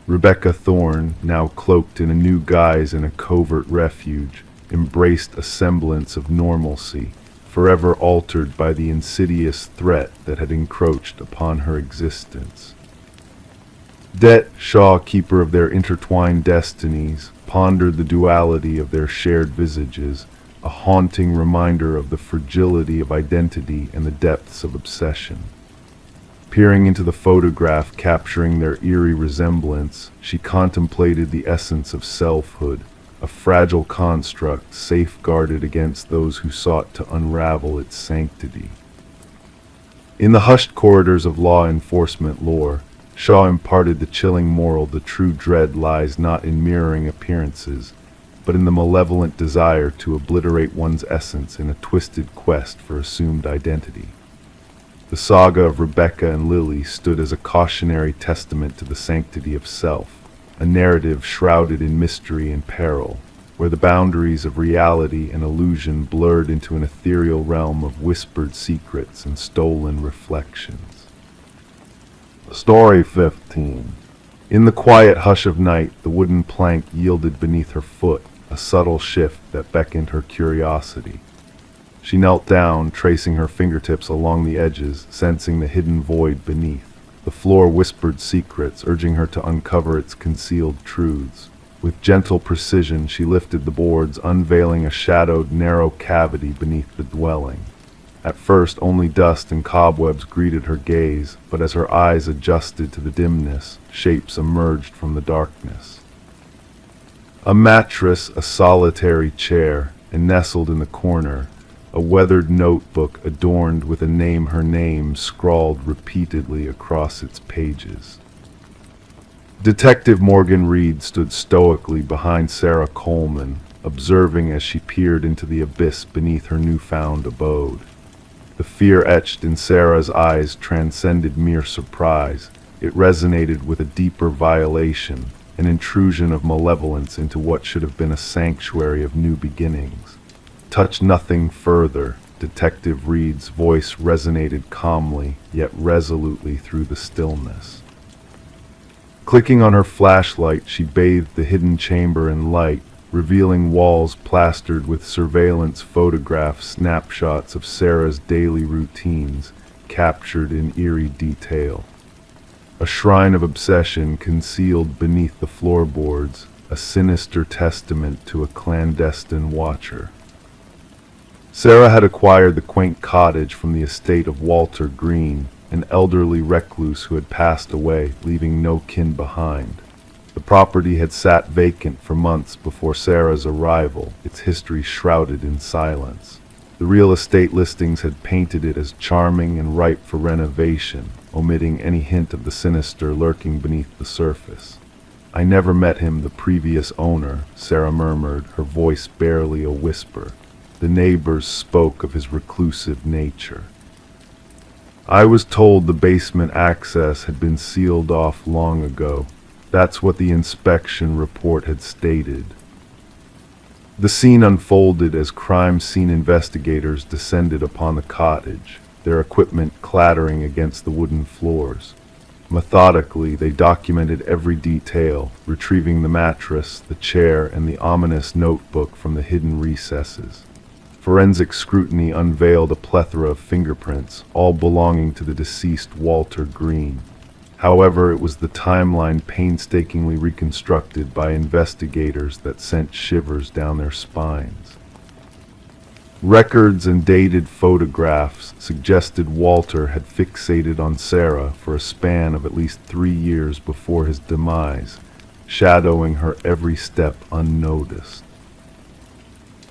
Rebecca Thorne, now cloaked in a new guise in a covert refuge, embraced a semblance of normalcy, forever altered by the insidious threat that had encroached upon her existence. Det Shaw, keeper of their intertwined destinies, pondered the duality of their shared visages, a haunting reminder of the fragility of identity and the depths of obsession. Peering into the photograph capturing their eerie resemblance, she contemplated the essence of selfhood, a fragile construct safeguarded against those who sought to unravel its sanctity. In the hushed corridors of law enforcement lore, Shaw imparted the chilling moral: the true dread lies not in mirroring appearances, but in the malevolent desire to obliterate one's essence in a twisted quest for assumed identity. The saga of Rebecca and Lily stood as a cautionary testament to the sanctity of self, a narrative shrouded in mystery and peril, where the boundaries of reality and illusion blurred into an ethereal realm of whispered secrets and stolen reflections. Story 15. In the quiet hush of night, the wooden plank yielded beneath her foot, a subtle shift that beckoned her curiosity. She knelt down, tracing her fingertips along the edges, sensing the hidden void beneath. The floor whispered secrets, urging her to uncover its concealed truths. With gentle precision, she lifted the boards, unveiling a shadowed, narrow cavity beneath the dwelling. At first, only dust and cobwebs greeted her gaze, but as her eyes adjusted to the dimness, shapes emerged from the darkness. A mattress, a solitary chair, and nestled in the corner, a weathered notebook adorned with her name scrawled repeatedly across its pages. Detective Morgan Reed stood stoically behind Sarah Coleman, observing as she peered into the abyss beneath her newfound abode. The fear etched in Sarah's eyes transcended mere surprise. It resonated with a deeper violation, an intrusion of malevolence into what should have been a sanctuary of new beginnings. Touch nothing further. Detective Reed's voice resonated calmly, yet resolutely through the stillness. Clicking on her flashlight, she bathed the hidden chamber in light, revealing walls plastered with surveillance photographs, snapshots of Sarah's daily routines, captured in eerie detail. A shrine of obsession concealed beneath the floorboards, a sinister testament to a clandestine watcher. Sarah had acquired the quaint cottage from the estate of Walter Green, an elderly recluse who had passed away, leaving no kin behind. The property had sat vacant for months before Sarah's arrival, its history shrouded in silence. The real estate listings had painted it as charming and ripe for renovation, omitting any hint of the sinister lurking beneath the surface. "I never met him, the previous owner," Sarah murmured, her voice barely a whisper. The neighbors spoke of his reclusive nature. "I was told the basement access had been sealed off long ago. That's what the inspection report had stated." The scene unfolded as crime scene investigators descended upon the cottage, their equipment clattering against the wooden floors. Methodically, they documented every detail, retrieving the mattress, the chair, and the ominous notebook from the hidden recesses. Forensic scrutiny unveiled a plethora of fingerprints, all belonging to the deceased Walter Green. However, it was the timeline painstakingly reconstructed by investigators that sent shivers down their spines. Records and dated photographs suggested Walter had fixated on Sarah for a span of at least 3 years before his demise, shadowing her every step unnoticed.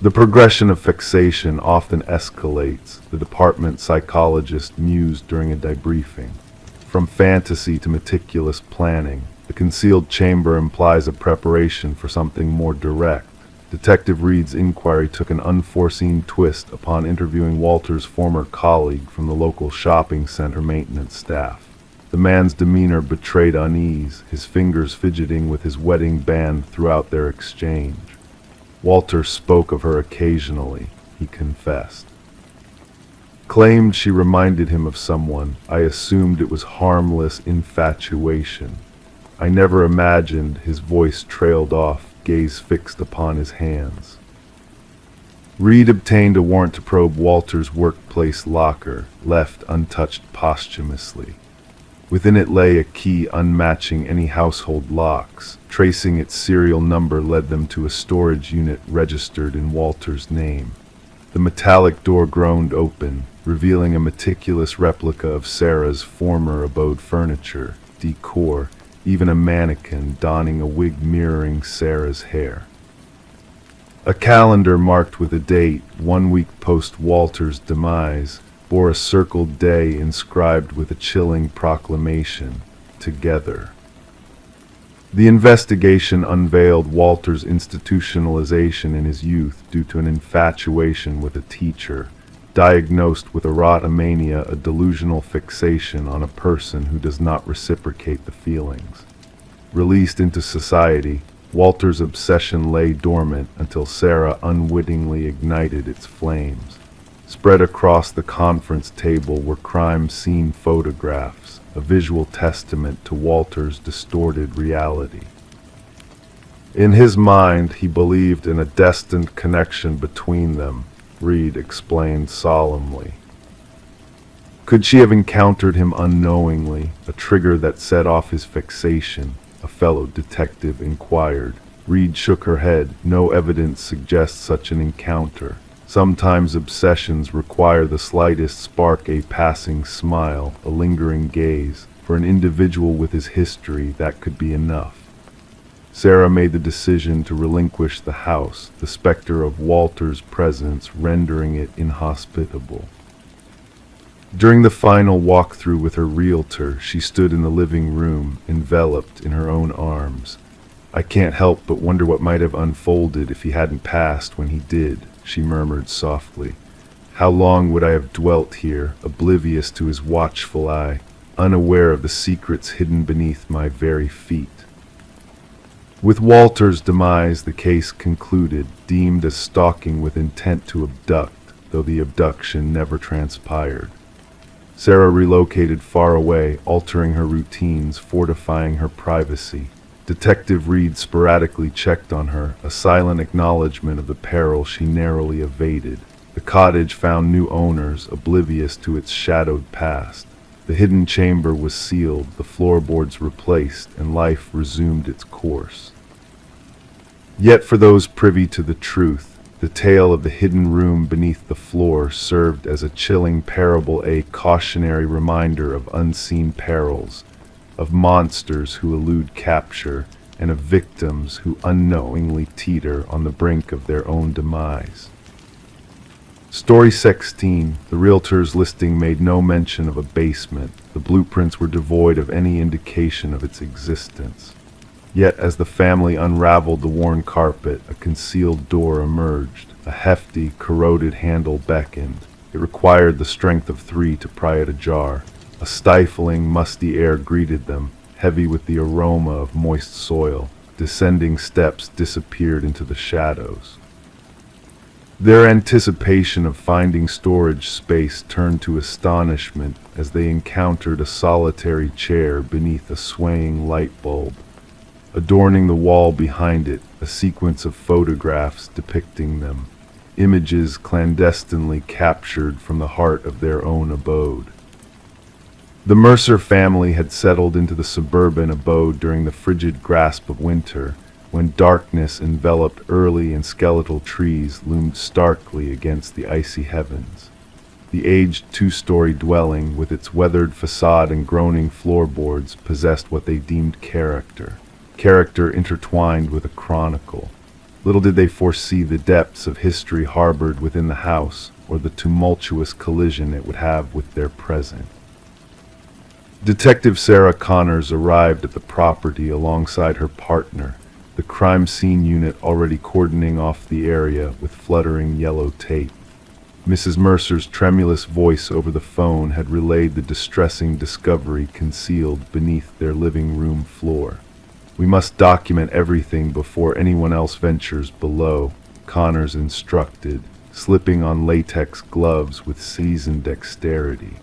The progression of fixation often escalates, the department psychologist mused during a debriefing. From fantasy to meticulous planning, the concealed chamber implies a preparation for something more direct. Detective Reed's inquiry took an unforeseen twist upon interviewing Walter's former colleague from the local shopping center maintenance staff. The man's demeanor betrayed unease, his fingers fidgeting with his wedding band throughout their exchange. Walter spoke of her occasionally, he confessed. Claimed she reminded him of someone. I assumed it was harmless infatuation. I never imagined. His voice trailed off, gaze fixed upon his hands. Reed obtained a warrant to probe Walter's workplace locker, left untouched posthumously. Within it lay a key unmatching any household locks. Tracing its serial number led them to a storage unit registered in Walter's name. The metallic door groaned open, revealing a meticulous replica of Sarah's former abode furniture, decor, even a mannequin donning a wig mirroring Sarah's hair. A calendar marked with a date, 1 week post Walter's demise, bore a circled day inscribed with a chilling proclamation: together. The investigation unveiled Walter's institutionalization in his youth due to an infatuation with a teacher, diagnosed with erotomania, a delusional fixation on a person who does not reciprocate the feelings. Released into society, Walter's obsession lay dormant until Sarah unwittingly ignited its flames. Spread across the conference table were crime scene photographs, a visual testament to Walter's distorted reality. In his mind, he believed in a destined connection between them, Reed explained solemnly. Could she have encountered him unknowingly, a trigger that set off his fixation? A fellow detective inquired. Reed shook her head. No evidence suggests such an encounter. Sometimes obsessions require the slightest spark, a passing smile, a lingering gaze. For an individual with his history, that could be enough. Sarah made the decision to relinquish the house, the specter of Walter's presence rendering it inhospitable. During the final walkthrough with her realtor, she stood in the living room, enveloped in her own arms. "I can't help but wonder what might have unfolded if he hadn't passed when he did," she murmured softly. "How long would I have dwelt here, oblivious to his watchful eye, unaware of the secrets hidden beneath my very feet?" With Walter's demise, the case concluded, deemed as stalking with intent to abduct, though the abduction never transpired. Sarah relocated far away, altering her routines, fortifying her privacy. Detective Reed sporadically checked on her, a silent acknowledgement of the peril she narrowly evaded. The cottage found new owners, oblivious to its shadowed past. The hidden chamber was sealed, the floorboards replaced, and life resumed its course. Yet for those privy to the truth, the tale of the hidden room beneath the floor served as a chilling parable, a cautionary reminder of unseen perils, of monsters who elude capture, and of victims who unknowingly teeter on the brink of their own demise. Story 16. The realtor's listing made no mention of a basement. The blueprints were devoid of any indication of its existence. Yet as the family unraveled the worn carpet, a concealed door emerged. A hefty, corroded handle beckoned. It required the strength of 3 to pry it ajar. A stifling, musty air greeted them, heavy with the aroma of moist soil. Descending steps disappeared into the shadows. Their anticipation of finding storage space turned to astonishment as they encountered a solitary chair beneath a swaying light bulb. Adorning the wall behind it, a sequence of photographs depicting them, images clandestinely captured from the heart of their own abode. The Mercer family had settled into the suburban abode during the frigid grasp of winter, when darkness enveloped early and skeletal trees loomed starkly against the icy heavens. The aged 2-story dwelling, with its weathered facade and groaning floorboards, possessed what they deemed character intertwined with a chronicle. Little did they foresee the depths of history harbored within the house, or the tumultuous collision it would have with their present. Detective Sarah Connors arrived at the property alongside her partner, the crime scene unit already cordoning off the area with fluttering yellow tape. Mrs. Mercer's tremulous voice over the phone had relayed the distressing discovery concealed beneath their living room floor. "We must document everything before anyone else ventures below," Connors instructed, slipping on latex gloves with seasoned dexterity.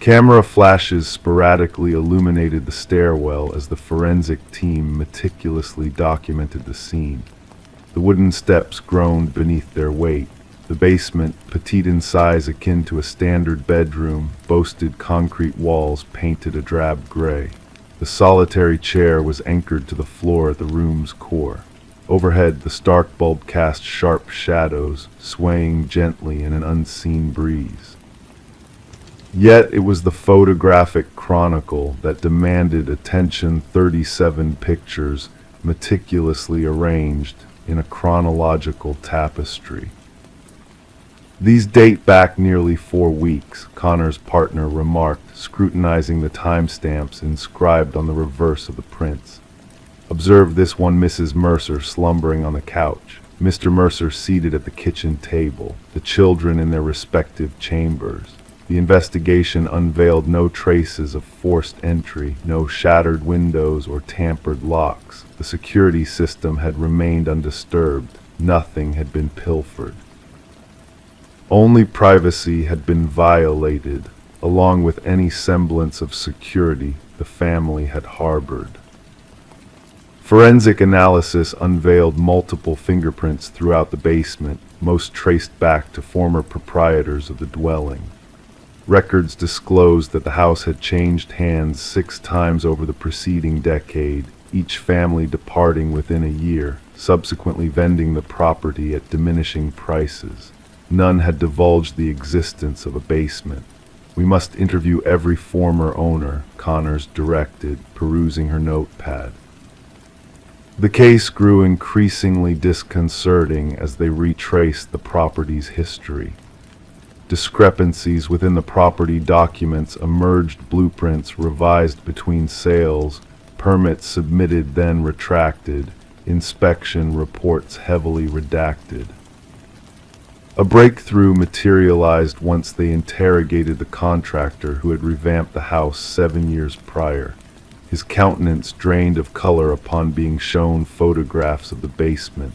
Camera flashes sporadically illuminated the stairwell as the forensic team meticulously documented the scene. The wooden steps groaned beneath their weight. The basement, petite in size akin to a standard bedroom, boasted concrete walls painted a drab gray. The solitary chair was anchored to the floor at the room's core. Overhead, the stark bulb cast sharp shadows, swaying gently in an unseen breeze. Yet it was the photographic chronicle that demanded attention. 37 pictures, meticulously arranged, in a chronological tapestry. These date back nearly 4 weeks, Connor's partner remarked, scrutinizing the timestamps inscribed on the reverse of the prints. Observe this one: Mrs. Mercer slumbering on the couch, Mr. Mercer seated at the kitchen table, the children in their respective chambers. The investigation unveiled no traces of forced entry, no shattered windows or tampered locks. The security system had remained undisturbed. Nothing had been pilfered. Only privacy had been violated, along with any semblance of security the family had harbored. Forensic analysis unveiled multiple fingerprints throughout the basement, most traced back to former proprietors of the dwelling. Records disclosed that the house had changed hands 6 times over the preceding decade, each family departing within a year, subsequently vending the property at diminishing prices. None had divulged the existence of a basement. "We must interview every former owner," Connors directed, perusing her notepad. The case grew increasingly disconcerting as they retraced the property's history. Discrepancies within the property documents emerged: blueprints revised between sales, permits submitted then retracted, inspection reports heavily redacted. A breakthrough materialized once they interrogated the contractor who had revamped the house 7 years prior. His countenance drained of color upon being shown photographs of the basement.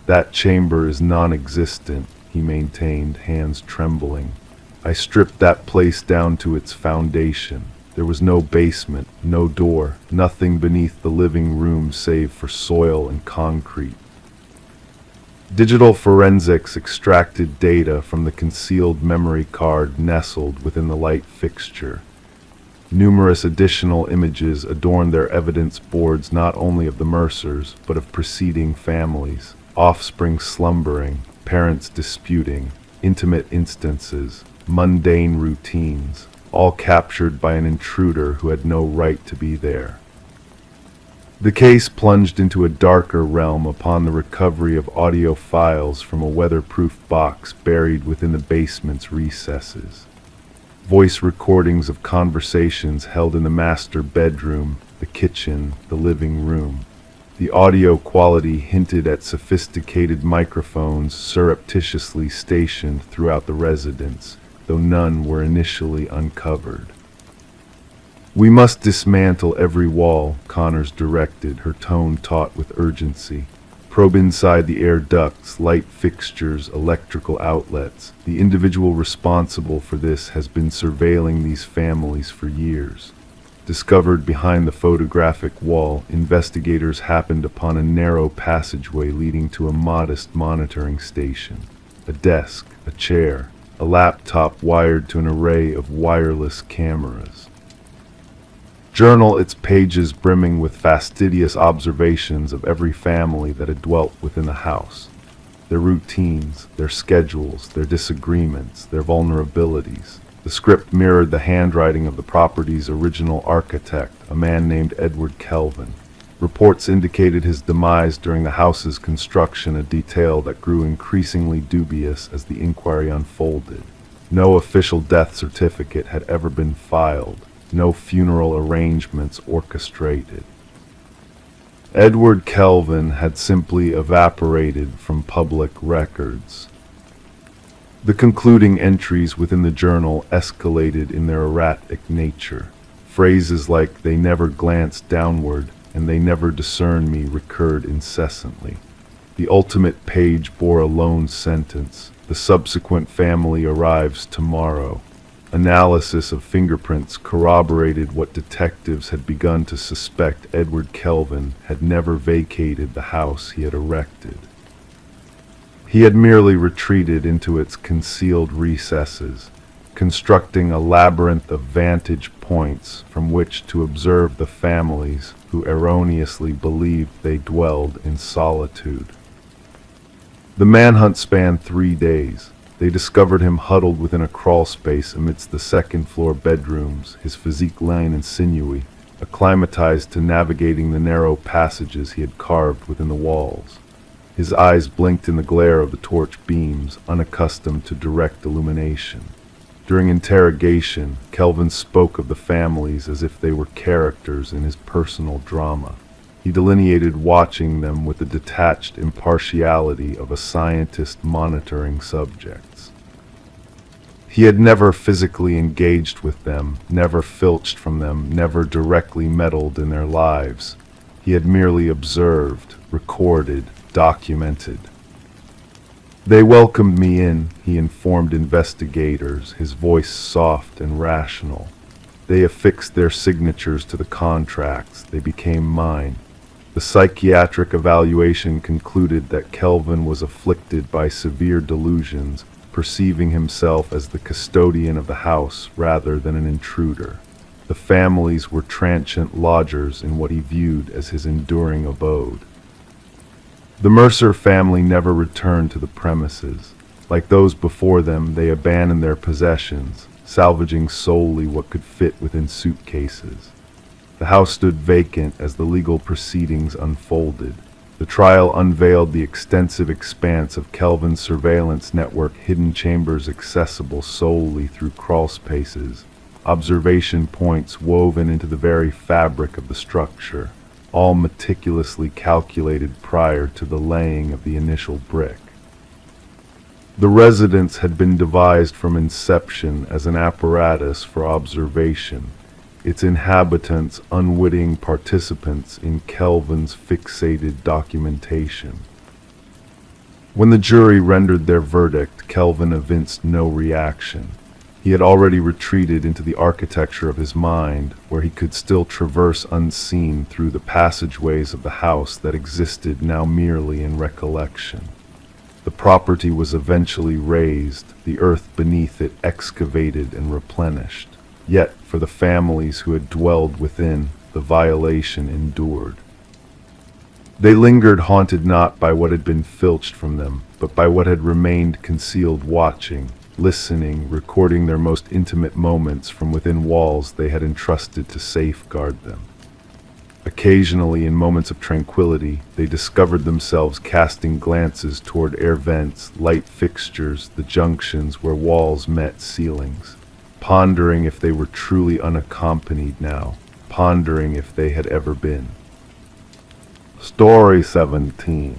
"That chamber is non-existent," he maintained, hands trembling. "I stripped that place down to its foundation. There was no basement, no door, nothing beneath the living room save for soil and concrete." Digital forensics extracted data from the concealed memory card nestled within the light fixture. Numerous additional images adorned their evidence boards, not only of the Mercers, but of preceding families. Offspring slumbering, parents disputing, intimate instances, mundane routines, all captured by an intruder who had no right to be there. The case plunged into a darker realm upon the recovery of audio files from a weatherproof box buried within the basement's recesses. Voice recordings of conversations held in the master bedroom, the kitchen, the living room. The audio quality hinted at sophisticated microphones surreptitiously stationed throughout the residence, though none were initially uncovered. "We must dismantle every wall," Connors directed, her tone taut with urgency. "Probe inside the air ducts, light fixtures, electrical outlets. The individual responsible for this has been surveilling these families for years." Discovered behind the photographic wall, investigators happened upon a narrow passageway leading to a modest monitoring station. A desk, a chair, a laptop wired to an array of wireless cameras. Journal, its pages brimming with fastidious observations of every family that had dwelt within the house. Their routines, their schedules, their disagreements, their vulnerabilities. The script mirrored the handwriting of the property's original architect, a man named Edward Kelvin. Reports indicated his demise during the house's construction, a detail that grew increasingly dubious as the inquiry unfolded. No official death certificate had ever been filed. No funeral arrangements orchestrated. Edward Kelvin had simply evaporated from public records. The concluding entries within the journal escalated in their erratic nature. Phrases like "they never glanced downward" and "they never discerned me" recurred incessantly. The ultimate page bore a lone sentence: "The subsequent family arrives tomorrow." Analysis of fingerprints corroborated what detectives had begun to suspect: Edward Kelvin had never vacated the house he had erected. He had merely retreated into its concealed recesses, constructing a labyrinth of vantage points from which to observe the families who erroneously believed they dwelled in solitude. The manhunt spanned 3 days. They discovered him huddled within a crawlspace amidst the second-floor bedrooms, his physique lean and sinewy, acclimatized to navigating the narrow passages he had carved within the walls. His eyes blinked in the glare of the torch beams, unaccustomed to direct illumination. During interrogation, Kelvin spoke of the families as if they were characters in his personal drama. He delineated watching them with the detached impartiality of a scientist monitoring subjects. He had never physically engaged with them, never filched from them, never directly meddled in their lives. He had merely observed, recorded, documented. "They welcomed me in," he informed investigators, his voice soft and rational. "They affixed their signatures to the contracts. They became mine." The psychiatric evaluation concluded that Kelvin was afflicted by severe delusions, perceiving himself as the custodian of the house rather than an intruder. The families were transient lodgers in what he viewed as his enduring abode. The Mercer family never returned to the premises. Like those before them, they abandoned their possessions, salvaging solely what could fit within suitcases. The house stood vacant as the legal proceedings unfolded. The trial unveiled the extensive expanse of Kelvin's surveillance network, hidden chambers accessible solely through crawl spaces, observation points woven into the very fabric of the structure, all meticulously calculated prior to the laying of the initial brick. The residence had been devised from inception as an apparatus for observation, its inhabitants unwitting participants in Kelvin's fixated documentation. When the jury rendered their verdict, Kelvin evinced no reaction. He had already retreated into the architecture of his mind, where he could still traverse unseen through the passageways of the house that existed now merely in recollection. The property was eventually razed, the earth beneath it excavated and replenished. Yet, for the families who had dwelled within, the violation endured. They lingered, haunted not by what had been filched from them, but by what had remained concealed, watching, listening, recording their most intimate moments from within walls they had entrusted to safeguard them. Occasionally, in moments of tranquility, they discovered themselves casting glances toward air vents, light fixtures, the junctions where walls met ceilings, pondering if they were truly unaccompanied now, pondering if they had ever been. Story 17.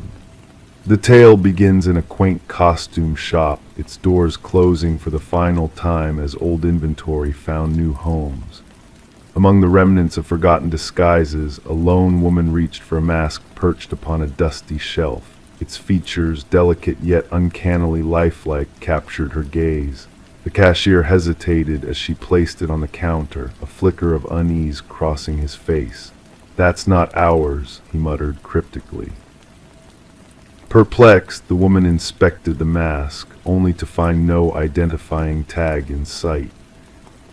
The tale begins in a quaint costume shop, its doors closing for the final time as old inventory found new homes. Among the remnants of forgotten disguises, a lone woman reached for a mask perched upon a dusty shelf. Its features, delicate yet uncannily lifelike, captured her gaze. The cashier hesitated as she placed it on the counter, a flicker of unease crossing his face. "That's not ours," he muttered cryptically. Perplexed, the woman inspected the mask, only to find no identifying tag in sight.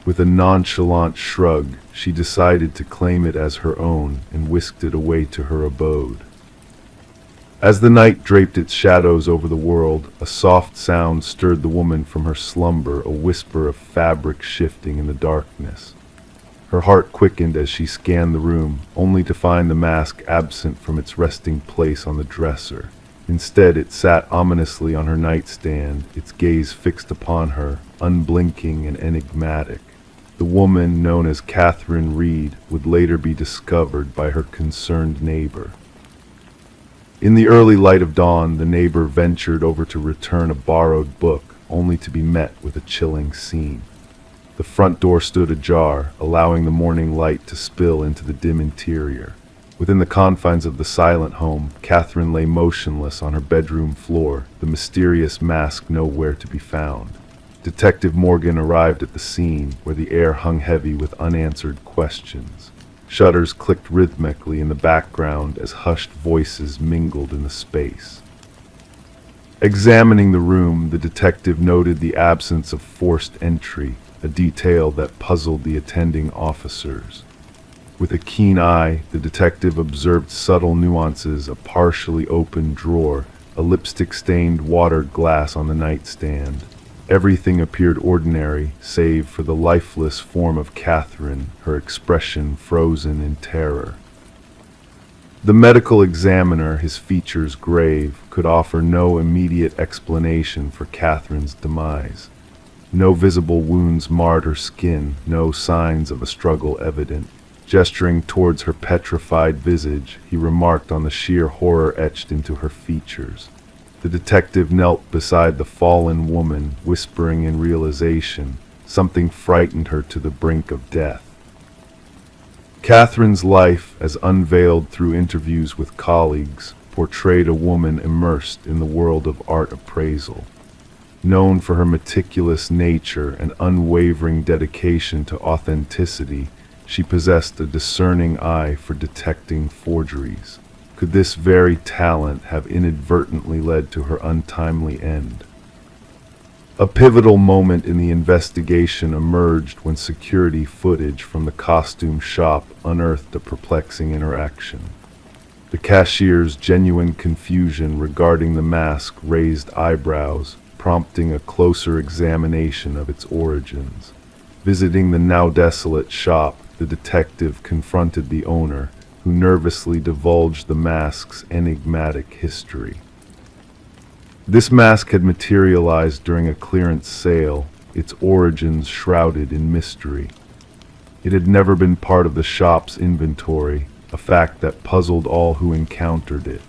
With a nonchalant shrug, she decided to claim it as her own and whisked it away to her abode. As the night draped its shadows over the world, a soft sound stirred the woman from her slumber, a whisper of fabric shifting in the darkness. Her heart quickened as she scanned the room, only to find the mask absent from its resting place on the dresser. Instead, it sat ominously on her nightstand, its gaze fixed upon her, unblinking and enigmatic. The woman, known as Catherine Reed, would later be discovered by her concerned neighbor. In the early light of dawn, the neighbor ventured over to return a borrowed book, only to be met with a chilling scene. The front door stood ajar, allowing the morning light to spill into the dim interior. Within the confines of the silent home, Catherine lay motionless on her bedroom floor, the mysterious mask nowhere to be found. Detective Morgan arrived at the scene, where the air hung heavy with unanswered questions. Shutters clicked rhythmically in the background as hushed voices mingled in the space. Examining the room, the detective noted the absence of forced entry, a detail that puzzled the attending officers. With a keen eye, the detective observed subtle nuances: a partially open drawer, a lipstick-stained watered glass on the nightstand. Everything appeared ordinary, save for the lifeless form of Catherine, her expression frozen in terror. The medical examiner, his features grave, could offer no immediate explanation for Catherine's demise. No visible wounds marred her skin, no signs of a struggle evident. Gesturing towards her petrified visage, he remarked on the sheer horror etched into her features. The detective knelt beside the fallen woman, whispering in realization, something frightened her to the brink of death. Catherine's life, as unveiled through interviews with colleagues, portrayed a woman immersed in the world of art appraisal. Known for her meticulous nature and unwavering dedication to authenticity, she possessed a discerning eye for detecting forgeries. Could this very talent have inadvertently led to her untimely end? A pivotal moment in the investigation emerged when security footage from the costume shop unearthed a perplexing interaction. The cashier's genuine confusion regarding the mask raised eyebrows, prompting a closer examination of its origins. Visiting the now desolate shop, the detective confronted the owner, who nervously divulged the mask's enigmatic history. This mask had materialized during a clearance sale, its origins shrouded in mystery. It had never been part of the shop's inventory, a fact that puzzled all who encountered it.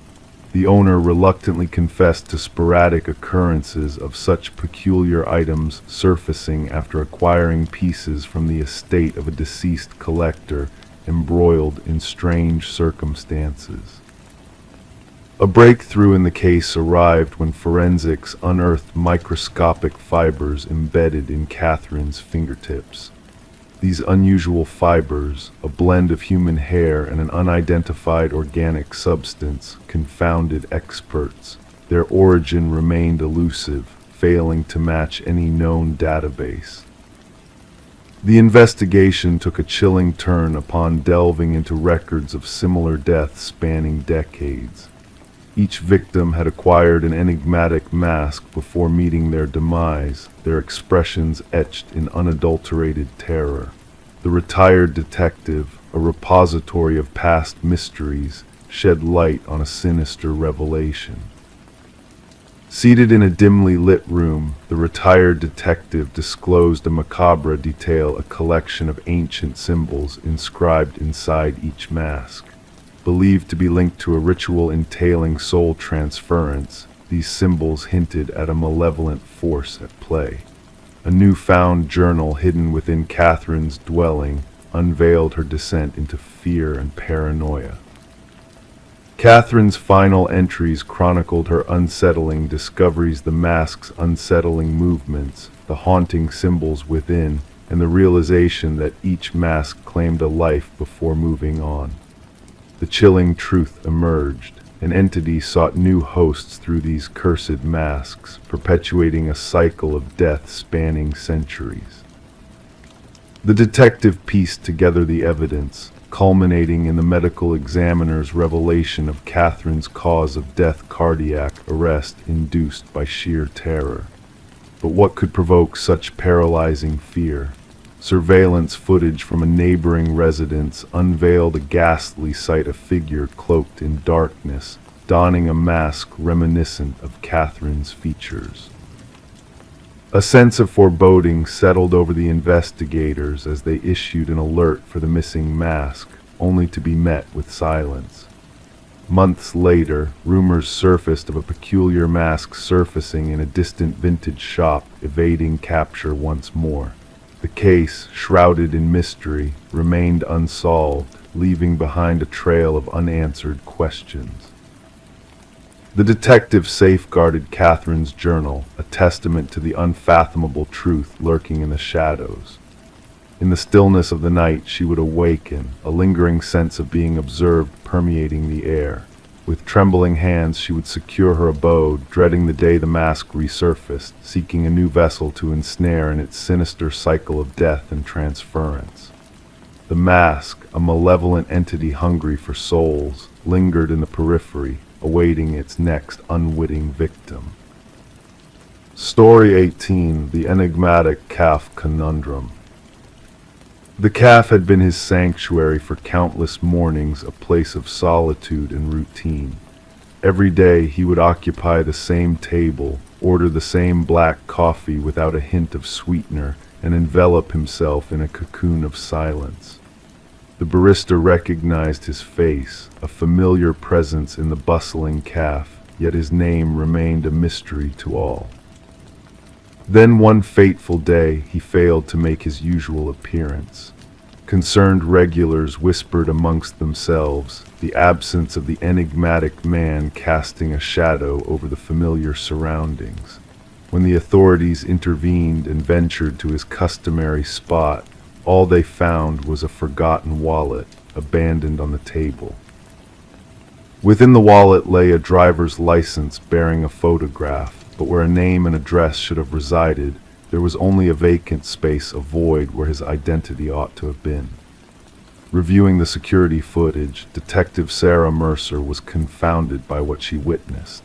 The owner reluctantly confessed to sporadic occurrences of such peculiar items surfacing after acquiring pieces from the estate of a deceased collector embroiled in strange circumstances. A breakthrough in the case arrived when forensics unearthed microscopic fibers embedded in Catherine's fingertips. These unusual fibers, a blend of human hair and an unidentified organic substance, confounded experts. Their origin remained elusive, failing to match any known database. The investigation took a chilling turn upon delving into records of similar deaths spanning decades. Each victim had acquired an enigmatic mask before meeting their demise, their expressions etched in unadulterated terror. The retired detective, a repository of past mysteries, shed light on a sinister revelation. Seated in a dimly lit room, the retired detective disclosed a macabre detail, a collection of ancient symbols inscribed inside each mask. Believed to be linked to a ritual entailing soul transference, these symbols hinted at a malevolent force at play. A newfound journal hidden within Catherine's dwelling unveiled her descent into fear and paranoia. Catherine's final entries chronicled her unsettling discoveries, the mask's unsettling movements, the haunting symbols within, and the realization that each mask claimed a life before moving on. The chilling truth emerged. An entity sought new hosts through these cursed masks, perpetuating a cycle of death spanning centuries. The detective pieced together the evidence, culminating in the medical examiner's revelation of Catherine's cause of death: cardiac arrest induced by sheer terror. But what could provoke such paralyzing fear? Surveillance footage from a neighboring residence unveiled a ghastly sight: a figure cloaked in darkness, donning a mask reminiscent of Catherine's features. A sense of foreboding settled over the investigators as they issued an alert for the missing mask, only to be met with silence. Months later, rumors surfaced of a peculiar mask surfacing in a distant vintage shop, evading capture once more. The case, shrouded in mystery, remained unsolved, leaving behind a trail of unanswered questions. The detective safeguarded Catherine's journal, a testament to the unfathomable truth lurking in the shadows. In the stillness of the night, she would awaken, a lingering sense of being observed permeating the air. With trembling hands, she would secure her abode, dreading the day the mask resurfaced, seeking a new vessel to ensnare in its sinister cycle of death and transference. The mask, a malevolent entity hungry for souls, lingered in the periphery, awaiting its next unwitting victim. Story 18: The Enigmatic Calf Conundrum. The calf had been his sanctuary for countless mornings, a place of solitude and routine. Every day he would occupy the same table, order the same black coffee without a hint of sweetener, and envelop himself in a cocoon of silence. The barista recognized his face, a familiar presence in the bustling calf, yet his name remained a mystery to all. Then one fateful day he failed to make his usual appearance. Concerned regulars whispered amongst themselves, the absence of the enigmatic man casting a shadow over the familiar surroundings. When the authorities intervened and ventured to his customary spot, all they found was a forgotten wallet, abandoned on the table. Within the wallet lay a driver's license bearing a photograph, but where a name and address should have resided, there was only a vacant space, a void where his identity ought to have been. Reviewing the security footage, Detective Sarah Mercer was confounded by what she witnessed.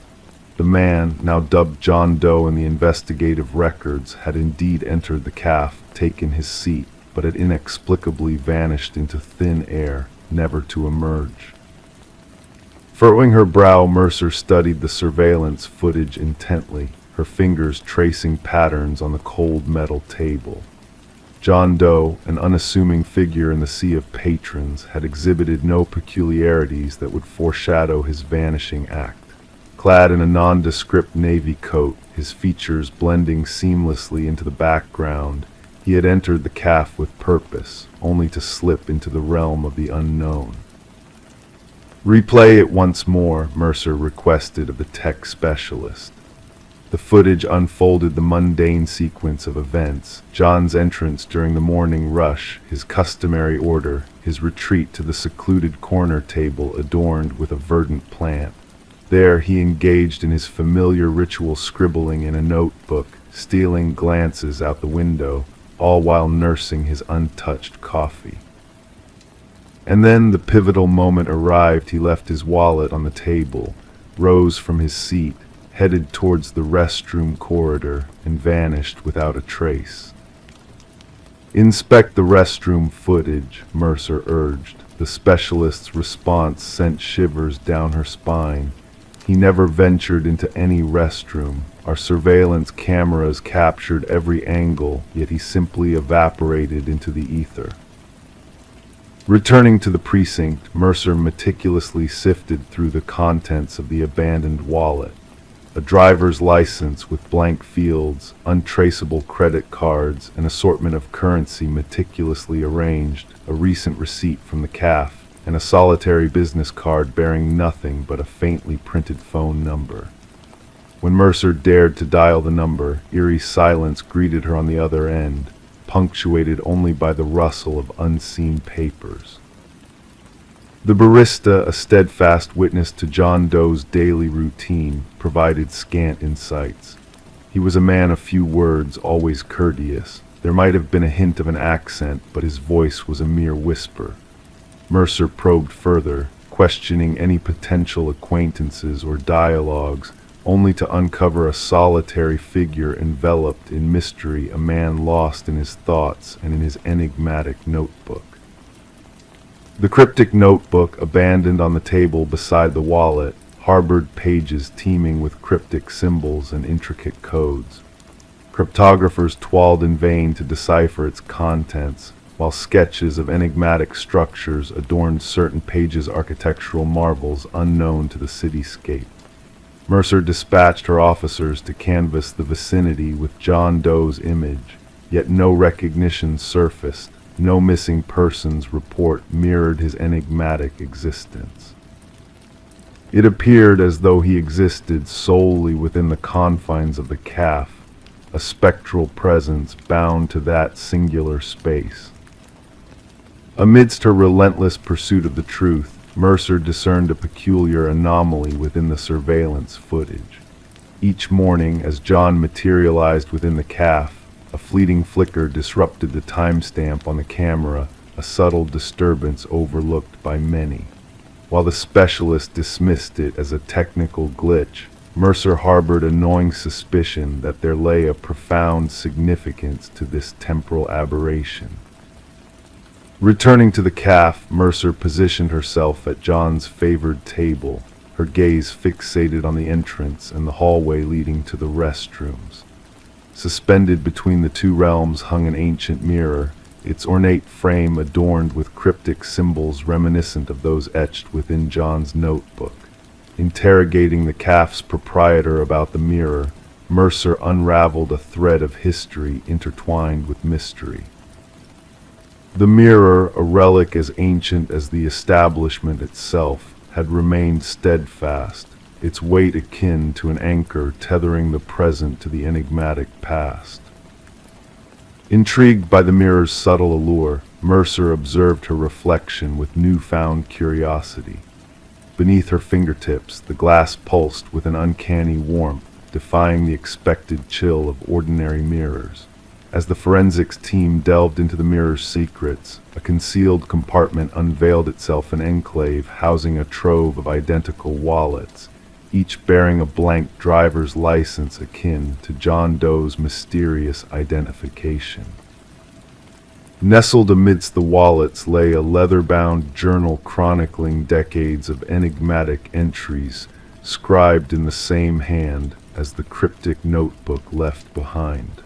The man, now dubbed John Doe in the investigative records, had indeed entered the calf, taken his seat, but had inexplicably vanished into thin air, never to emerge. Furrowing her brow, Mercer studied the surveillance footage intently, her fingers tracing patterns on the cold metal table. John Doe, an unassuming figure in the sea of patrons, had exhibited no peculiarities that would foreshadow his vanishing act. Clad in a nondescript navy coat, his features blending seamlessly into the background, he had entered the calf with purpose, only to slip into the realm of the unknown. "Replay it once more," Mercer requested of the tech specialist. The footage unfolded the mundane sequence of events: John's entrance during the morning rush, his customary order, his retreat to the secluded corner table adorned with a verdant plant. There he engaged in his familiar ritual scribbling in a notebook, stealing glances out the window, all while nursing his untouched coffee. And then the pivotal moment arrived. He left his wallet on the table, rose from his seat, headed towards the restroom corridor, and vanished without a trace. "Inspect the restroom footage," Mercer urged. The specialist's response sent shivers down her spine. "He never ventured into any restroom. Our surveillance cameras captured every angle, yet he simply evaporated into the ether." Returning to the precinct, Mercer meticulously sifted through the contents of the abandoned wallet. A driver's license with blank fields, untraceable credit cards, an assortment of currency meticulously arranged, a recent receipt from the calf, and a solitary business card bearing nothing but a faintly printed phone number. When Mercer dared to dial the number, eerie silence greeted her on the other end, punctuated only by the rustle of unseen papers. The barista, a steadfast witness to John Doe's daily routine, provided scant insights. He was a man of few words, always courteous. There might have been a hint of an accent, but his voice was a mere whisper. Mercer probed further, questioning any potential acquaintances or dialogues, only to uncover a solitary figure enveloped in mystery, a man lost in his thoughts and in his enigmatic notebook. The cryptic notebook, abandoned on the table beside the wallet, harbored pages teeming with cryptic symbols and intricate codes. Cryptographers toiled in vain to decipher its contents, while sketches of enigmatic structures adorned certain pages' architectural marvels unknown to the cityscape. Mercer dispatched her officers to canvass the vicinity with John Doe's image, yet no recognition surfaced. No missing persons report mirrored his enigmatic existence. It appeared as though he existed solely within the confines of the calf, a spectral presence bound to that singular space. Amidst her relentless pursuit of the truth, Mercer discerned a peculiar anomaly within the surveillance footage. Each morning, as John materialized within the calf, a fleeting flicker disrupted the timestamp on the camera, a subtle disturbance overlooked by many. While the specialist dismissed it as a technical glitch, Mercer harbored a gnawing suspicion that there lay a profound significance to this temporal aberration. Returning to the cafe, Mercer positioned herself at John's favored table, her gaze fixated on the entrance and the hallway leading to the restrooms. Suspended between the two realms hung an ancient mirror, its ornate frame adorned with cryptic symbols reminiscent of those etched within John's notebook. Interrogating the cafe's proprietor about the mirror, Mercer unraveled a thread of history intertwined with mystery. The mirror, a relic as ancient as the establishment itself, had remained steadfast, its weight akin to an anchor tethering the present to the enigmatic past. Intrigued by the mirror's subtle allure, Mercer observed her reflection with newfound curiosity. Beneath her fingertips, the glass pulsed with an uncanny warmth, defying the expected chill of ordinary mirrors. As the forensics team delved into the mirror's secrets, a concealed compartment unveiled itself, an enclave housing a trove of identical wallets, each bearing a blank driver's license akin to John Doe's mysterious identification. Nestled amidst the wallets lay a leather-bound journal chronicling decades of enigmatic entries, scribed in the same hand as the cryptic notebook left behind.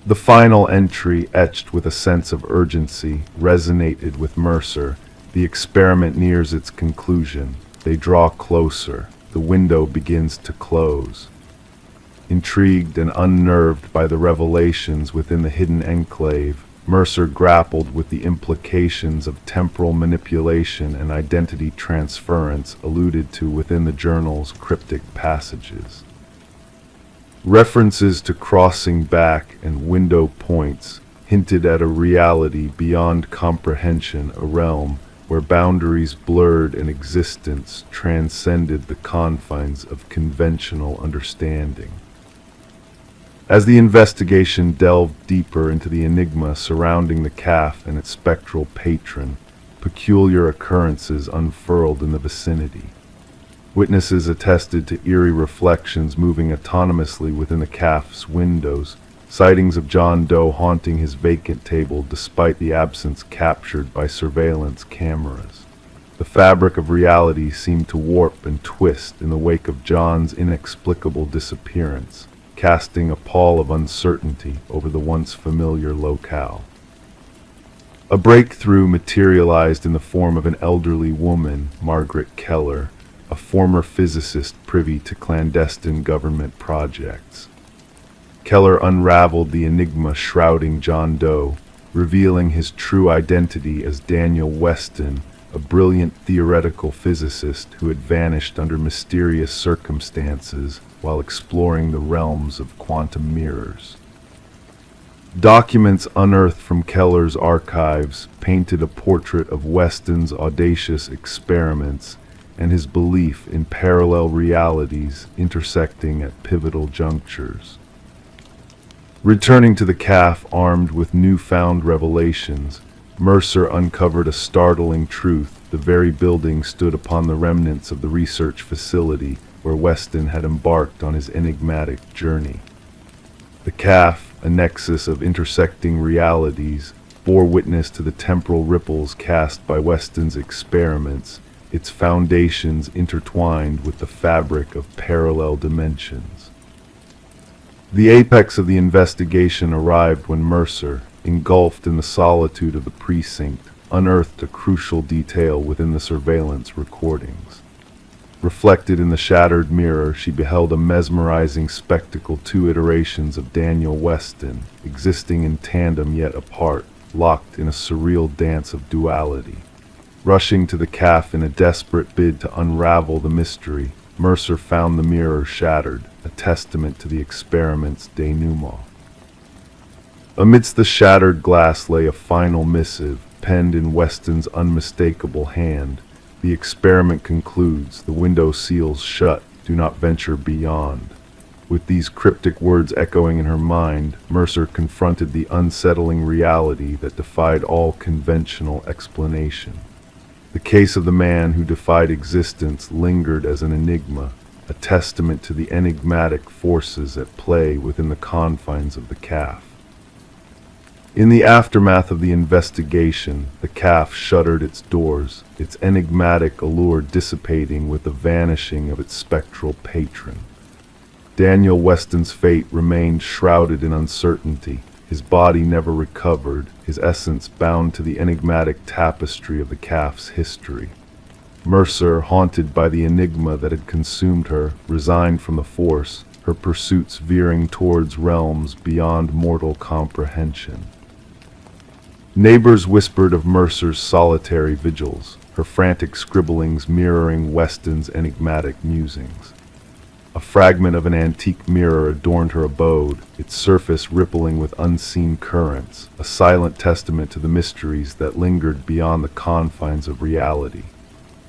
The final entry, etched with a sense of urgency, resonated with Mercer. The experiment nears its conclusion. They draw closer. The window begins to close. Intrigued and unnerved by the revelations within the hidden enclave, Mercer grappled with the implications of temporal manipulation and identity transference alluded to within the journal's cryptic passages. References to crossing back and window points hinted at a reality beyond comprehension, a realm where boundaries blurred and existence transcended the confines of conventional understanding. As the investigation delved deeper into the enigma surrounding the cafe and its spectral patron, peculiar occurrences unfurled in the vicinity. Witnesses attested to eerie reflections moving autonomously within the cafe's windows, sightings of John Doe haunting his vacant table despite the absence captured by surveillance cameras. The fabric of reality seemed to warp and twist in the wake of John's inexplicable disappearance, casting a pall of uncertainty over the once familiar locale. A breakthrough materialized in the form of an elderly woman, Margaret Keller, a former physicist privy to clandestine government projects. Keller unraveled the enigma shrouding John Doe, revealing his true identity as Daniel Weston, a brilliant theoretical physicist who had vanished under mysterious circumstances while exploring the realms of quantum mirrors. Documents unearthed from Keller's archives painted a portrait of Weston's audacious experiments and his belief in parallel realities intersecting at pivotal junctures. Returning to the cafe armed with newfound revelations, Mercer uncovered a startling truth. The very building stood upon the remnants of the research facility where Weston had embarked on his enigmatic journey. The cafe, a nexus of intersecting realities, bore witness to the temporal ripples cast by Weston's experiments, its foundations intertwined with the fabric of parallel dimensions. The apex of the investigation arrived when Mercer, engulfed in the solitude of the precinct, unearthed a crucial detail within the surveillance recordings. Reflected in the shattered mirror, she beheld a mesmerizing spectacle: two iterations of Daniel Weston, existing in tandem yet apart, locked in a surreal dance of duality. Rushing to the cafe in a desperate bid to unravel the mystery, Mercer found the mirror shattered, a testament to the experiment's denouement. Amidst the shattered glass lay a final missive, penned in Weston's unmistakable hand. The experiment concludes, the window seals shut, do not venture beyond. With these cryptic words echoing in her mind, Mercer confronted the unsettling reality that defied all conventional explanation. The case of the man who defied existence lingered as an enigma, a testament to the enigmatic forces at play within the confines of the cafe. In the aftermath of the investigation, the cafe shuttered its doors, its enigmatic allure dissipating with the vanishing of its spectral patron. Daniel Weston's fate remained shrouded in uncertainty, his body never recovered, his essence bound to the enigmatic tapestry of the cafe's history. Mercer, haunted by the enigma that had consumed her, resigned from the force, her pursuits veering towards realms beyond mortal comprehension. Neighbors whispered of Mercer's solitary vigils, her frantic scribblings mirroring Weston's enigmatic musings. A fragment of an antique mirror adorned her abode, its surface rippling with unseen currents, a silent testament to the mysteries that lingered beyond the confines of reality.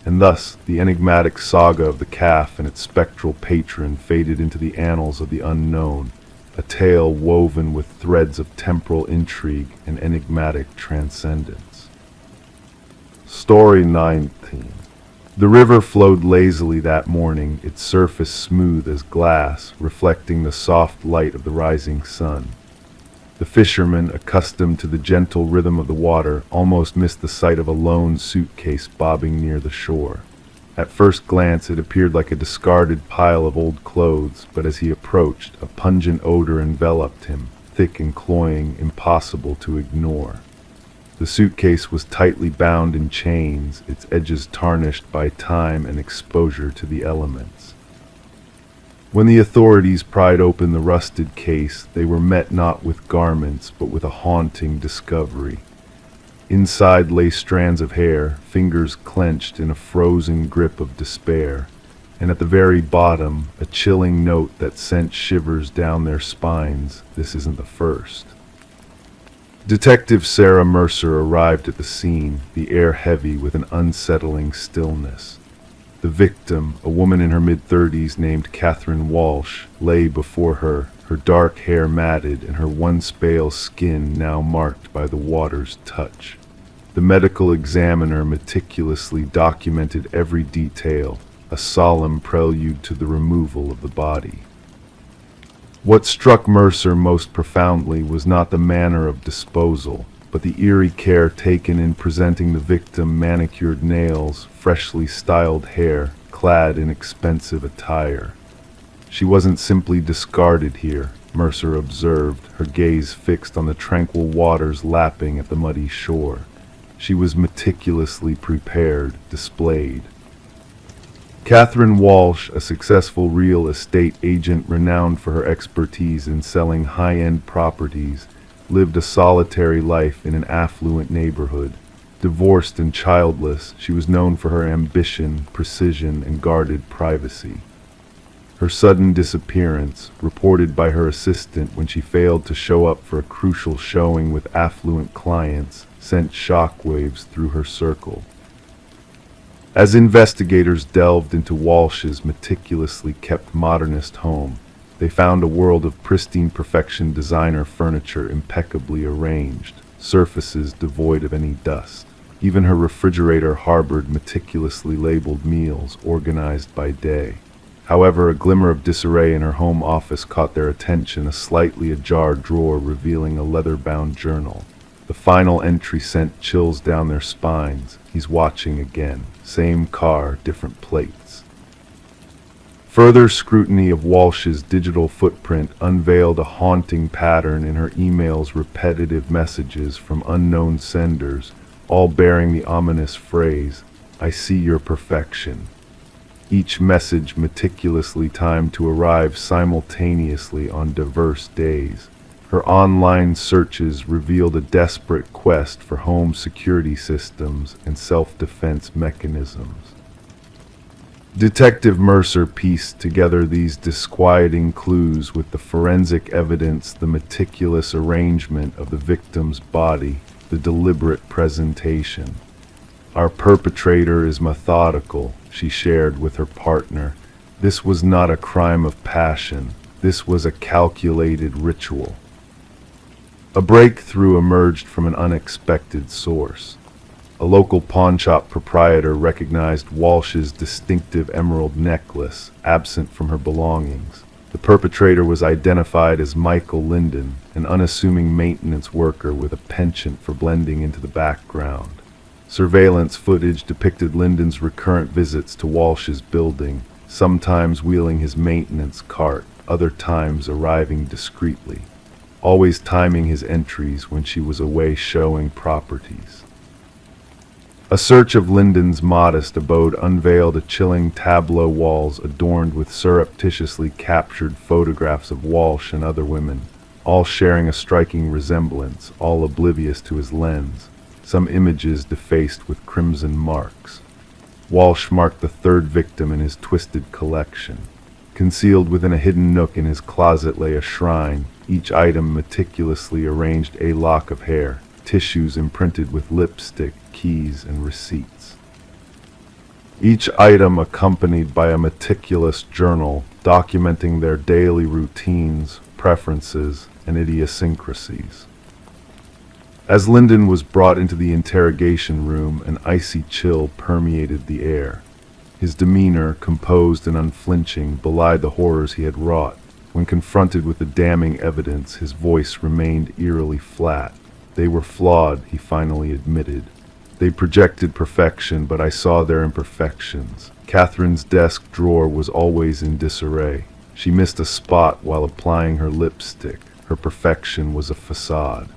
And thus, the enigmatic saga of the cafe and its spectral patron faded into the annals of the unknown, a tale woven with threads of temporal intrigue and enigmatic transcendence. Story 19. The river flowed lazily that morning, its surface smooth as glass, reflecting the soft light of the rising sun. The fisherman, accustomed to the gentle rhythm of the water, almost missed the sight of a lone suitcase bobbing near the shore. At first glance it appeared like a discarded pile of old clothes, but as he approached, a pungent odor enveloped him, thick and cloying, impossible to ignore. The suitcase was tightly bound in chains, its edges tarnished by time and exposure to the elements. When the authorities pried open the rusted case, they were met not with garments, but with a haunting discovery. Inside lay strands of hair, fingers clenched in a frozen grip of despair, and at the very bottom, a chilling note that sent shivers down their spines. This isn't the first. Detective Sarah Mercer arrived at the scene, the air heavy with an unsettling stillness. The victim, a woman in her mid-30s named Catherine Walsh, lay before her, her dark hair matted and her once pale skin now marked by the water's touch. The medical examiner meticulously documented every detail, a solemn prelude to the removal of the body. What struck Mercer most profoundly was not the manner of disposal, but the eerie care taken in presenting the victim manicured nails, freshly styled hair, clad in expensive attire. She wasn't simply discarded here, Mercer observed, her gaze fixed on the tranquil waters lapping at the muddy shore. She was meticulously prepared, displayed. Catherine Walsh, a successful real estate agent renowned for her expertise in selling high-end properties, lived a solitary life in an affluent neighborhood. Divorced and childless, she was known for her ambition, precision, and guarded privacy. Her sudden disappearance, reported by her assistant when she failed to show up for a crucial showing with affluent clients, sent shockwaves through her circle. As investigators delved into Walsh's meticulously kept modernist home, they found a world of pristine perfection, designer furniture impeccably arranged, surfaces devoid of any dust. Even her refrigerator harbored meticulously labeled meals, organized by day. However, a glimmer of disarray in her home office caught their attention, a slightly ajar drawer revealing a leather-bound journal. The final entry sent chills down their spines. He's watching again. Same car, different plates. Further scrutiny of Walsh's digital footprint unveiled a haunting pattern in her emails, repetitive messages from unknown senders, all bearing the ominous phrase, "I see your perfection." Each message meticulously timed to arrive simultaneously on diverse days. Her online searches revealed a desperate quest for home security systems and self-defense mechanisms. Detective Mercer pieced together these disquieting clues with the forensic evidence, the meticulous arrangement of the victim's body, the deliberate presentation. "Our perpetrator is methodical," she shared with her partner. "This was not a crime of passion. This was a calculated ritual." A breakthrough emerged from an unexpected source. A local pawnshop proprietor recognized Walsh's distinctive emerald necklace, absent from her belongings. The perpetrator was identified as Michael Linden, an unassuming maintenance worker with a penchant for blending into the background. Surveillance footage depicted Linden's recurrent visits to Walsh's building, sometimes wheeling his maintenance cart, other times arriving discreetly, always timing his entries when she was away showing properties. A search of Linden's modest abode unveiled a chilling tableau walls adorned with surreptitiously captured photographs of Walsh and other women, all sharing a striking resemblance, all oblivious to his lens, some images defaced with crimson marks. Walsh marked the third victim in his twisted collection. Concealed within a hidden nook in his closet lay a shrine, each item meticulously arranged a lock of hair, tissues imprinted with lipstick, keys, and receipts. Each item accompanied by a meticulous journal documenting their daily routines, preferences, and idiosyncrasies. As Linden was brought into the interrogation room, an icy chill permeated the air. His demeanor, composed and unflinching, belied the horrors he had wrought. When confronted with the damning evidence, his voice remained eerily flat. They were flawed, he finally admitted. They projected perfection, but I saw their imperfections. Catherine's desk drawer was always in disarray. She missed a spot while applying her lipstick. Her perfection was a facade.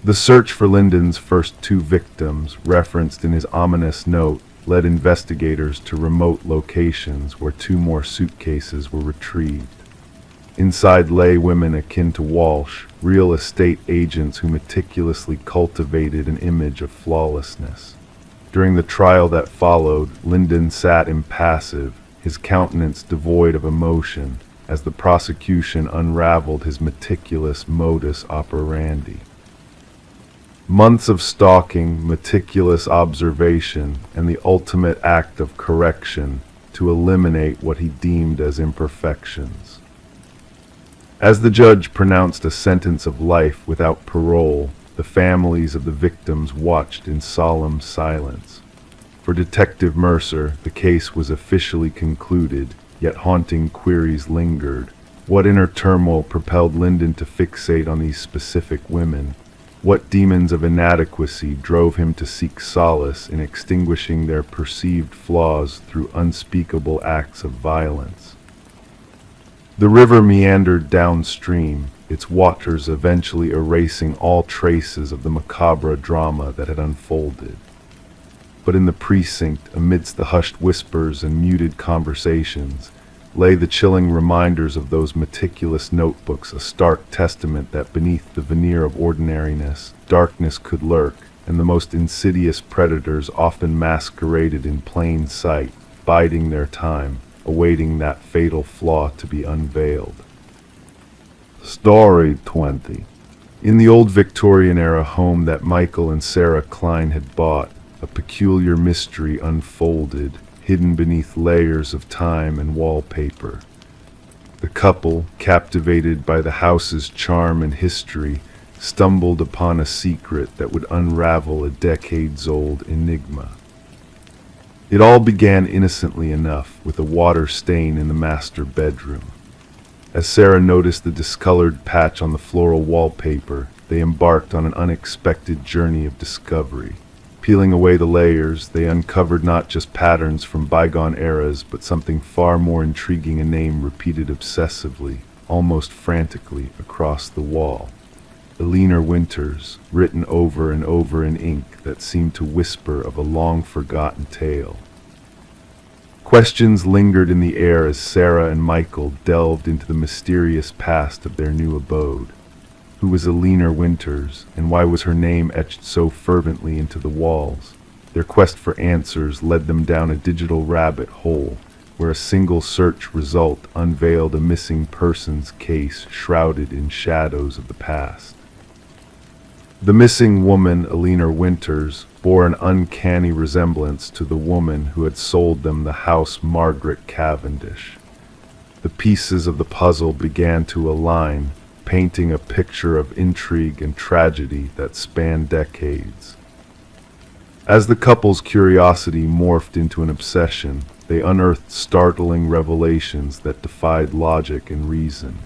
The search for Linden's first two victims, referenced in his ominous note, led investigators to remote locations where two more suitcases were retrieved. Inside lay women akin to Walsh, real estate agents who meticulously cultivated an image of flawlessness. During the trial that followed, Linden sat impassive, his countenance devoid of emotion, as the prosecution unraveled his meticulous modus operandi. Months of stalking, meticulous observation, and the ultimate act of correction to eliminate what he deemed as imperfections. As the judge pronounced a sentence of life without parole, the families of the victims watched in solemn silence. For Detective Mercer, the case was officially concluded, yet haunting queries lingered. What inner turmoil propelled Linden to fixate on these specific women? What demons of inadequacy drove him to seek solace in extinguishing their perceived flaws through unspeakable acts of violence? The river meandered downstream, its waters eventually erasing all traces of the macabre drama that had unfolded. But in the precinct, amidst the hushed whispers and muted conversations, lay the chilling reminders of those meticulous notebooks, a stark testament that beneath the veneer of ordinariness, darkness could lurk, and the most insidious predators often masqueraded in plain sight, biding their time, awaiting that fatal flaw to be unveiled. Story 20. In the old Victorian-era home that Michael and Sarah Klein had bought, a peculiar mystery unfolded, hidden beneath layers of time and wallpaper. The couple, captivated by the house's charm and history, stumbled upon a secret that would unravel a decades-old enigma. It all began innocently enough, with a water stain in the master bedroom. As Sarah noticed the discolored patch on the floral wallpaper, they embarked on an unexpected journey of discovery. Peeling away the layers, they uncovered not just patterns from bygone eras, but something far more intriguing, a name repeated obsessively, almost frantically, across the wall. Eleanor Winters, written over and over in ink that seemed to whisper of a long-forgotten tale. Questions lingered in the air as Sarah and Michael delved into the mysterious past of their new abode. Who was Eleanor Winters, and why was her name etched so fervently into the walls? Their quest for answers led them down a digital rabbit hole, where a single search result unveiled a missing persons case shrouded in shadows of the past. The missing woman, Eleanor Winters, bore an uncanny resemblance to the woman who had sold them the house, Margaret Cavendish. The pieces of the puzzle began to align, painting a picture of intrigue and tragedy that spanned decades. As the couple's curiosity morphed into an obsession, they unearthed startling revelations that defied logic and reason.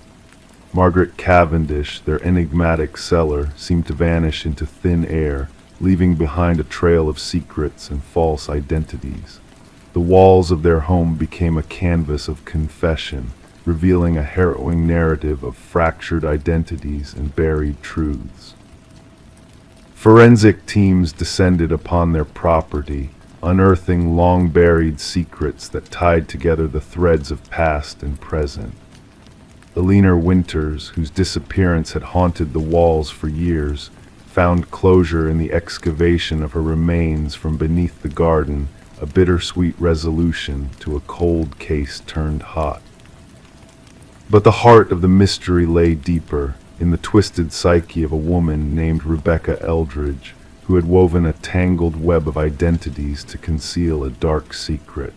Margaret Cavendish, their enigmatic seller, seemed to vanish into thin air, leaving behind a trail of secrets and false identities. The walls of their home became a canvas of confession, revealing a harrowing narrative of fractured identities and buried truths. Forensic teams descended upon their property, unearthing long-buried secrets that tied together the threads of past and present. Eleanor Winters, whose disappearance had haunted the walls for years, found closure in the excavation of her remains from beneath the garden, a bittersweet resolution to a cold case turned hot. But the heart of the mystery lay deeper, in the twisted psyche of a woman named Rebecca Eldridge, who had woven a tangled web of identities to conceal a dark secret.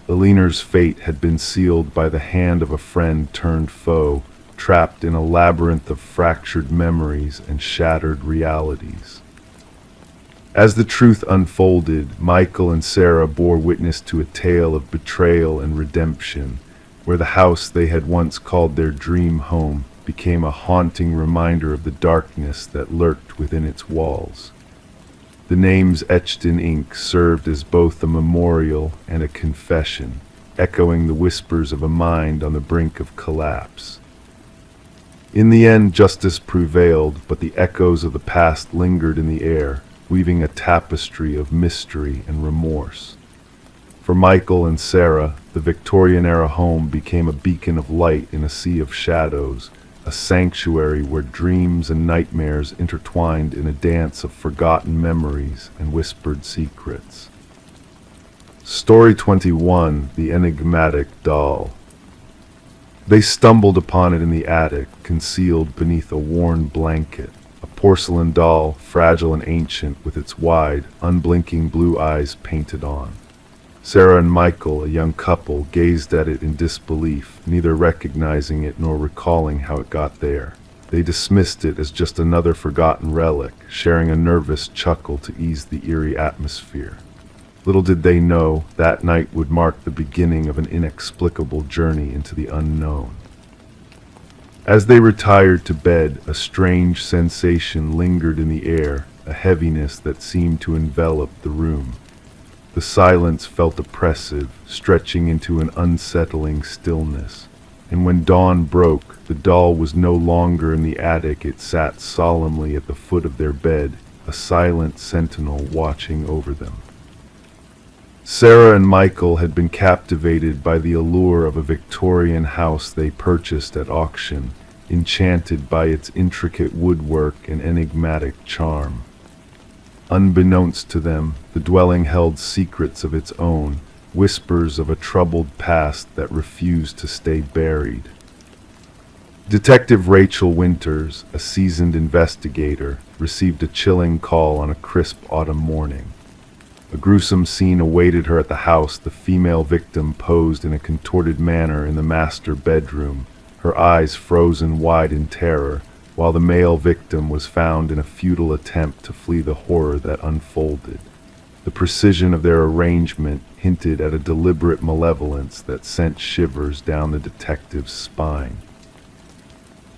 Eleanor's fate had been sealed by the hand of a friend turned foe, trapped in a labyrinth of fractured memories and shattered realities. As the truth unfolded, Michael and Sarah bore witness to a tale of betrayal and redemption, where the house they had once called their dream home became a haunting reminder of the darkness that lurked within its walls. The names etched in ink served as both a memorial and a confession, echoing the whispers of a mind on the brink of collapse. In the end, justice prevailed, but the echoes of the past lingered in the air, weaving a tapestry of mystery and remorse. For Michael and Sarah, the Victorian-era home became a beacon of light in a sea of shadows, a sanctuary where dreams and nightmares intertwined in a dance of forgotten memories and whispered secrets. Story 21, The Enigmatic Doll. They stumbled upon it in the attic, concealed beneath a worn blanket, a porcelain doll, fragile and ancient, with its wide, unblinking blue eyes painted on. Sarah and Michael, a young couple, gazed at it in disbelief, neither recognizing it nor recalling how it got there. They dismissed it as just another forgotten relic, sharing a nervous chuckle to ease the eerie atmosphere. Little did they know that night would mark the beginning of an inexplicable journey into the unknown. As they retired to bed, a strange sensation lingered in the air, a heaviness that seemed to envelop the room. The silence felt oppressive, stretching into an unsettling stillness. And when dawn broke, the doll was no longer in the attic. It sat solemnly at the foot of their bed, a silent sentinel watching over them. Sarah and Michael had been captivated by the allure of a Victorian house they purchased at auction, enchanted by its intricate woodwork and enigmatic charm. Unbeknownst to them, the dwelling held secrets of its own, whispers of a troubled past that refused to stay buried. Detective Rachel Winters, a seasoned investigator, received a chilling call on a crisp autumn morning. A gruesome scene awaited her at the house. The female victim posed in a contorted manner in the master bedroom, her eyes frozen wide in terror, while the male victim was found in a futile attempt to flee the horror that unfolded. The precision of their arrangement hinted at a deliberate malevolence that sent shivers down the detective's spine.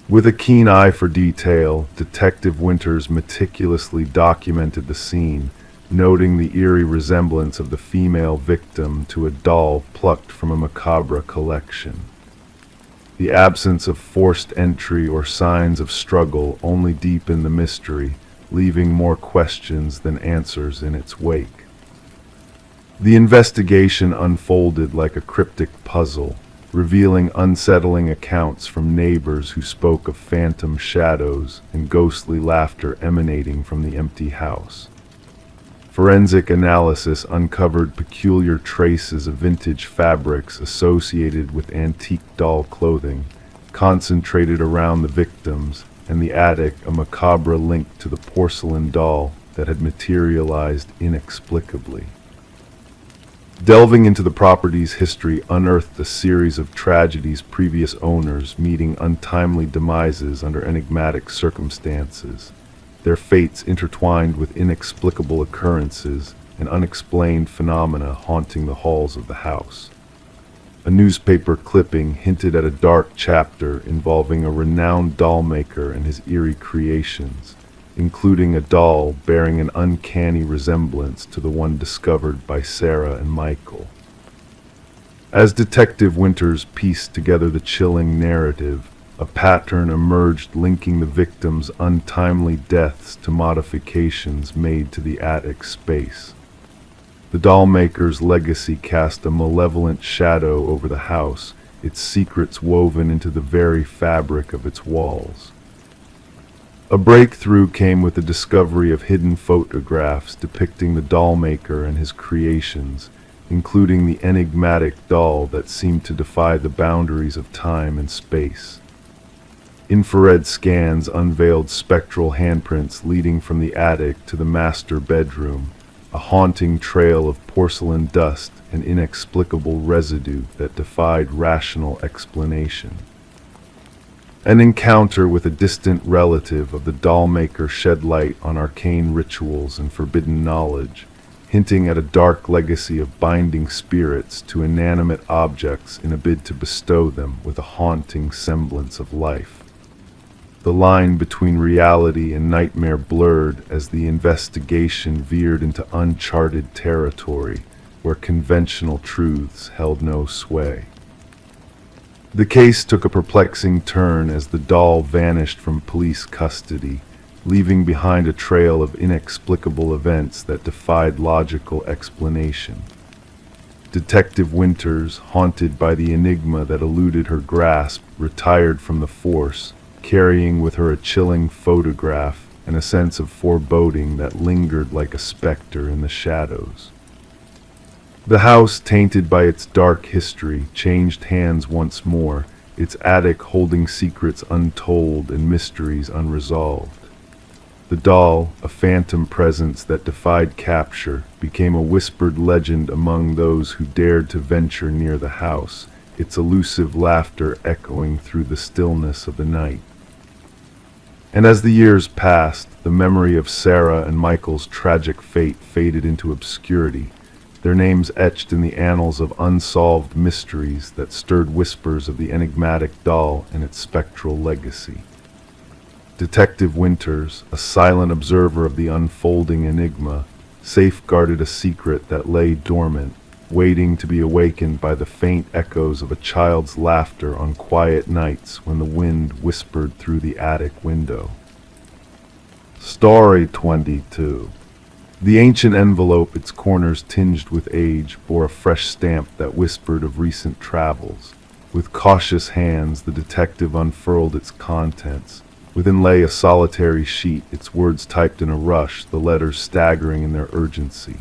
With a keen eye for detail, Detective Winters meticulously documented the scene, noting the eerie resemblance of the female victim to a doll plucked from a macabre collection. The absence of forced entry or signs of struggle only deepened the mystery, leaving more questions than answers in its wake. The investigation unfolded like a cryptic puzzle, revealing unsettling accounts from neighbors who spoke of phantom shadows and ghostly laughter emanating from the empty house. Forensic analysis uncovered peculiar traces of vintage fabrics associated with antique doll clothing, concentrated around the victims, and the attic a macabre link to the porcelain doll that had materialized inexplicably. Delving into the property's history unearthed a series of tragedies, previous owners meeting untimely demises under enigmatic circumstances, their fates intertwined with inexplicable occurrences, and unexplained phenomena haunting the halls of the house. A newspaper clipping hinted at a dark chapter involving a renowned doll maker and his eerie creations, including a doll bearing an uncanny resemblance to the one discovered by Sarah and Michael. As Detective Winters pieced together the chilling narrative, a pattern emerged linking the victim's untimely deaths to modifications made to the attic space. The dollmaker's legacy cast a malevolent shadow over the house, its secrets woven into the very fabric of its walls. A breakthrough came with the discovery of hidden photographs depicting the dollmaker and his creations, including the enigmatic doll that seemed to defy the boundaries of time and space. Infrared scans unveiled spectral handprints leading from the attic to the master bedroom, a haunting trail of porcelain dust and inexplicable residue that defied rational explanation. An encounter with a distant relative of the dollmaker shed light on arcane rituals and forbidden knowledge, hinting at a dark legacy of binding spirits to inanimate objects in a bid to bestow them with a haunting semblance of life. The line between reality and nightmare blurred as the investigation veered into uncharted territory where conventional truths held no sway. The case took a perplexing turn as the doll vanished from police custody, leaving behind a trail of inexplicable events that defied logical explanation. Detective Winters, haunted by the enigma that eluded her grasp, retired from the force, carrying with her a chilling photograph and a sense of foreboding that lingered like a specter in the shadows. The house, tainted by its dark history, changed hands once more, its attic holding secrets untold and mysteries unresolved. The doll, a phantom presence that defied capture, became a whispered legend among those who dared to venture near the house, its elusive laughter echoing through the stillness of the night. And as the years passed, the memory of Sarah and Michael's tragic fate faded into obscurity, their names etched in the annals of unsolved mysteries that stirred whispers of the enigmatic doll and its spectral legacy. Detective Winters, a silent observer of the unfolding enigma, safeguarded a secret that lay dormant, waiting to be awakened by the faint echoes of a child's laughter on quiet nights when the wind whispered through the attic window. Story 22. The ancient envelope, its corners tinged with age, bore a fresh stamp that whispered of recent travels. With cautious hands, the detective unfurled its contents. Within lay a solitary sheet, its words typed in a rush, the letters staggering in their urgency.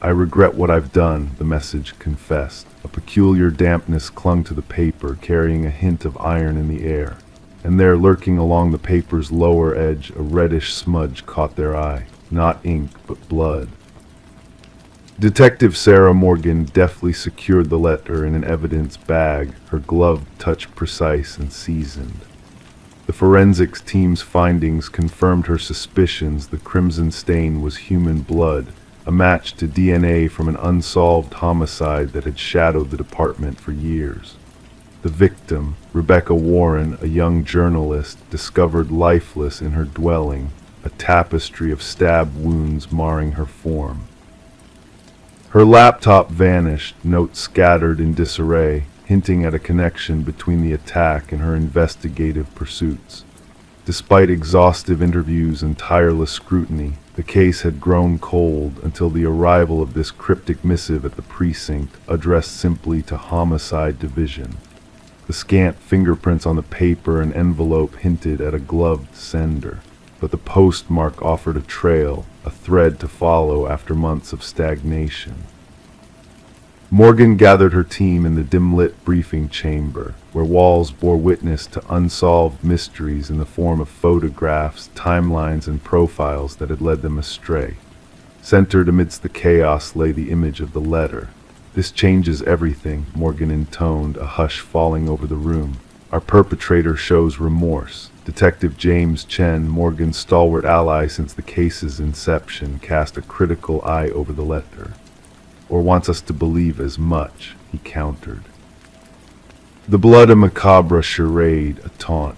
"I regret what I've done," the message confessed. A peculiar dampness clung to the paper, carrying a hint of iron in the air. And there, lurking along the paper's lower edge, a reddish smudge caught their eye. Not ink, but blood. Detective Sarah Morgan deftly secured the letter in an evidence bag, her gloved touch precise and seasoned. The forensics team's findings confirmed her suspicions the crimson stain was human blood, a match to DNA from an unsolved homicide that had shadowed the department for years. The victim, Rebecca Warren, a young journalist, discovered lifeless in her dwelling, a tapestry of stab wounds marring her form. Her laptop vanished, notes scattered in disarray, hinting at a connection between the attack and her investigative pursuits. Despite exhaustive interviews and tireless scrutiny, the case had grown cold until the arrival of this cryptic missive at the precinct, addressed simply to Homicide Division. The scant fingerprints on the paper and envelope hinted at a gloved sender, but the postmark offered a trail, a thread to follow after months of stagnation. Morgan gathered her team in the dim-lit briefing chamber, where walls bore witness to unsolved mysteries in the form of photographs, timelines, and profiles that had led them astray. Centered amidst the chaos lay the image of the letter. "This changes everything," Morgan intoned, a hush falling over the room. Our perpetrator shows remorse. Detective James Chen, Morgan's stalwart ally since the case's inception, cast a critical eye over the letter. Or wants us to believe as much, he countered. The blood a macabre charade, a taunt.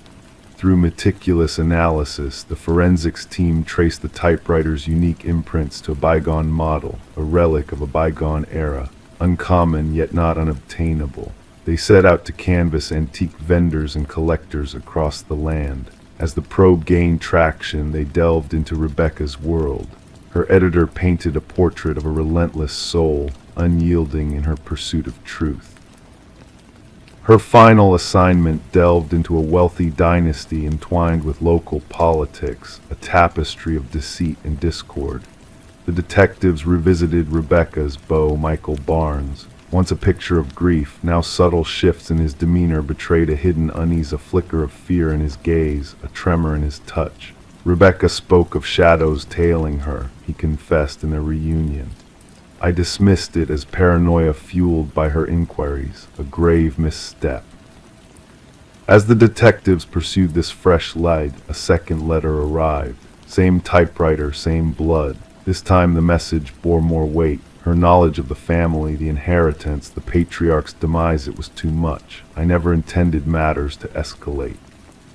Through meticulous analysis, the forensics team traced the typewriter's unique imprints to a bygone model, a relic of a bygone era, uncommon yet not unobtainable. They set out to canvass antique vendors and collectors across the land. As the probe gained traction, they delved into Rebecca's world. Her editor painted a portrait of a relentless soul, unyielding in her pursuit of truth. Her final assignment delved into a wealthy dynasty entwined with local politics, a tapestry of deceit and discord. The detectives revisited Rebecca's beau, Michael Barnes. Once a picture of grief, now subtle shifts in his demeanor betrayed a hidden unease, a flicker of fear in his gaze, a tremor in his touch. Rebecca spoke of shadows tailing her, he confessed in a reunion. I dismissed it as paranoia fueled by her inquiries, a grave misstep. As the detectives pursued this fresh light, a second letter arrived. Same typewriter, same blood. This time the message bore more weight. Her knowledge of the family, the inheritance, the patriarch's demise, it was too much. I never intended matters to escalate.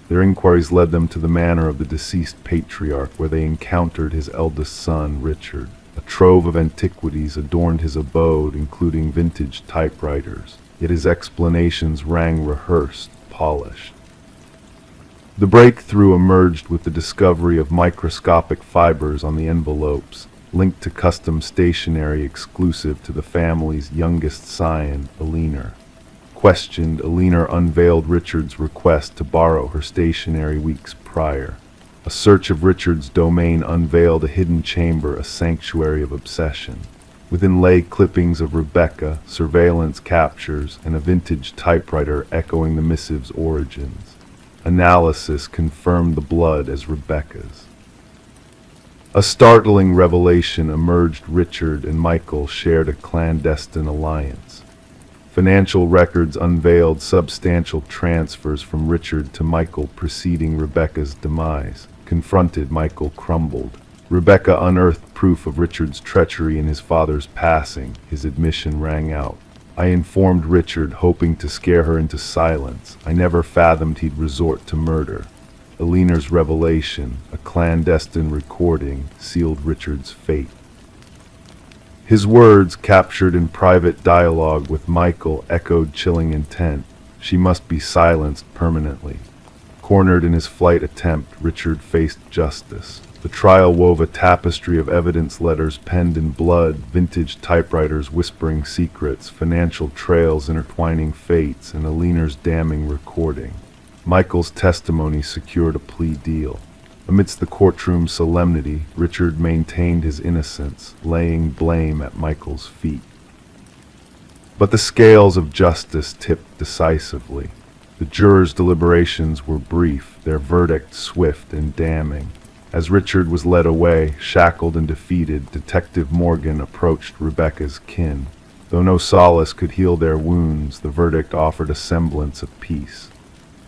Their inquiries led them to the manor of the deceased patriarch, where they encountered his eldest son, Richard. A trove of antiquities adorned his abode, including vintage typewriters, yet his explanations rang rehearsed, polished. The breakthrough emerged with the discovery of microscopic fibers on the envelopes, linked to custom stationery exclusive to the family's youngest scion, Alina. Questioned, Alina unveiled Richard's request to borrow her stationery weeks prior. A search of Richard's domain unveiled a hidden chamber, a sanctuary of obsession. Within lay clippings of Rebecca, surveillance captures, and a vintage typewriter echoing the missive's origins. Analysis confirmed the blood as Rebecca's. A startling revelation emerged. Richard and Michael shared a clandestine alliance. Financial records unveiled substantial transfers from Richard to Michael preceding Rebecca's demise. Confronted, Michael crumbled. Rebecca unearthed proof of Richard's treachery in his father's passing. His admission rang out. I informed Richard, hoping to scare her into silence. I never fathomed he'd resort to murder. Alina's revelation, a clandestine recording, sealed Richard's fate. His words, captured in private dialogue with Michael, echoed chilling intent. She must be silenced permanently. Cornered in his flight attempt, Richard faced justice. The trial wove a tapestry of evidence, letters penned in blood, vintage typewriters whispering secrets, financial trails intertwining fates, and Alina's damning recording. Michael's testimony secured a plea deal. Amidst the courtroom solemnity, Richard maintained his innocence, laying blame at Michael's feet. But the scales of justice tipped decisively. The jurors' deliberations were brief, their verdict swift and damning. As Richard was led away, shackled and defeated, Detective Morgan approached Rebecca's kin. Though no solace could heal their wounds, the verdict offered a semblance of peace.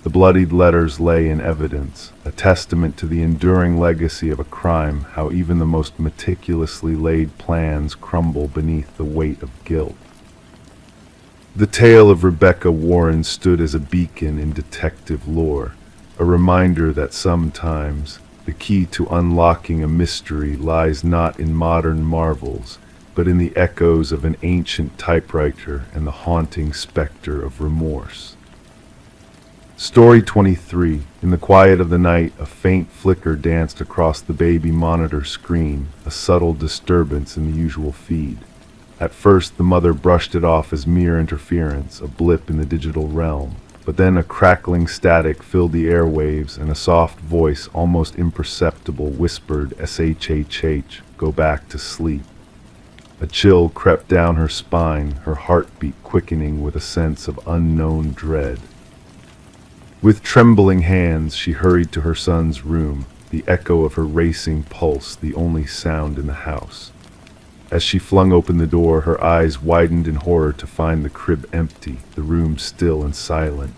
The bloodied letters lay in evidence, a testament to the enduring legacy of a crime, how even the most meticulously laid plans crumble beneath the weight of guilt. The tale of Rebecca Warren stood as a beacon in detective lore, a reminder that sometimes the key to unlocking a mystery lies not in modern marvels, but in the echoes of an ancient typewriter and the haunting specter of remorse. Story 23. In the quiet of the night, a faint flicker danced across the baby monitor screen, a subtle disturbance in the usual feed. At first, the mother brushed it off as mere interference, a blip in the digital realm. But then a crackling static filled the airwaves, and a soft voice, almost imperceptible, whispered, "SHHH, go back to sleep." A chill crept down her spine, her heartbeat quickening with a sense of unknown dread. With trembling hands, she hurried to her son's room, the echo of her racing pulse the only sound in the house. As she flung open the door, her eyes widened in horror to find the crib empty, the room still and silent.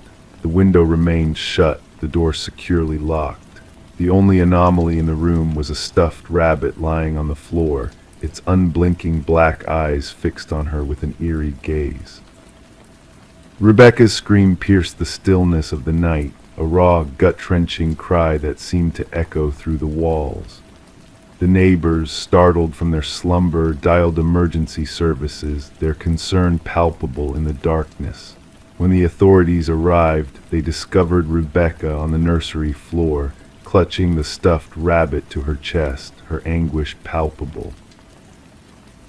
The window remained shut, the door securely locked. The only anomaly in the room was a stuffed rabbit lying on the floor, its unblinking black eyes fixed on her with an eerie gaze. Rebecca's scream pierced the stillness of the night, a raw, gut-wrenching cry that seemed to echo through the walls. The neighbors, startled from their slumber, dialed emergency services, their concern palpable in the darkness. When the authorities arrived, they discovered Rebecca on the nursery floor, clutching the stuffed rabbit to her chest, her anguish palpable.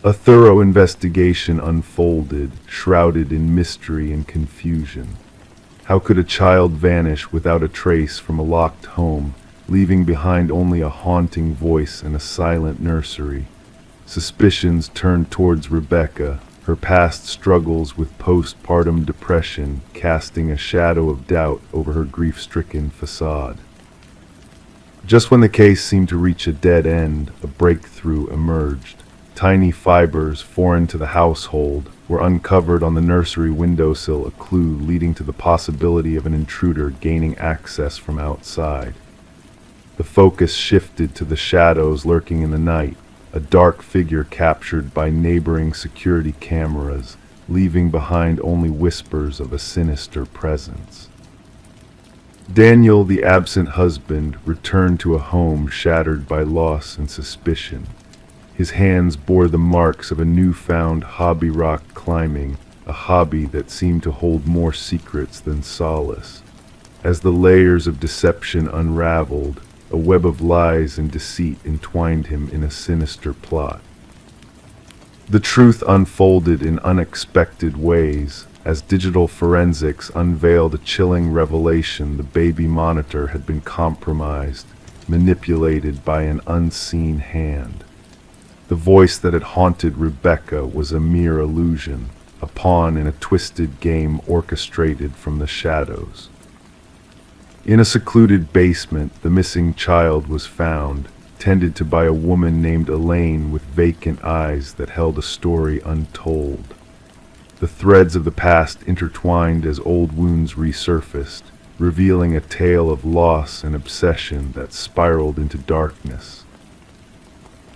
A thorough investigation unfolded, shrouded in mystery and confusion. How could a child vanish without a trace from a locked home, leaving behind only a haunting voice and a silent nursery? Suspicions turned towards Rebecca, her past struggles with postpartum depression casting a shadow of doubt over her grief-stricken facade. Just when the case seemed to reach a dead end, a breakthrough emerged. Tiny fibers, foreign to the household, were uncovered on the nursery windowsill, a clue leading to the possibility of an intruder gaining access from outside. The focus shifted to the shadows lurking in the night, a dark figure captured by neighboring security cameras, leaving behind only whispers of a sinister presence. Daniel, the absent husband, returned to a home shattered by loss and suspicion. His hands bore the marks of a newfound hobby rock climbing, a hobby that seemed to hold more secrets than solace. As the layers of deception unraveled, a web of lies and deceit entwined him in a sinister plot. The truth unfolded in unexpected ways. As digital forensics unveiled a chilling revelation, the baby monitor had been compromised, manipulated by an unseen hand. The voice that had haunted Rebecca was a mere illusion, a pawn in a twisted game orchestrated from the shadows. In a secluded basement, the missing child was found, tended to by a woman named Elaine with vacant eyes that held a story untold. The threads of the past intertwined as old wounds resurfaced, revealing a tale of loss and obsession that spiraled into darkness.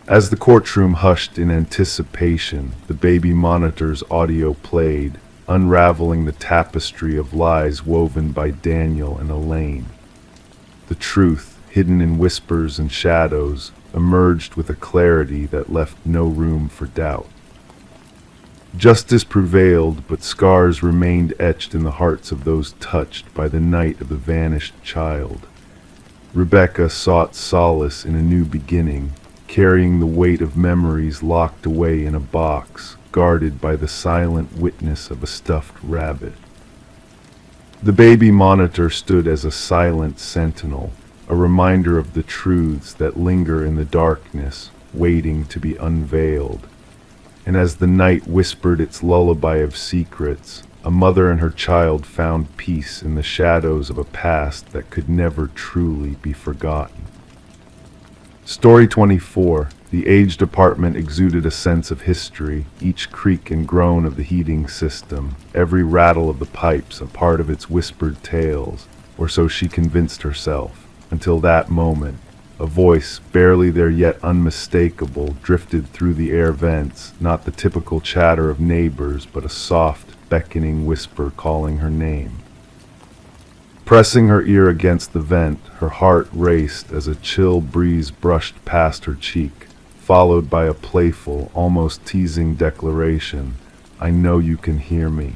As the courtroom hushed in anticipation, the baby monitor's audio played, unraveling the tapestry of lies woven by Daniel and Elaine. The truth, hidden in whispers and shadows, emerged with a clarity that left no room for doubt. Justice prevailed, but scars remained etched in the hearts of those touched by the night of the vanished child. Rebecca sought solace in a new beginning, carrying the weight of memories locked away in a box, guarded by the silent witness of a stuffed rabbit. The baby monitor stood as a silent sentinel, a reminder of the truths that linger in the darkness, waiting to be unveiled. And as the night whispered its lullaby of secrets, a mother and her child found peace in the shadows of a past that could never truly be forgotten. Story 24. The aged apartment exuded a sense of history, each creak and groan of the heating system, every rattle of the pipes a part of its whispered tales, or so she convinced herself, until that moment, a voice, barely there yet unmistakable, drifted through the air vents, not the typical chatter of neighbors, but a soft, beckoning whisper calling her name. Pressing her ear against the vent, her heart raced as a chill breeze brushed past her cheek, followed by a playful, almost teasing declaration, "I know you can hear me."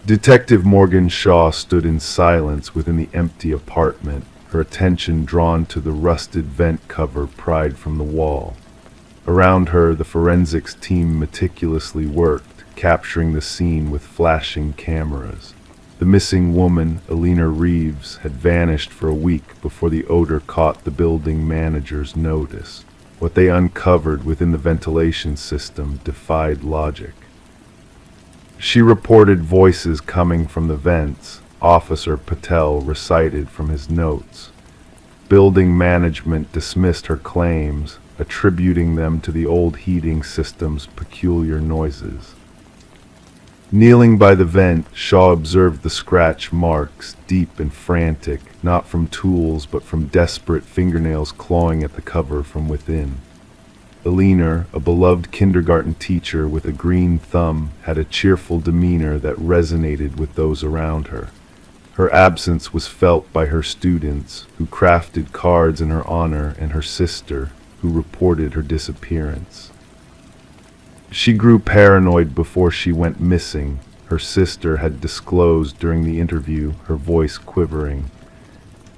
Detective Morgan Shaw stood in silence within the empty apartment, her attention drawn to the rusted vent cover pried from the wall. Around her, the forensics team meticulously worked, capturing the scene with flashing cameras. The missing woman, Alina Reeves, had vanished for a week before the odor caught the building manager's notice. What they uncovered within the ventilation system defied logic. She reported voices coming from the vents, Officer Patel recited from his notes. Building management dismissed her claims, attributing them to the old heating system's peculiar noises. Kneeling by the vent, Shaw observed the scratch marks, deep and frantic, not from tools but from desperate fingernails clawing at the cover from within. Eleanor, a beloved kindergarten teacher with a green thumb, had a cheerful demeanor that resonated with those around her. Her absence was felt by her students, who crafted cards in her honor, and her sister, who reported her disappearance. She grew paranoid before she went missing, her sister had disclosed during the interview, her voice quivering.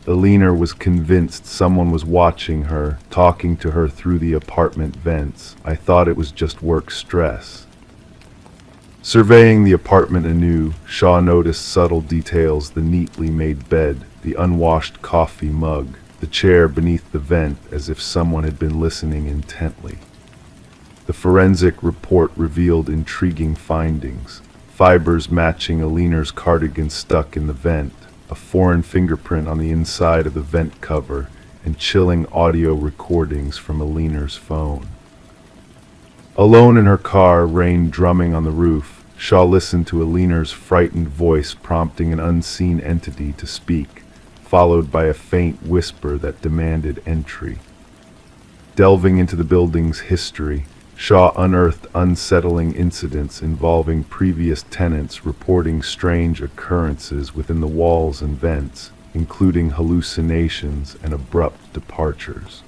Eleanor was convinced someone was watching her, talking to her through the apartment vents. I thought it was just work stress. Surveying the apartment anew, Shaw noticed subtle details: the neatly made bed, the unwashed coffee mug, the chair beneath the vent, as if someone had been listening intently. The forensic report revealed intriguing findings: fibers matching Eleanor's cardigan stuck in the vent, a foreign fingerprint on the inside of the vent cover, and chilling audio recordings from Eleanor's phone. Alone in her car, rain drumming on the roof, Shaw listened to Eleanor's frightened voice prompting an unseen entity to speak, followed by a faint whisper that demanded entry. Delving into the building's history, Shaw unearthed unsettling incidents involving previous tenants reporting strange occurrences within the walls and vents, including hallucinations and abrupt departures.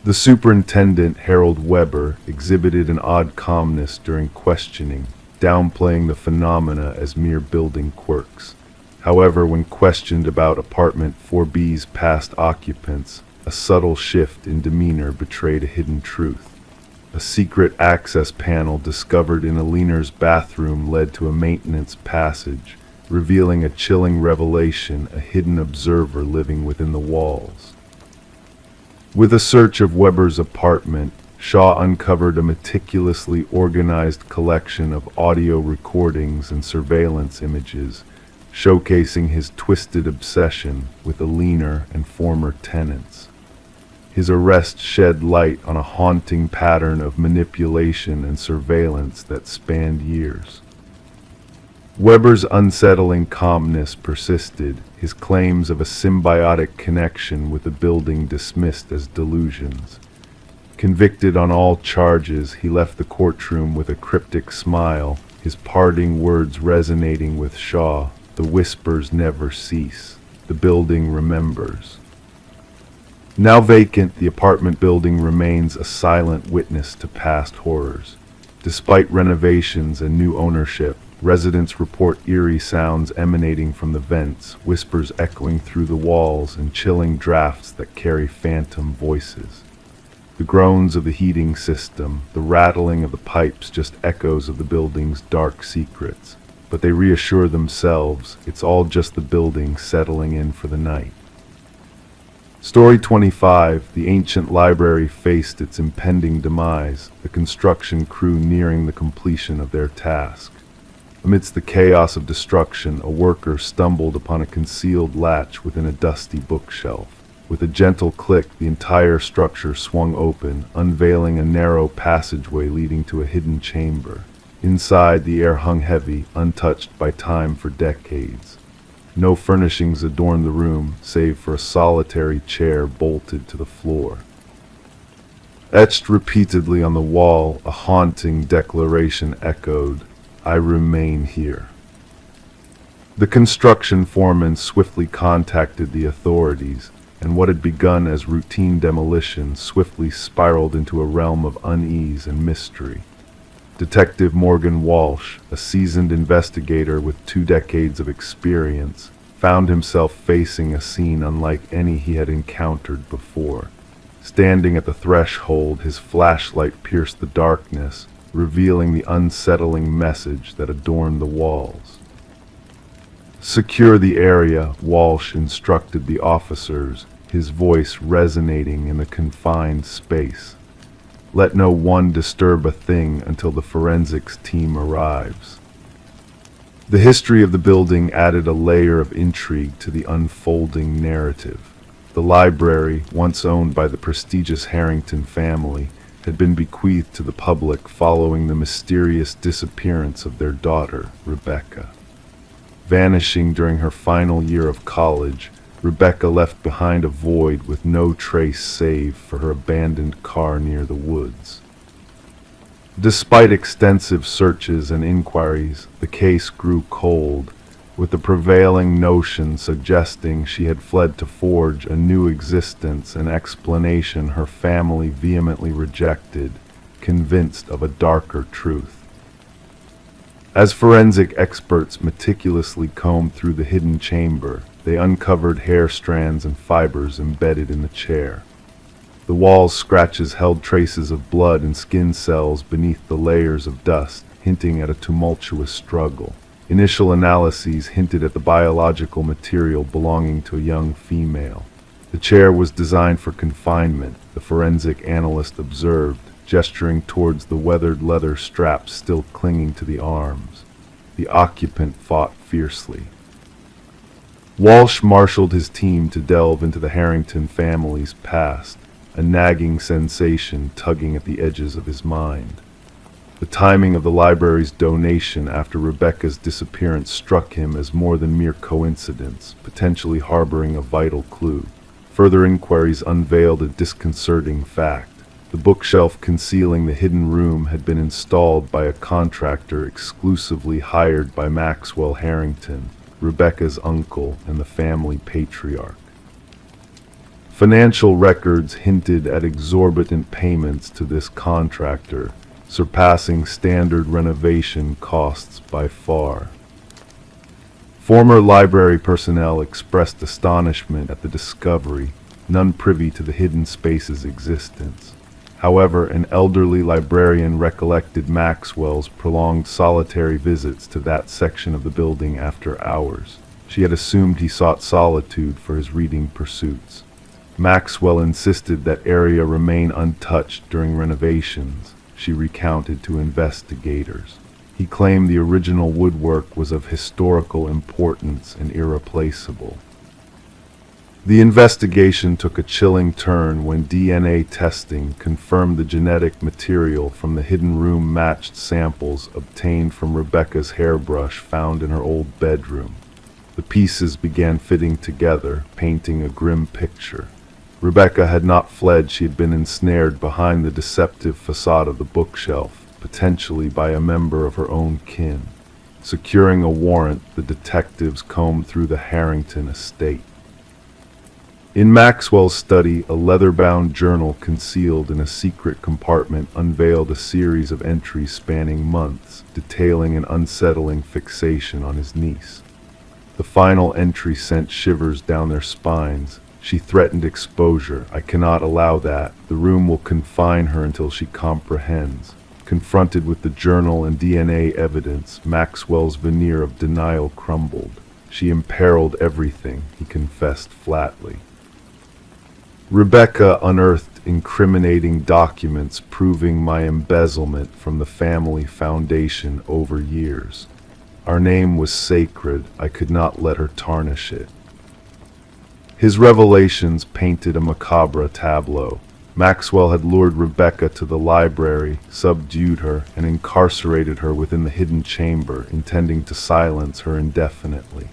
The superintendent, Harold Weber, exhibited an odd calmness during questioning, downplaying the phenomena as mere building quirks. However, when questioned about apartment 4B's past occupants, a subtle shift in demeanor betrayed a hidden truth. A secret access panel discovered in Eleanor's bathroom led to a maintenance passage, revealing a chilling revelation: a hidden observer living within the walls. With a search of Weber's apartment, Shaw uncovered a meticulously organized collection of audio recordings and surveillance images, showcasing his twisted obsession with Eleanor and former tenants. His arrest shed light on a haunting pattern of manipulation and surveillance that spanned years. Weber's unsettling calmness persisted, his claims of a symbiotic connection with the building dismissed as delusions. Convicted on all charges, he left the courtroom with a cryptic smile, his parting words resonating with Shaw: "The whispers never cease. The building remembers." Now vacant, the apartment building remains a silent witness to past horrors. Despite renovations and new ownership, residents report eerie sounds emanating from the vents, whispers echoing through the walls, and chilling drafts that carry phantom voices. The groans of the heating system, the rattling of the pipes, just echoes of the building's dark secrets. But they reassure themselves, it's all just the building settling in for the night. Story 25, the ancient library faced its impending demise, the construction crew nearing the completion of their task. Amidst the chaos of destruction, a worker stumbled upon a concealed latch within a dusty bookshelf. With a gentle click, the entire structure swung open, unveiling a narrow passageway leading to a hidden chamber. Inside, the air hung heavy, untouched by time for decades. No furnishings adorned the room, save for a solitary chair bolted to the floor. Etched repeatedly on the wall, a haunting declaration echoed, "I remain here." The construction foreman swiftly contacted the authorities, and what had begun as routine demolition swiftly spiraled into a realm of unease and mystery. Detective Morgan Walsh, a seasoned investigator with 2 decades of experience, found himself facing a scene unlike any he had encountered before. Standing at the threshold, his flashlight pierced the darkness, revealing the unsettling message that adorned the walls. "Secure the area," Walsh instructed the officers, his voice resonating in the confined space. "Let no one disturb a thing until the forensics team arrives." The history of the building added a layer of intrigue to the unfolding narrative. The library, once owned by the prestigious Harrington family, had been bequeathed to the public following the mysterious disappearance of their daughter, Rebecca. Vanishing during her final year of college, Rebecca left behind a void with no trace save for her abandoned car near the woods. Despite extensive searches and inquiries, the case grew cold, with the prevailing notion suggesting she had fled to forge a new existence, an explanation her family vehemently rejected, convinced of a darker truth. As forensic experts meticulously combed through the hidden chamber, they uncovered hair strands and fibers embedded in the chair. The wall's scratches held traces of blood and skin cells beneath the layers of dust, hinting at a tumultuous struggle. Initial analyses hinted at the biological material belonging to a young female. The chair was designed for confinement, the forensic analyst observed, gesturing towards the weathered leather straps still clinging to the arms. The occupant fought fiercely. Walsh marshaled his team to delve into the Harrington family's past, a nagging sensation tugging at the edges of his mind. The timing of the library's donation after Rebecca's disappearance struck him as more than mere coincidence, potentially harboring a vital clue. Further inquiries unveiled a disconcerting fact. The bookshelf concealing the hidden room had been installed by a contractor exclusively hired by Maxwell Harrington, Rebecca's uncle and the family patriarch. Financial records hinted at exorbitant payments to this contractor, surpassing standard renovation costs by far. Former library personnel expressed astonishment at the discovery, none privy to the hidden space's existence. However, an elderly librarian recollected Maxwell's prolonged solitary visits to that section of the building after hours. She had assumed he sought solitude for his reading pursuits. Maxwell insisted that area remain untouched during renovations, she recounted to investigators. He claimed the original woodwork was of historical importance and irreplaceable. The investigation took a chilling turn when DNA testing confirmed the genetic material from the hidden room matched samples obtained from Rebecca's hairbrush found in her old bedroom. The pieces began fitting together, painting a grim picture. Rebecca had not fled, she had been ensnared behind the deceptive facade of the bookshelf, potentially by a member of her own kin. Securing a warrant, the detectives combed through the Harrington estate. In Maxwell's study, a leather-bound journal concealed in a secret compartment unveiled a series of entries spanning months, detailing an unsettling fixation on his niece. The final entry sent shivers down their spines. She threatened exposure. "I cannot allow that. The room will confine her until she comprehends." Confronted with the journal and DNA evidence, Maxwell's veneer of denial crumbled. "She imperiled everything," he confessed flatly. Rebecca unearthed incriminating documents proving my embezzlement from the family foundation over years. Our name was sacred. I could not let her tarnish it. His revelations painted a macabre tableau. Maxwell had lured Rebecca to the library, subdued her, and incarcerated her within the hidden chamber, intending to silence her indefinitely.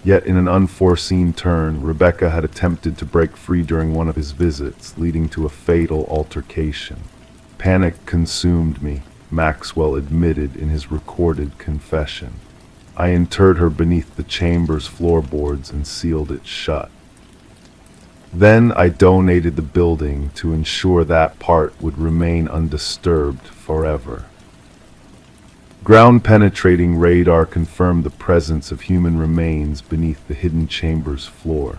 Yet in an unforeseen turn, Rebecca had attempted to break free during one of his visits, leading to a fatal altercation. "Panic consumed me," Maxwell admitted in his recorded confession. "I interred her beneath the chamber's floorboards and sealed it shut. Then I donated the building to ensure that part would remain undisturbed forever." Ground-penetrating radar confirmed the presence of human remains beneath the hidden chamber's floor.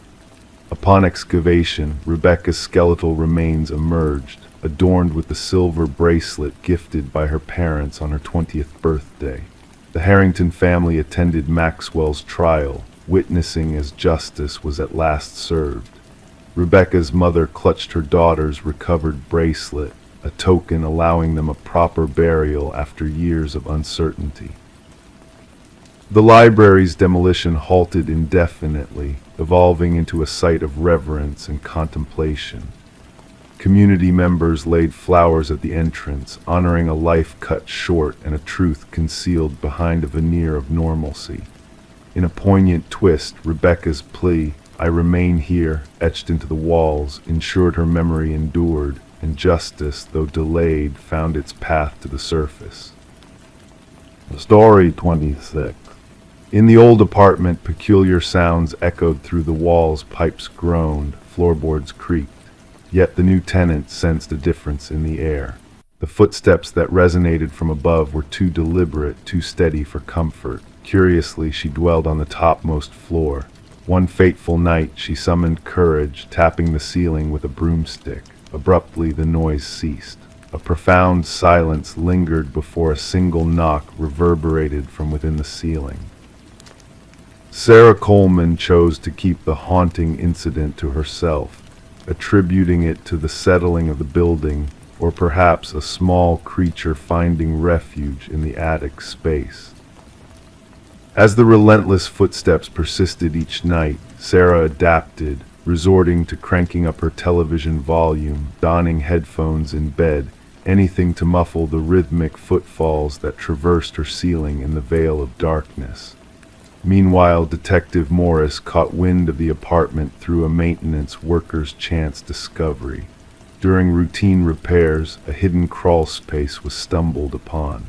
Upon excavation, Rebecca's skeletal remains emerged, adorned with the silver bracelet gifted by her parents on her 20th birthday. The Harrington family attended Maxwell's trial, witnessing as justice was at last served. Rebecca's mother clutched her daughter's recovered bracelet, a token allowing them a proper burial after years of uncertainty. The library's demolition halted indefinitely, evolving into a site of reverence and contemplation. Community members laid flowers at the entrance, honoring a life cut short and a truth concealed behind a veneer of normalcy. In a poignant twist, Rebecca's plea, "I remain here," etched into the walls, ensured her memory endured, and justice, though delayed, found its path to the surface. Story 26. In the old apartment, peculiar sounds echoed through the walls, pipes groaned, floorboards creaked. Yet the new tenant sensed a difference in the air. The footsteps that resonated from above were too deliberate, too steady for comfort. Curiously, she dwelled on the topmost floor. One fateful night, she summoned courage, tapping the ceiling with a broomstick. Abruptly, the noise ceased. A profound silence lingered before a single knock reverberated from within the ceiling. Sarah Coleman chose to keep the haunting incident to herself, attributing it to the settling of the building, or perhaps a small creature finding refuge in the attic space. As the relentless footsteps persisted each night, Sarah adapted, resorting to cranking up her television volume, donning headphones in bed, anything to muffle the rhythmic footfalls that traversed her ceiling in the veil of darkness. Meanwhile, Detective Morris caught wind of the apartment through a maintenance worker's chance discovery. During routine repairs, a hidden crawl space was stumbled upon.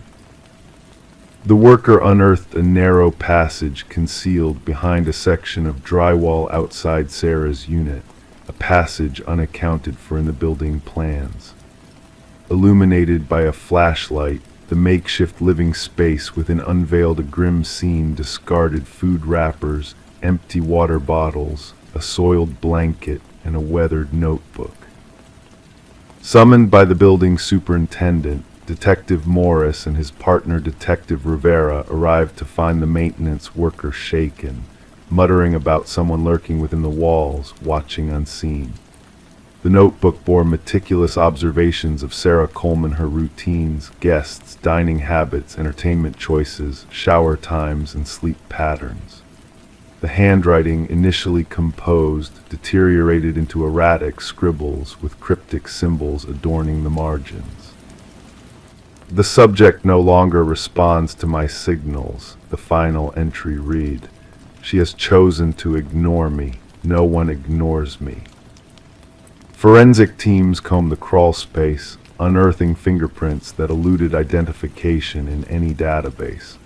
The worker unearthed a narrow passage concealed behind a section of drywall outside Sarah's unit, a passage unaccounted for in the building plans. Illuminated by a flashlight, the makeshift living space within unveiled a grim scene: discarded food wrappers, empty water bottles, a soiled blanket, and a weathered notebook. Summoned by the building superintendent, Detective Morris and his partner Detective Rivera arrived to find the maintenance worker shaken, muttering about someone lurking within the walls, watching unseen. The notebook bore meticulous observations of Sarah Coleman, her routines, guests, dining habits, entertainment choices, shower times, and sleep patterns. The handwriting, initially composed, deteriorated into erratic scribbles with cryptic symbols adorning the margins. "The subject no longer responds to my signals," the final entry read. "She has chosen to ignore me. No one ignores me." Forensic teams combed the crawl space, unearthing fingerprints that eluded identification in any database.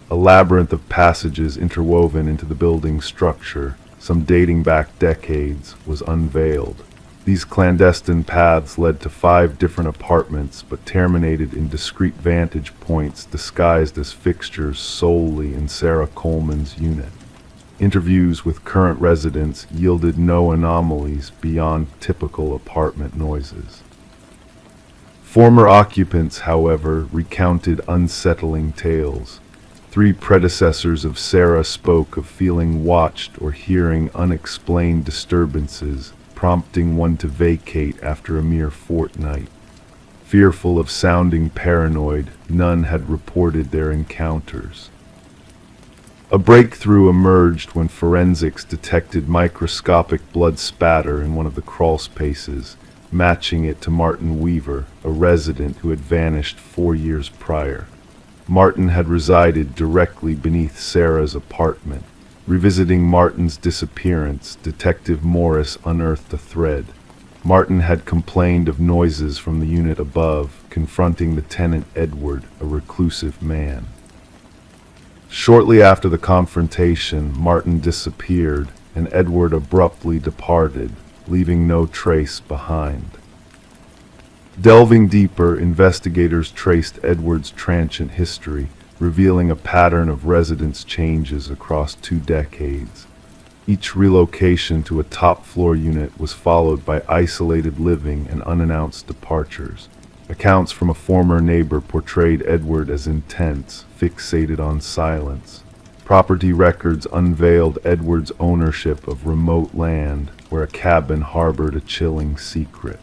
A labyrinth of passages interwoven into the building's structure, some dating back decades, was unveiled. These clandestine paths led to 5 different apartments, but terminated in discrete vantage points disguised as fixtures solely in Sarah Coleman's unit. Interviews with current residents yielded no anomalies beyond typical apartment noises. Former occupants, however, recounted unsettling tales. 3 predecessors of Sarah spoke of feeling watched or hearing unexplained disturbances, prompting one to vacate after a mere fortnight. Fearful of sounding paranoid, none had reported their encounters. A breakthrough emerged when forensics detected microscopic blood spatter in one of the crawl spaces, matching it to Martin Weaver, a resident who had vanished 4 years prior. Martin had resided directly beneath Sarah's apartment. Revisiting Martin's disappearance, Detective Morris unearthed a thread. Martin had complained of noises from the unit above, confronting the tenant Edward, a reclusive man. Shortly after the confrontation, Martin disappeared, and Edward abruptly departed, leaving no trace behind. Delving deeper, investigators traced Edward's transient history, revealing a pattern of residence changes across 2 decades. Each relocation to a top-floor unit was followed by isolated living and unannounced departures. Accounts from a former neighbor portrayed Edward as intense, fixated on silence. Property records unveiled Edward's ownership of remote land, where a cabin harbored a chilling secret.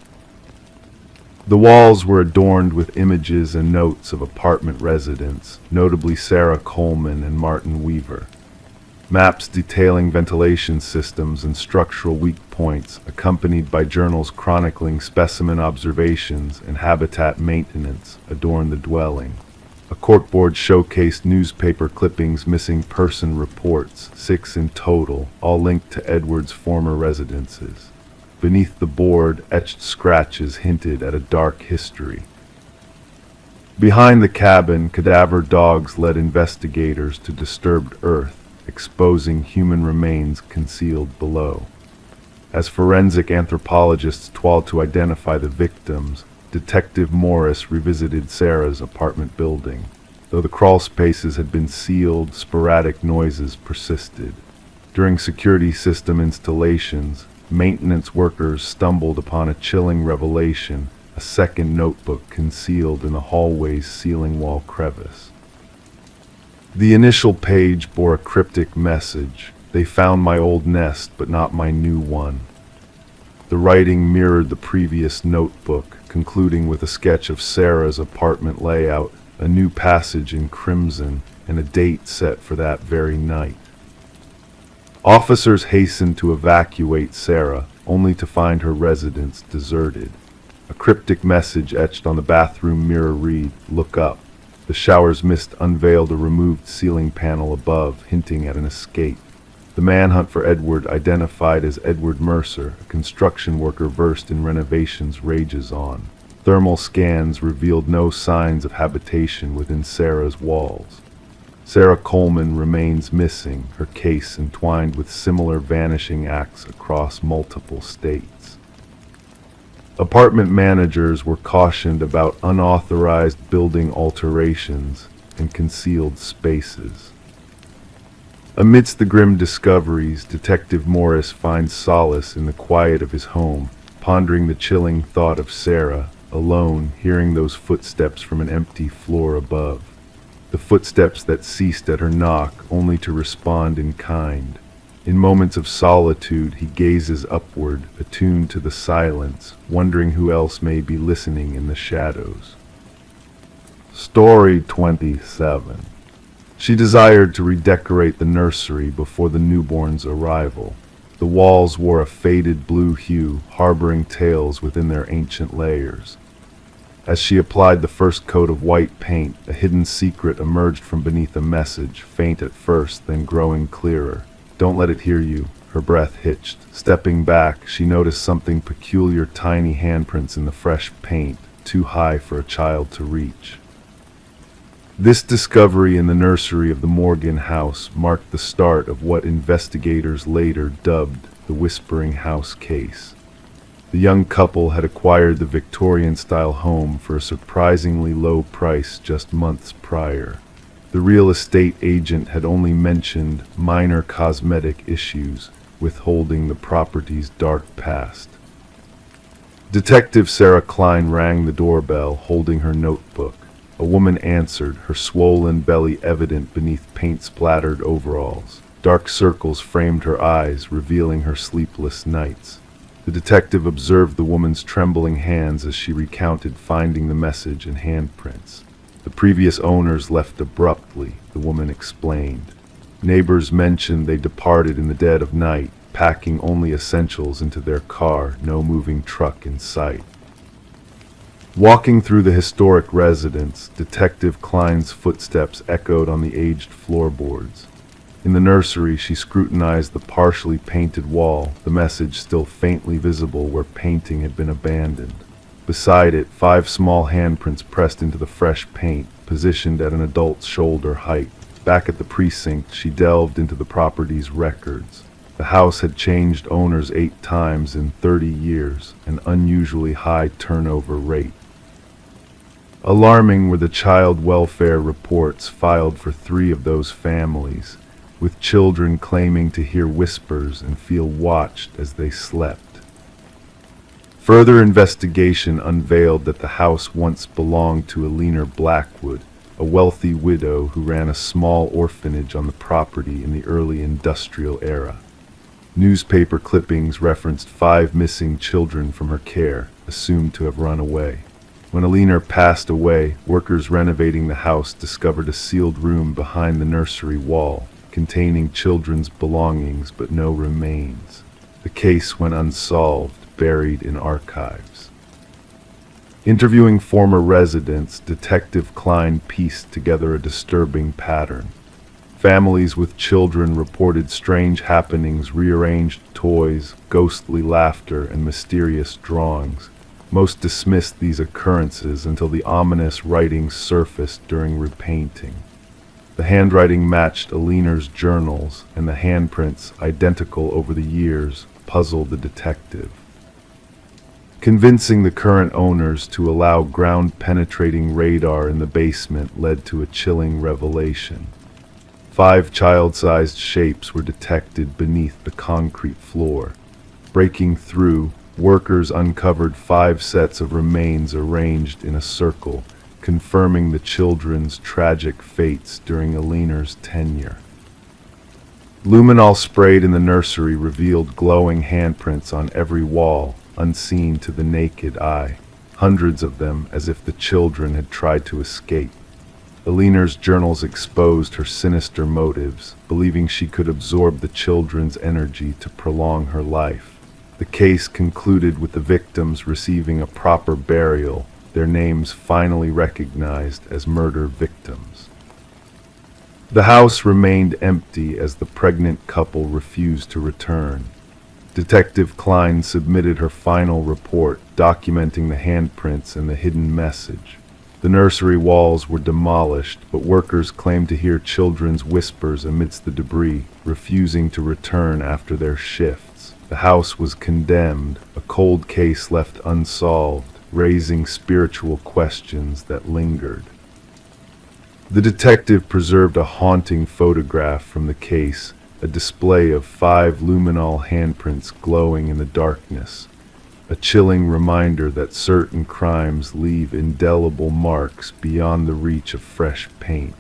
The walls were adorned with images and notes of apartment residents, notably Sarah Coleman and Martin Weaver. Maps detailing ventilation systems and structural weak points, accompanied by journals chronicling specimen observations and habitat maintenance, adorn the dwelling. A corkboard showcased newspaper clippings, missing person reports, 6 in total, all linked to Edward's former residences. Beneath the board, etched scratches hinted at a dark history. Behind the cabin, cadaver dogs led investigators to disturbed earth, exposing human remains concealed below. As forensic anthropologists toiled to identify the victims, Detective Morris revisited Sarah's apartment building. Though the crawl spaces had been sealed, sporadic noises persisted. During security system installations, maintenance workers stumbled upon a chilling revelation: a second notebook concealed in the hallway's ceiling wall crevice. The initial page bore a cryptic message: "They found my old nest, but not my new one." The writing mirrored the previous notebook, concluding with a sketch of Sarah's apartment layout, a new passage in crimson, and a date set for that very night. Officers hastened to evacuate Sarah, only to find her residence deserted. A cryptic message etched on the bathroom mirror read, "Look up." The shower's mist unveiled a removed ceiling panel above, hinting at an escape. The manhunt for Edward, identified as Edward Mercer, a construction worker versed in renovations, rages on. Thermal scans revealed no signs of habitation within Sarah's walls. Sarah Coleman remains missing, her case entwined with similar vanishing acts across multiple states. Apartment managers were cautioned about unauthorized building alterations and concealed spaces. Amidst the grim discoveries, Detective Morris finds solace in the quiet of his home, pondering the chilling thought of Sarah, alone, hearing those footsteps from an empty floor above. The footsteps that ceased at her knock, only to respond in kind. In moments of solitude, he gazes upward, attuned to the silence, wondering who else may be listening in the shadows. Story 27. She desired to redecorate the nursery before the newborn's arrival. The walls wore a faded blue hue, harboring tales within their ancient layers. As she applied the first coat of white paint, a hidden secret emerged from beneath a message, faint at first, then growing clearer. "Don't let it hear you." Her breath hitched. Stepping back, she noticed something peculiar: tiny handprints in the fresh paint, too high for a child to reach. This discovery in the nursery of the Morgan house marked the start of what investigators later dubbed the Whispering House case. The young couple had acquired the Victorian-style home for a surprisingly low price just months prior. The real estate agent had only mentioned minor cosmetic issues, withholding the property's dark past. Detective Sarah Klein rang the doorbell, holding her notebook. A woman answered, her swollen belly evident beneath paint-splattered overalls. Dark circles framed her eyes, revealing her sleepless nights. The detective observed the woman's trembling hands as she recounted finding the message and handprints. "The previous owners left abruptly," the woman explained. "Neighbors mentioned they departed in the dead of night, packing only essentials into their car, no moving truck in sight." Walking through the historic residence, Detective Klein's footsteps echoed on the aged floorboards. In the nursery, she scrutinized the partially painted wall, the message still faintly visible where painting had been abandoned. Beside it, 5 small handprints pressed into the fresh paint, positioned at an adult's shoulder height. Back at the precinct, she delved into the property's records. The house had changed owners 8 times in 30 years, an unusually high turnover rate. Alarming were the child welfare reports filed for 3 of those families, with children claiming to hear whispers and feel watched as they slept. Further investigation unveiled that the house once belonged to Alina Blackwood, a wealthy widow who ran a small orphanage on the property in the early industrial era. Newspaper clippings referenced 5 missing children from her care, assumed to have run away. When Alina passed away, workers renovating the house discovered a sealed room behind the nursery wall, containing children's belongings but no remains. The case went unsolved, buried in archives. Interviewing former residents, Detective Klein pieced together a disturbing pattern. Families with children reported strange happenings, rearranged toys, ghostly laughter, and mysterious drawings. Most dismissed these occurrences until the ominous writing surfaced during repainting. The handwriting matched Aliner's journals, and the handprints, identical over the years, puzzled the detective. Convincing the current owners to allow ground-penetrating radar in the basement led to a chilling revelation. 5 child-sized shapes were detected beneath the concrete floor. Breaking through, workers uncovered 5 sets of remains arranged in a circle, confirming the children's tragic fates during Aliner's tenure. Luminol sprayed in the nursery revealed glowing handprints on every wall, unseen to the naked eye, hundreds of them as if the children had tried to escape. Aliner's journals exposed her sinister motives, believing she could absorb the children's energy to prolong her life. The case concluded with the victims receiving a proper burial, their names finally recognized as murder victims. The house remained empty as the pregnant couple refused to return. Detective Klein submitted her final report, documenting the handprints and the hidden message. The nursery walls were demolished, but workers claimed to hear children's whispers amidst the debris, refusing to return after their shifts. The house was condemned, a cold case left unsolved, raising spiritual questions that lingered. The detective preserved a haunting photograph from the case, a display of 5 luminol handprints glowing in the darkness, a chilling reminder that certain crimes leave indelible marks beyond the reach of fresh paint.